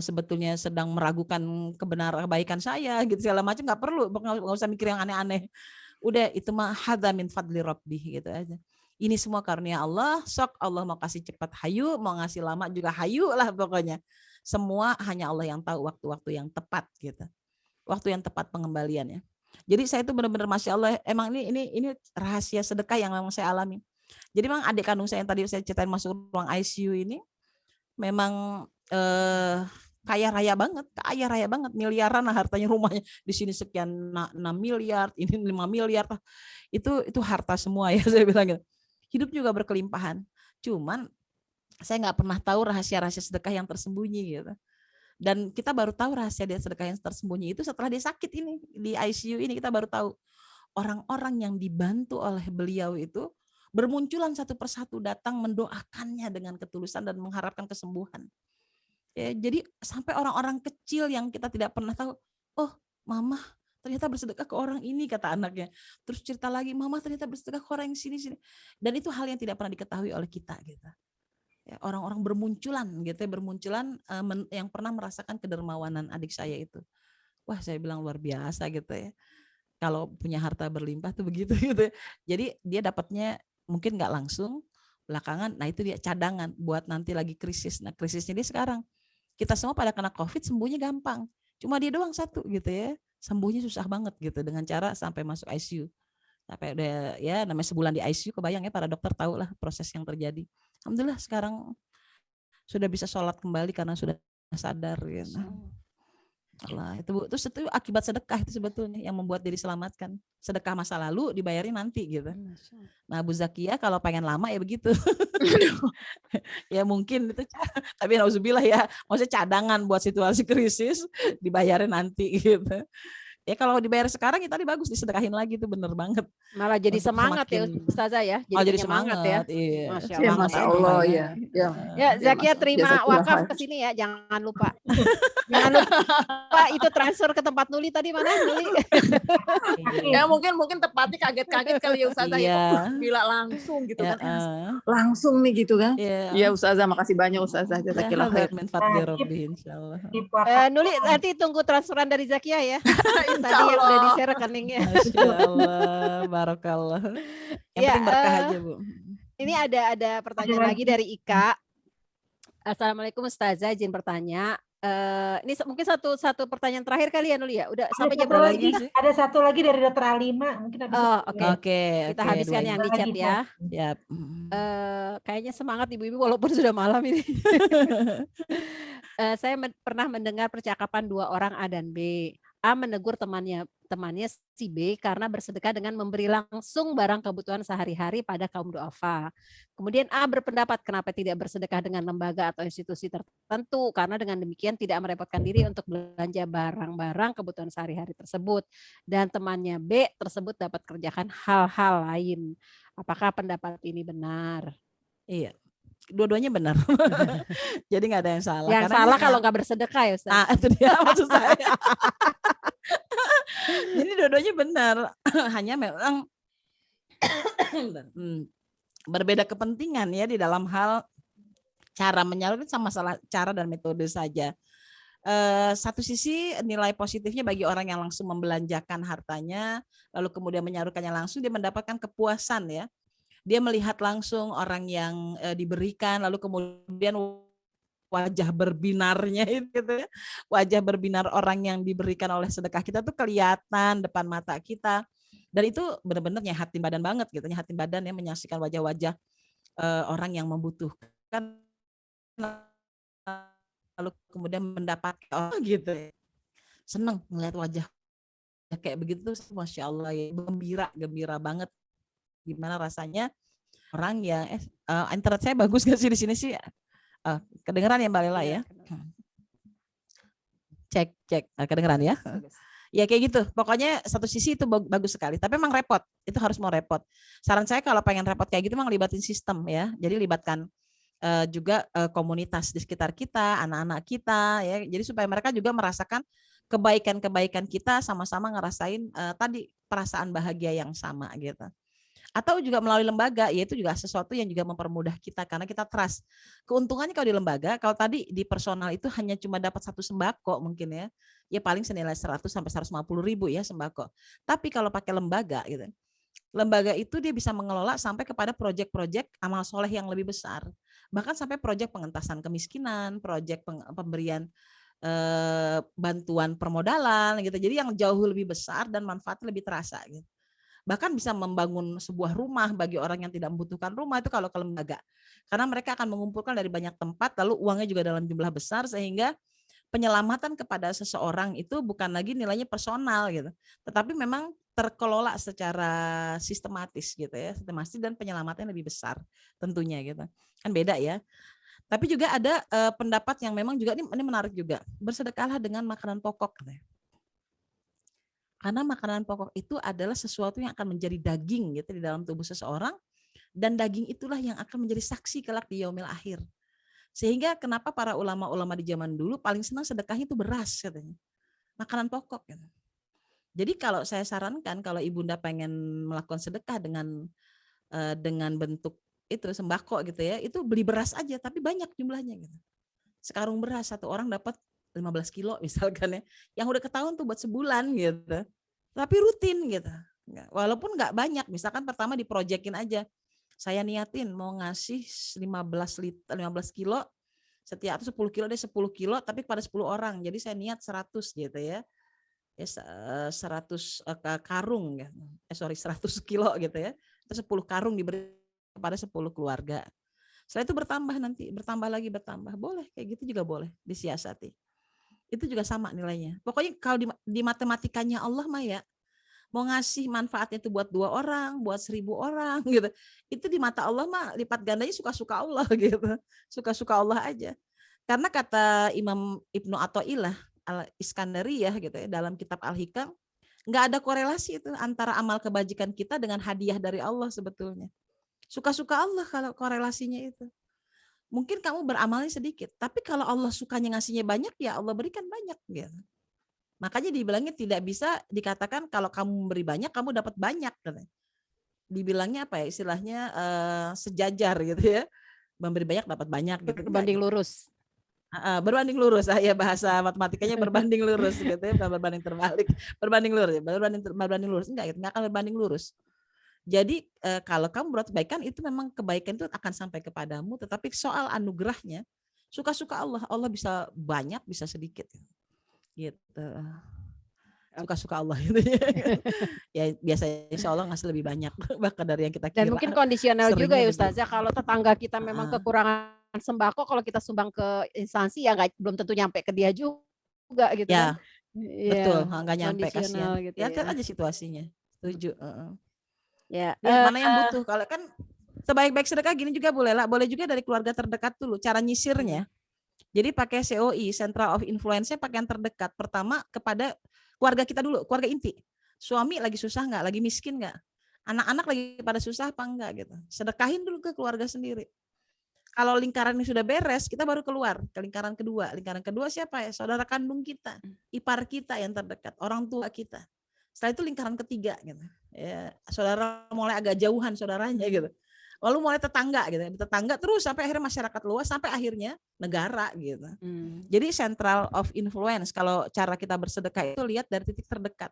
sebetulnya sedang meragukan kebenaran kebaikan saya gitu, segala macam nggak perlu, nggak usah mikir yang aneh-aneh. Udah itu mah hadza min fadli Rabbi gitu aja. Ini semua karunia Allah, sok Allah mau kasih cepat hayu, mau ngasih lama juga hayu lah pokoknya. Semua hanya Allah yang tahu waktu-waktu yang tepat gitu. Waktu yang tepat pengembaliannya. Jadi saya itu benar-benar Masya Allah, emang ini rahasia sedekah yang memang saya alami. Jadi memang adik kandung saya yang tadi saya ceritain masuk ruang ICU ini memang kaya raya banget, miliaran lah hartanya, rumahnya di sini sekian 6 miliar, ini 5 miliar. Itu harta semua ya saya bilang gitu. Hidup juga berkelimpahan. Cuman saya nggak pernah tahu rahasia-rahasia sedekah yang tersembunyi gitu. Dan kita baru tahu rahasia dia sedekah yang tersembunyi itu setelah dia sakit ini di ICU ini, kita baru tahu orang-orang yang dibantu oleh beliau itu bermunculan satu persatu datang mendoakannya dengan ketulusan dan mengharapkan kesembuhan. Ya, jadi sampai orang-orang kecil yang kita tidak pernah tahu, oh mama ternyata bersedekah ke orang ini kata anaknya. Terus cerita lagi, mama ternyata bersedekah ke orang yang sini. Dan itu hal yang tidak pernah diketahui oleh kita gitu. Ya, orang-orang bermunculan gitu ya, yang pernah merasakan kedermawanan adik saya itu. Wah saya bilang luar biasa gitu ya. Kalau punya harta berlimpah tuh begitu gitu. Jadi dia dapatnya mungkin nggak langsung, belakangan. Nah itu dia cadangan buat nanti lagi krisis. Nah krisisnya dia sekarang. Kita semua pada kena COVID sembuhnya gampang. Cuma dia doang satu gitu ya. Sembuhnya susah banget gitu dengan cara sampai masuk ICU. Sampai udah ya namanya sebulan di ICU, kebayang ya para dokter tahu lah proses yang terjadi. Alhamdulillah sekarang sudah bisa sholat kembali karena sudah sadar gitu. Allah itu Bu. Terus itu akibat sedekah itu sebetulnya yang membuat diri selamatkan. Sedekah masa lalu dibayarin nanti gitu. Nah Bu Zakia kalau pengen lama ya begitu. Ya mungkin itu tapi nauzubillah ya, maksudnya cadangan buat situasi krisis dibayarin nanti gitu. Ya kalau dibayar sekarang ya tadi bagus disedekahin lagi tuh bener banget. Malah jadi Untuk semangat ya semakin Ustazah ya. oh jadi penyemangat ya. semangat, iya. Masya Ya, Allah. Masya Makanya Allah makanya. ya. Ya, Ya Zakia Masya terima Allah. wakaf ke sini ya, jangan lupa. Jangan lupa itu transfer ke tempat Nuli tadi mana Nuli? Ya mungkin tepatnya kaget-kaget kali ya Ustazah itu Iya. gila langsung gitu Ya, kan. Langsung nih gitu kan. iya. Iya Ustazah, makasih banyak Ustazah. Ya Jazakillah khair. hadat min fadli rabbi insyaallah. Nuli nanti tunggu transferan dari Zakia ya. Insya Tadi yang udah Allah. di-share rekeningnya. Masya Allah, barakallah. Yang Ya, penting berkah aja Bu. Ini ada pertanyaan lagi dari Ika. Assalamualaikum Ustazah, izin bertanya. Ini mungkin satu pertanyaan terakhir kali ya Nuli ya. Udah sampai jam berapa lagi sih? sih? Ada satu lagi dari Dokter Alima, mungkin habis Oh, itu. oke. Oke, Kita habiskan dua yang ini. di chat ya. Ya. Kayaknya semangat ibu-ibu walaupun sudah malam ini. Saya pernah mendengar percakapan dua orang A dan B. A menegur temannya si B karena bersedekah dengan memberi langsung barang kebutuhan sehari-hari pada kaum duafa. Kemudian A berpendapat kenapa tidak bersedekah dengan lembaga atau institusi tertentu karena dengan demikian tidak merepotkan diri untuk belanja barang-barang kebutuhan sehari-hari tersebut. Dan temannya B tersebut dapat kerjakan hal-hal lain. Apakah pendapat ini benar? Iya. Dua-duanya benar. Jadi nggak ada yang salah. Yang karena salah kalau nggak bersedekah ya Ustaz. itu dia maksud saya. Jadi dua-duanya benar. Hanya memang berbeda kepentingan ya di dalam hal cara menyalurkan sama masalah cara dan metode saja. Satu sisi nilai positifnya bagi orang yang langsung membelanjakan hartanya, lalu kemudian menyalurkannya langsung, dia mendapatkan kepuasan ya. Dia melihat langsung orang yang diberikan, lalu kemudian wajah berbinarnya itu ya. Wajah berbinar orang yang diberikan oleh sedekah kita tuh kelihatan depan mata kita. Dan itu benar-benar nyehatin badan banget gitu, nyehatin badan ya, menyaksikan wajah-wajah orang yang membutuhkan, lalu kemudian mendapatkan gitu ya. Seneng ngeliat wajah kayak begitu, Masya Allah ya, gembira banget. Gimana rasanya orang yang internet saya bagus gak sih di sini sih? Kedengeran ya Mbak Lela ya? Cek kedengeran ya? Ya kayak gitu. Pokoknya satu sisi itu bagus sekali. Tapi memang repot. Itu harus mau repot. Saran saya kalau pengen repot kayak gitu memang libatin sistem ya. Jadi libatkan juga komunitas di sekitar kita, anak-anak kita ya. Jadi supaya mereka juga merasakan kebaikan-kebaikan kita, sama-sama ngerasain tadi perasaan bahagia yang sama gitu. Atau juga melalui lembaga, yaitu juga sesuatu yang juga mempermudah kita karena kita trust. Keuntungannya kalau di lembaga, kalau tadi di personal itu hanya cuma dapat satu sembako mungkin ya paling senilai 100 sampai 150 ribu ya sembako. Tapi kalau pakai lembaga gitu, lembaga itu dia bisa mengelola sampai kepada proyek-proyek amal soleh yang lebih besar. Bahkan sampai proyek pengentasan kemiskinan, proyek pemberian bantuan permodalan gitu. Jadi yang jauh lebih besar dan manfaatnya lebih terasa gitu. Bahkan bisa membangun sebuah rumah bagi orang yang tidak membutuhkan rumah itu kalau ke lembaga. Karena mereka akan mengumpulkan dari banyak tempat, lalu uangnya juga dalam jumlah besar sehingga penyelamatan kepada seseorang itu bukan lagi nilainya personal gitu. Tetapi memang terkelola secara sistematis gitu ya, sistematis dan penyelamatannya lebih besar tentunya gitu. Kan beda ya. Tapi juga ada pendapat yang memang juga ini menarik juga. Bersedekahlah dengan makanan pokok gitu ya. Karena makanan pokok itu adalah sesuatu yang akan menjadi daging gitu di dalam tubuh seseorang, dan daging itulah yang akan menjadi saksi kelak di yaumil akhir. Sehingga kenapa para ulama-ulama di zaman dulu paling senang sedekahnya itu beras katanya. Makanan pokok gitu. Jadi kalau saya sarankan kalau ibunda pengen melakukan sedekah dengan bentuk itu sembako gitu ya, itu beli beras aja tapi banyak jumlahnya gitu. Sekarung beras satu orang dapat 15 kilo misalkan ya, yang udah ketahuan tuh buat sebulan gitu, tapi rutin gitu, walaupun nggak banyak, misalkan pertama diprojekin aja Saya niatin mau ngasih 15 kilo, setiap 10 kilo deh 10 kilo, tapi pada 10 orang. Jadi saya niat 100 gitu ya. 100 karung ya. 100 kilo gitu ya. Terus 10 karung diberi kepada 10 keluarga. Setelah itu bertambah nanti, bertambah lagi bertambah. Boleh, kayak gitu juga boleh disiasati. Itu juga sama nilainya. Pokoknya kalau di matematikanya Allah mah ya, mau ngasih manfaatnya itu buat 2 orang, buat 1000 orang gitu. Itu di mata Allah mah lipat gandanya suka-suka Allah gitu. Suka-suka Allah aja. Karena kata Imam Ibnu Athaillah Al-Iskandariyah gitu ya dalam kitab Al-Hikam, nggak ada korelasi itu antara amal kebajikan kita dengan hadiah dari Allah sebetulnya. Suka-suka Allah kalau korelasinya itu. Mungkin kamu beramalnya sedikit, tapi kalau Allah sukanya ngasihnya banyak, ya Allah berikan banyak gitu. Makanya dibilangnya tidak bisa dikatakan kalau kamu memberi banyak, kamu dapat banyak. Dibilangnya apa ya istilahnya sejajar gitu ya. Memberi banyak dapat banyak gitu. Berbanding gitu. lurus. Berbanding lurus, ya bahasa matematikanya berbanding lurus gitu ya, bukan berbanding terbalik. Berbanding lurus, berbanding lurus. Enggak akan berbanding lurus. Jadi kalau kamu berbuat kebaikan itu memang kebaikan itu akan sampai kepadamu, tetapi soal anugerahnya suka-suka Allah. Allah bisa banyak, bisa sedikit. Gitu. Suka-suka Allah gitu ya. Biasanya insya Allah ngasih lebih banyak bahkan dari yang kita kira. Dan mungkin kondisional juga ya Seringnya Ustazah, kalau tetangga kita memang kekurangan sembako, kalau kita sumbang ke instansi ya belum tentu nyampe ke dia juga gitu ya, kan. betul, Iya, nggak nyampe kasihan. gitu Ya ya. lihat aja situasinya. Setuju. Ya, Lihat mana yang butuh. Kalau kan sebaik-baik sedekah gini juga boleh lah. Boleh juga dari keluarga terdekat dulu. Cara nyisirnya. Jadi pakai COI, Central of Influence-nya pakai yang terdekat. Pertama kepada keluarga kita dulu, keluarga inti. Suami lagi susah nggak? Lagi miskin nggak? Anak-anak lagi pada susah apa enggak gitu. Sedekahin dulu ke keluarga sendiri. Kalau lingkaran ini sudah beres, kita baru keluar ke lingkaran kedua. Lingkaran kedua siapa ya? Saudara kandung kita, ipar kita yang terdekat, orang tua kita. Setelah itu lingkaran ketiga gitu. Ya, saudara mulai agak jauhan saudaranya gitu. Lalu mulai tetangga gitu, tetangga terus sampai akhirnya masyarakat luas, sampai akhirnya negara gitu. Jadi central of influence kalau cara kita bersedekah itu lihat dari titik terdekat.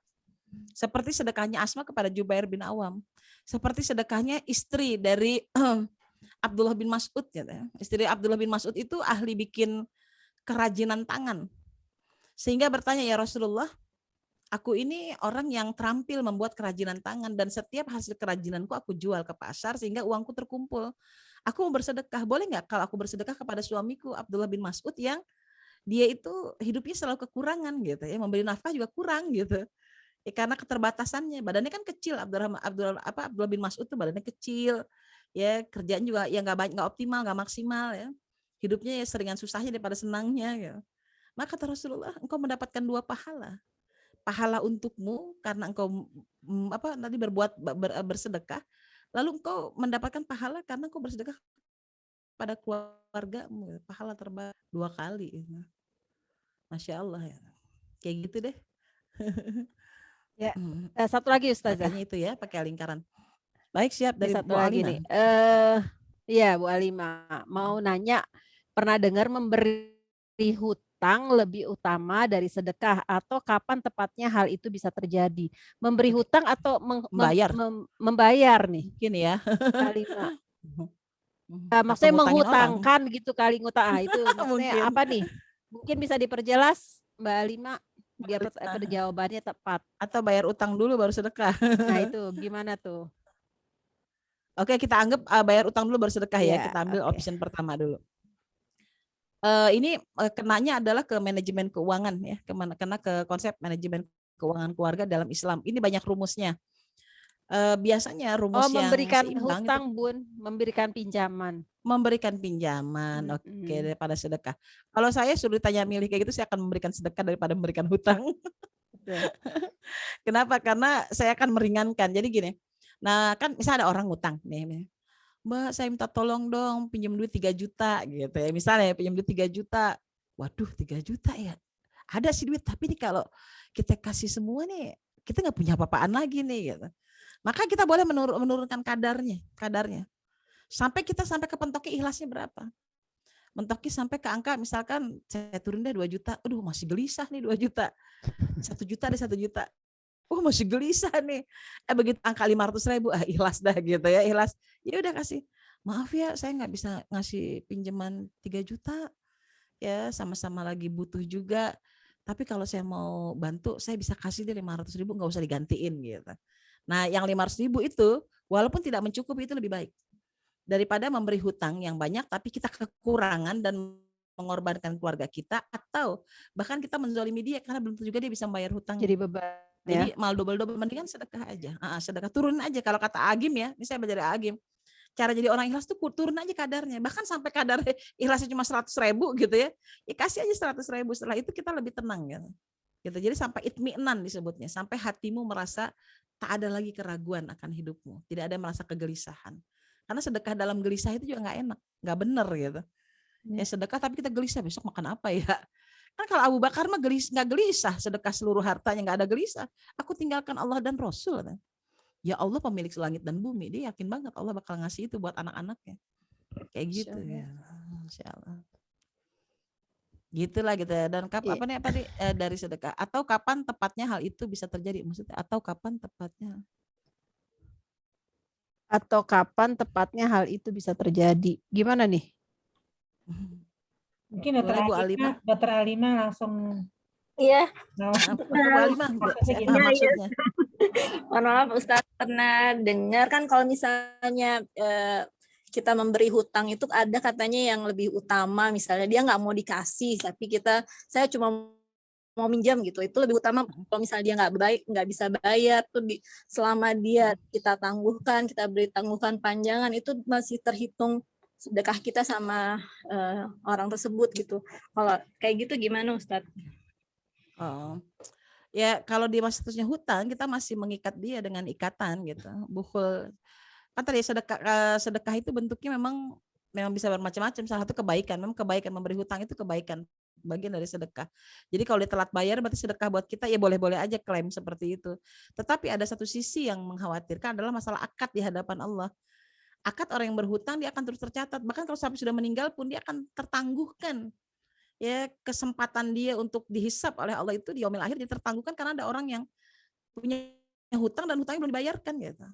Seperti sedekahnya Asma kepada Jubair bin Awam, seperti sedekahnya istri dari Abdullah bin Mas'ud gitu. Istri Abdullah bin Mas'ud itu ahli bikin kerajinan tangan. Sehingga bertanya, ya Rasulullah, aku ini orang yang terampil membuat kerajinan tangan dan setiap hasil kerajinanku aku jual ke pasar sehingga uangku terkumpul. Aku mau bersedekah, boleh nggak kalau aku bersedekah kepada suamiku Abdullah bin Mas'ud yang dia itu hidupnya selalu kekurangan gitu ya, memberi nafkah juga kurang gitu. Ya, karena keterbatasannya, badannya kan kecil. Abdullah bin Mas'ud tuh badannya kecil, ya kerjaan juga ya nggak optimal, nggak maksimal ya. Hidupnya ya seringan susahnya daripada senangnya. Ya. Maka kata Rasulullah, engkau mendapatkan 2 pahala. Pahala untukmu karena engkau tadi bersedekah, lalu engkau mendapatkan pahala karena engkau bersedekah pada keluargamu, pahala terbaik 2 kali. Masya Allah ya, kayak gitu deh. Ya, satu lagi Ustazah. Makanya itu ya pakai lingkaran. Baik, siap dari satu Bu lagi Alina. nih. Ya Bu Alimah mau nanya, pernah dengar memberi hutang lebih utama dari sedekah atau kapan tepatnya hal itu bisa terjadi? Memberi hutang atau membayar nih? Mungkin ya. Alimah. Maksudnya menghutangkan orang. Gitu kali ngutang. Itu maksudnya apa nih? Mungkin bisa diperjelas Mbak Alimah biar jawabannya tepat. Atau bayar utang dulu baru sedekah. Nah itu gimana tuh? Oke, kita anggap bayar utang dulu baru sedekah ya. Kita ambil option pertama dulu. Ini kenanya adalah ke manajemen keuangan ya, kena ke konsep manajemen keuangan keluarga dalam Islam. Ini banyak rumusnya. Biasanya rumus yang memberikan seimbang hutang itu, Bun, memberikan pinjaman. Memberikan pinjaman, oke, daripada sedekah. Kalau saya suruh ditanya milih kayak gitu, saya akan memberikan sedekah daripada memberikan hutang. Kenapa? Karena saya akan meringankan. Jadi gini, nah kan misalnya ada orang hutang nih, Mbak saya minta tolong dong pinjam duit 3 juta gitu ya. Misalnya pinjam duit 3 juta. Waduh 3 juta ya. Ada sih duit tapi nih kalau kita kasih semua nih kita nggak punya apa-apaan lagi nih gitu. Maka kita boleh menurunkan kadarnya. Sampai ke pentoknya ikhlasnya berapa. Mentoknya sampai ke angka misalkan saya turun deh 2 juta. Aduh masih gelisah nih 2 juta. 1 juta deh 1 juta. Oh masih gelisah nih. Begitu angka 500.000, ikhlas dah gitu ya, ikhlas. Ya udah kasih. Maaf ya, saya nggak bisa ngasih pinjaman 3 juta. Ya sama-sama lagi butuh juga. Tapi kalau saya mau bantu, saya bisa kasih dia 500.000, nggak usah digantiin gitu. Nah yang 500.000 itu, walaupun tidak mencukupi itu lebih baik. Daripada memberi hutang yang banyak, tapi kita kekurangan dan mengorbankan keluarga kita, atau bahkan kita menzalimi dia karena belum tentu juga dia bisa membayar hutangnya. Jadi beban ya. Jadi mal double-double, mendingan sedekah aja. Sedekah turunin aja. Kalau kata Agim ya, ini saya belajar dari Agim. Cara jadi orang ikhlas tuh turun aja kadarnya. Bahkan sampai kadar ikhlasnya cuma 100.000 gitu ya. Ya kasih aja 100.000. Setelah itu kita lebih tenang gitu. Jadi sampai itmi'nan disebutnya. Sampai hatimu merasa tak ada lagi keraguan akan hidupmu. Tidak ada merasa kegelisahan. Karena sedekah dalam gelisah itu juga nggak enak. Nggak bener gitu. Ya sedekah tapi kita gelisah, besok makan apa ya. Kan kalau Abu Bakar mah nggak gelisah, sedekah seluruh hartanya, nggak ada gelisah. Aku tinggalkan Allah dan Rasul. Ya Allah pemilik langit dan bumi, dia yakin banget Allah bakal ngasih itu buat anak-anaknya. Kayak gitu ya. Insya Allah. Gitulah gitu ya. Dan apa nih dari sedekah, atau kapan tepatnya hal itu bisa terjadi, maksudnya atau kapan tepatnya hal itu bisa terjadi. Gimana nih? Mungkin Dokter Alima langsung. Iya. Bu Alima, saya paham maksudnya. Mohon maaf Ustadz, pernah dengar kan kalau misalnya kita memberi hutang itu ada katanya yang lebih utama, misalnya dia nggak mau dikasih tapi saya cuma mau minjam gitu, itu lebih utama. Kalau misalnya dia nggak bisa bayar tuh selama dia kita tangguhkan, kita beri tangguhan panjangan, itu masih terhitung sedekah kita sama orang tersebut gitu. Kalau kayak gitu gimana Ustadz? Ya kalau dia masih terusnya hutang, kita masih mengikat dia dengan ikatan gitu. Bukhul kan tadi sedekah itu bentuknya memang bisa bermacam-macam. Salah satu kebaikan, memang kebaikan memberi hutang itu kebaikan, bagian dari sedekah. Jadi kalau dia telat bayar berarti sedekah buat kita, ya boleh-boleh aja klaim seperti itu. Tetapi ada satu sisi yang mengkhawatirkan adalah masalah akad di hadapan Allah. Akad orang yang berhutang dia akan terus tercatat, bahkan kalau sampai sudah meninggal pun dia akan tertangguhkan. Ya kesempatan dia untuk dihisap oleh Allah itu di yaumil akhir dia tertangguhkan, karena ada orang yang punya hutang dan hutangnya belum dibayarkan gitu.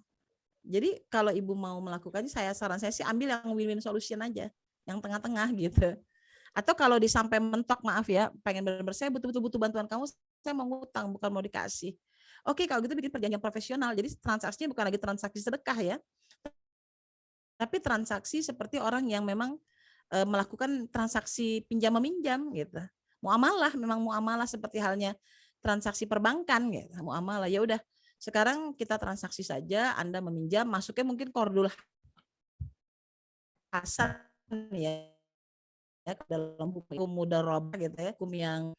Jadi kalau ibu mau melakukannya, saran saya sih ambil yang win-win solution aja, yang tengah-tengah gitu. Atau kalau disampai mentok, maaf ya, pengen benar-benar saya butuh bantuan kamu, saya mau ngutang bukan mau dikasih. Oke, kalau gitu bikin perjanjian profesional. Jadi transaksinya bukan lagi transaksi sedekah ya, tapi transaksi seperti orang yang memang melakukan transaksi pinjam meminjam gitu. Muamalah, memang muamalah seperti halnya transaksi perbankan gitu. Muamalah, ya udah sekarang kita transaksi saja, Anda meminjam, masuknya mungkin qardul hasan ya dalam hukum mudharabah gitu ya, hukum yang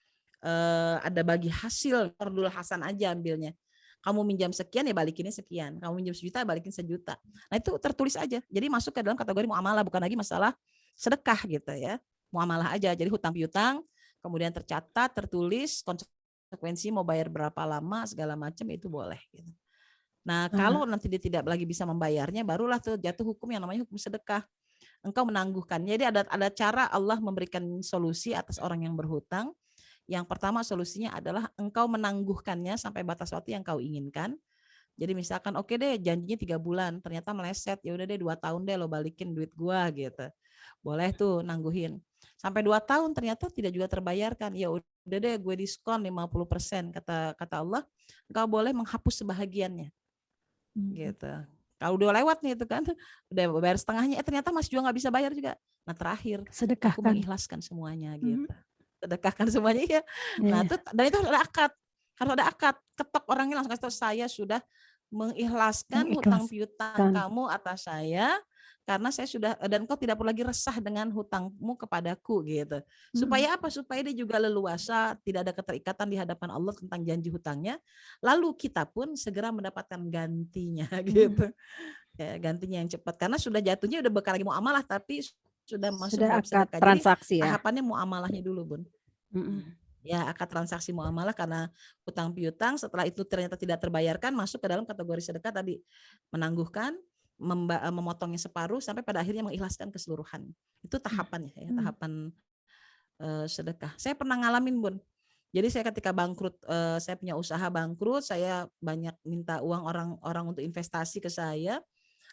ada bagi hasil, qardul hasan aja ambilnya. Kamu minjam sekian ya balikinnya sekian. Kamu minjam 1 juta balikin 1 juta. Nah itu tertulis aja. Jadi masuk ke dalam kategori muamalah, bukan lagi masalah sedekah gitu ya. Muamalah aja. Jadi hutang piutang, kemudian tercatat, tertulis, konsekuensi mau bayar berapa lama, segala macam itu boleh gitu. Nah kalau nanti dia tidak lagi bisa membayarnya, barulah tuh jatuh hukum yang namanya hukum sedekah. Engkau menangguhkan. Jadi ada cara Allah memberikan solusi atas orang yang berhutang. Yang pertama solusinya adalah engkau menangguhkannya sampai batas waktu yang kau inginkan. Jadi misalkan oke deh janjinya 3 bulan, ternyata meleset, ya udah deh 2 tahun deh lo balikin duit gua gitu. Boleh tuh nangguhin. Sampai 2 tahun ternyata tidak juga terbayarkan, ya udah deh gue diskon 50%, kata Allah, engkau boleh menghapus sebahagiannya. Gitu. Kalau udah lewat nih itu kan, udah bayar setengahnya, ternyata masih juga nggak bisa bayar juga. Nah terakhir, aku mengikhlaskan semuanya gitu. Sedekahkan semuanya ya. Nah itu, dan itu harus ada akad, ketok orangnya langsung kasih tahu, saya sudah mengikhlaskan hutang piutang kamu atas saya, karena saya sudah, dan kau tidak perlu lagi resah dengan hutangmu kepadaku gitu. Supaya apa? Supaya dia juga leluasa, tidak ada keterikatan di hadapan Allah tentang janji hutangnya. Lalu kita pun segera mendapatkan gantinya gitu. Ya, gantinya yang cepat, karena sudah jatuhnya udah bukan lagi muamalah tapi sudah masuk dalam sedekah. Transaksi. Jadi tahapannya muamalahnya dulu Bun. Ya akad transaksi muamalah karena hutang piutang, setelah itu ternyata tidak terbayarkan, masuk ke dalam kategori sedekah tadi, menangguhkan, memotongnya separuh sampai pada akhirnya mengikhlaskan keseluruhan. Itu tahapannya ya, tahapan sedekah. Saya pernah ngalamin Bun, Jadi saya ketika bangkrut, saya punya usaha bangkrut, saya banyak minta uang orang-orang untuk investasi ke saya.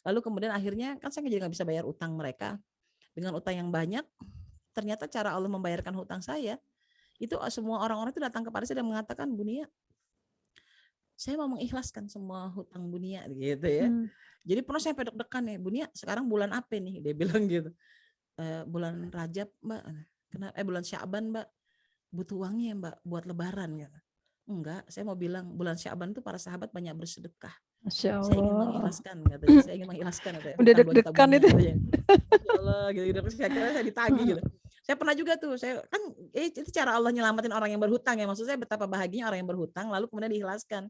Lalu kemudian akhirnya kan saya jadi nggak bisa bayar utang mereka. Dengan utang yang banyak, ternyata cara Allah membayarkan hutang saya, itu semua orang-orang itu datang kepada saya dan mengatakan, Bu Nia, saya mau mengikhlaskan semua hutang Bu Nia gitu ya. Jadi pernah saya deg-degan nih, Bu Nia sekarang bulan apa nih? Dia bilang gitu. Bulan Rajab Mbak, bulan Sya'ban Mbak, butuh uangnya Mbak buat lebaran gitu. Enggak, saya mau bilang bulan Sya'ban tuh para sahabat banyak bersedekah. Masya Saya ingin Allah. mengikhlaskan katanya, saya ingin mengikhlaskan katanya. Udah Hutang 2 juta deg-degan Bu Nia itu. katanya. Masya Allah gitu, saya kira saya ditagih gitu. Saya pernah juga tuh, saya kan itu cara Allah nyelamatin orang yang berhutang ya, maksud saya betapa bahagianya orang yang berhutang lalu kemudian diikhlaskan.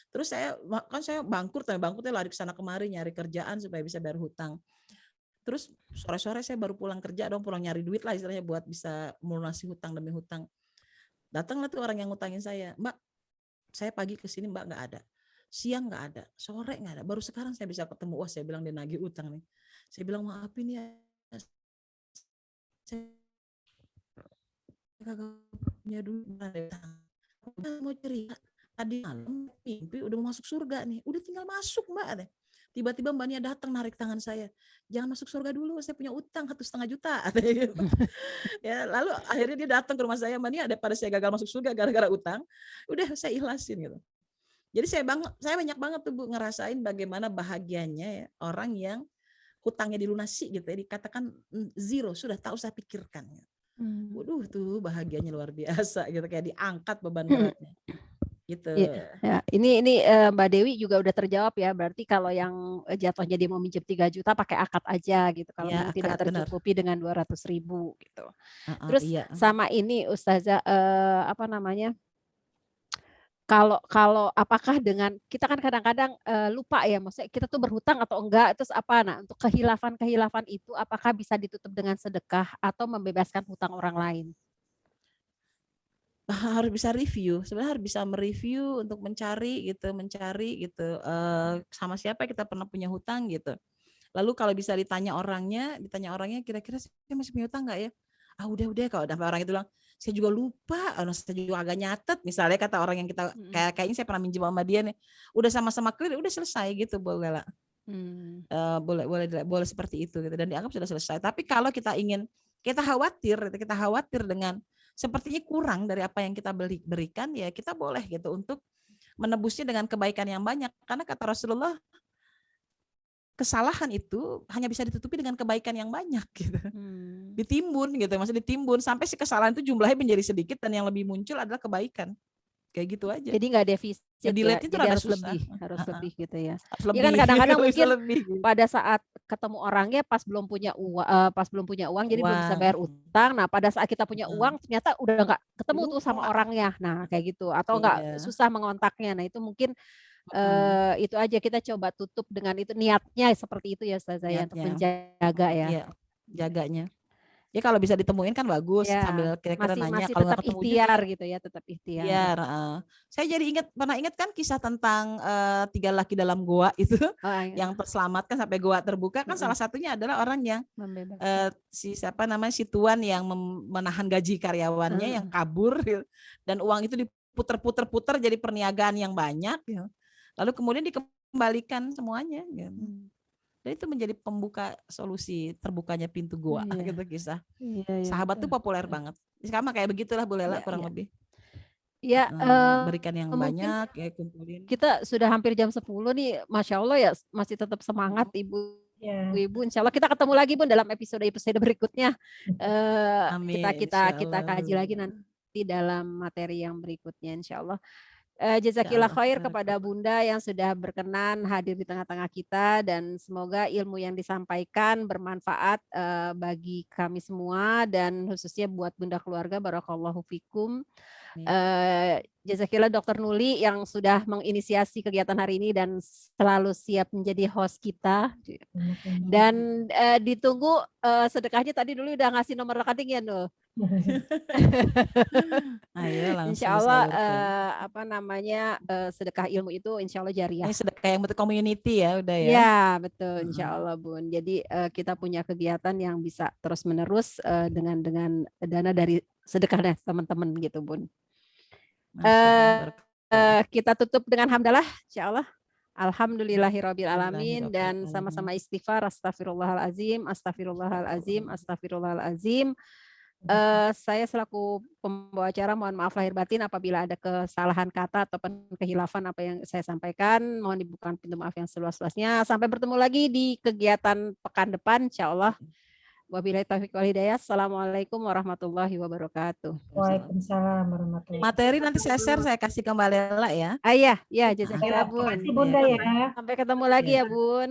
Terus saya bangkrutnya lari ke sana kemari nyari kerjaan supaya bisa bayar hutang. Terus sore-sore saya baru pulang kerja pulang nyari duit lah istilahnya buat bisa melunasi hutang demi hutang. Datanglah tuh orang yang ngutangin saya, Mbak, saya pagi ke sini Mbak nggak ada, siang nggak ada, sore nggak ada, baru sekarang saya bisa ketemu. Wah, saya bilang dia nagih utang nih. Saya bilang maafin ya, saya kagak punya duit, mau cerita. Tadi malam mimpi udah mau masuk surga nih, udah tinggal masuk Mbak. Tiba-tiba Mbak Nia datang narik tangan saya, jangan masuk surga dulu, saya punya utang 1,5 juta. Ya, lalu akhirnya dia datang ke rumah saya, Mbak Nia daripada saya gagal masuk surga gara-gara utang, udah saya ikhlasin gitu. Jadi saya banyak banget tuh Bu ngerasain bagaimana bahagianya ya orang yang hutangnya dilunasi gitu ya, dikatakan zero, sudah tak usah pikirkan. Waduh tuh bahagianya luar biasa gitu, kayak diangkat beban beratnya. Gitu. Ya, ini Mbak Dewi juga udah terjawab ya. Berarti kalau yang jatuhnya dia mau minjem 3 juta pakai akad aja gitu. Kalau Ya, memang tidak akad, benar. tercukupi dengan 200.000 gitu. Terus Iya. sama ini Ustazah apa namanya? Kalau apakah dengan kita kan kadang-kadang lupa ya, maksudnya kita tuh berhutang atau enggak, terus apa? Nah, untuk kehilafan itu apakah bisa ditutup dengan sedekah atau membebaskan hutang orang lain? Harus bisa review, sebenarnya harus bisa mereview untuk mencari gitu sama siapa kita pernah punya hutang gitu. Lalu kalau bisa ditanya orangnya kira-kira saya masih punya hutang nggak ya? Udah kalau ada orang itu bilang saya juga lupa, saya juga agak nyatet misalnya kata orang yang kita kayaknya saya pernah minjem sama dia nih, udah sama-sama clear, udah selesai gitu boleh lah. Boleh seperti itu gitu dan dianggap sudah selesai. Tapi kalau kita khawatir dengan sepertinya kurang dari apa yang kita berikan, ya kita boleh gitu untuk menebusnya dengan kebaikan yang banyak. Karena kata Rasulullah, kesalahan itu hanya bisa ditutupi dengan kebaikan yang banyak gitu. Ditimbun gitu, maksudnya ditimbun sampai si kesalahan itu jumlahnya menjadi sedikit dan yang lebih muncul adalah kebaikan. Kayak gitu aja. Jadi nggak defisit ya, jadi harus lebih gitu ya. Lebih, ya kan kadang-kadang mungkin gitu. pada saat ketemu orangnya pas belum punya uang jadi belum bisa bayar utang. Nah pada saat kita punya uang ternyata udah nggak ketemu tuh sama orangnya. Nah kayak gitu atau nggak susah mengontaknya. Nah itu mungkin itu aja kita coba tutup dengan itu niatnya seperti itu ya Ustazah ya, untuk menjaga ya. Iya, jaganya. Ya kalau bisa ditemuin kan bagus ya, sambil kira-kira nanya kalau nggak ketemu ikhtiar juga, gitu ya, tetap ikhtiar. Iya, saya jadi pernah ingat kan kisah tentang 3 laki dalam goa itu yang terselamatkan sampai goa terbuka kan salah satunya adalah orang yang si tuan yang menahan gaji karyawannya yang kabur dan uang itu diputer-puter jadi perniagaan yang banyak lalu kemudian dikembalikan semuanya gitu. Dan itu menjadi pembuka solusi terbukanya pintu goa gitu kisah. Sahabat tuh populer banget. Sama kayak begitulah Bu Lela kurang lebih. Ya, berikan yang banyak ya kumpulin. Kita sudah hampir jam 10 nih, Masya Allah ya masih tetap semangat Ibu. Insya Allah kita ketemu lagi Bun dalam episode berikutnya. Amin, kita kaji lagi nanti dalam materi yang berikutnya Insya Allah. Jazakillah khair kepada Bunda yang sudah berkenan hadir di tengah-tengah kita dan semoga ilmu yang disampaikan bermanfaat bagi kami semua dan khususnya buat Bunda keluarga. Barakallahu fikum. Jazakillah Dr. Nuli yang sudah menginisiasi kegiatan hari ini dan selalu siap menjadi host kita. Dan ditunggu sedekahnya tadi dulu udah ngasih nomor rekeningnya loh. Insya Allah sedekah ilmu itu Insya Allah jariah. Sedekah yang bentuk community ya udah ya. Ya betul Insya Allah Bun. Jadi kita punya kegiatan yang bisa terus menerus dengan dana dari sedekah teman-teman gitu Bun. Kita tutup dengan hamdalah, insyaallah. Alhamdulillahirabbil alamin, dan sama-sama istighfar. Astagfirullahalazim, astagfirullahalazim, astagfirullahalazim. Saya selaku pembawa acara mohon maaf lahir batin apabila ada kesalahan kata atau kehilafan apa yang saya sampaikan. Mohon dibukakan pintu maaf yang seluas-luasnya. Sampai bertemu lagi di kegiatan pekan depan, insyaallah. Wabillahi taufiq wal hidayah. Assalamualaikum warahmatullahi wabarakatuh. Waalaikumsalam warahmatullahi Materi nanti saya share, saya kasih ke Mbak Lela ya. Iya, jazakallah wabarakatuh. Bun. Terima kasih Bunda ya. Sampai ketemu lagi ya Bun.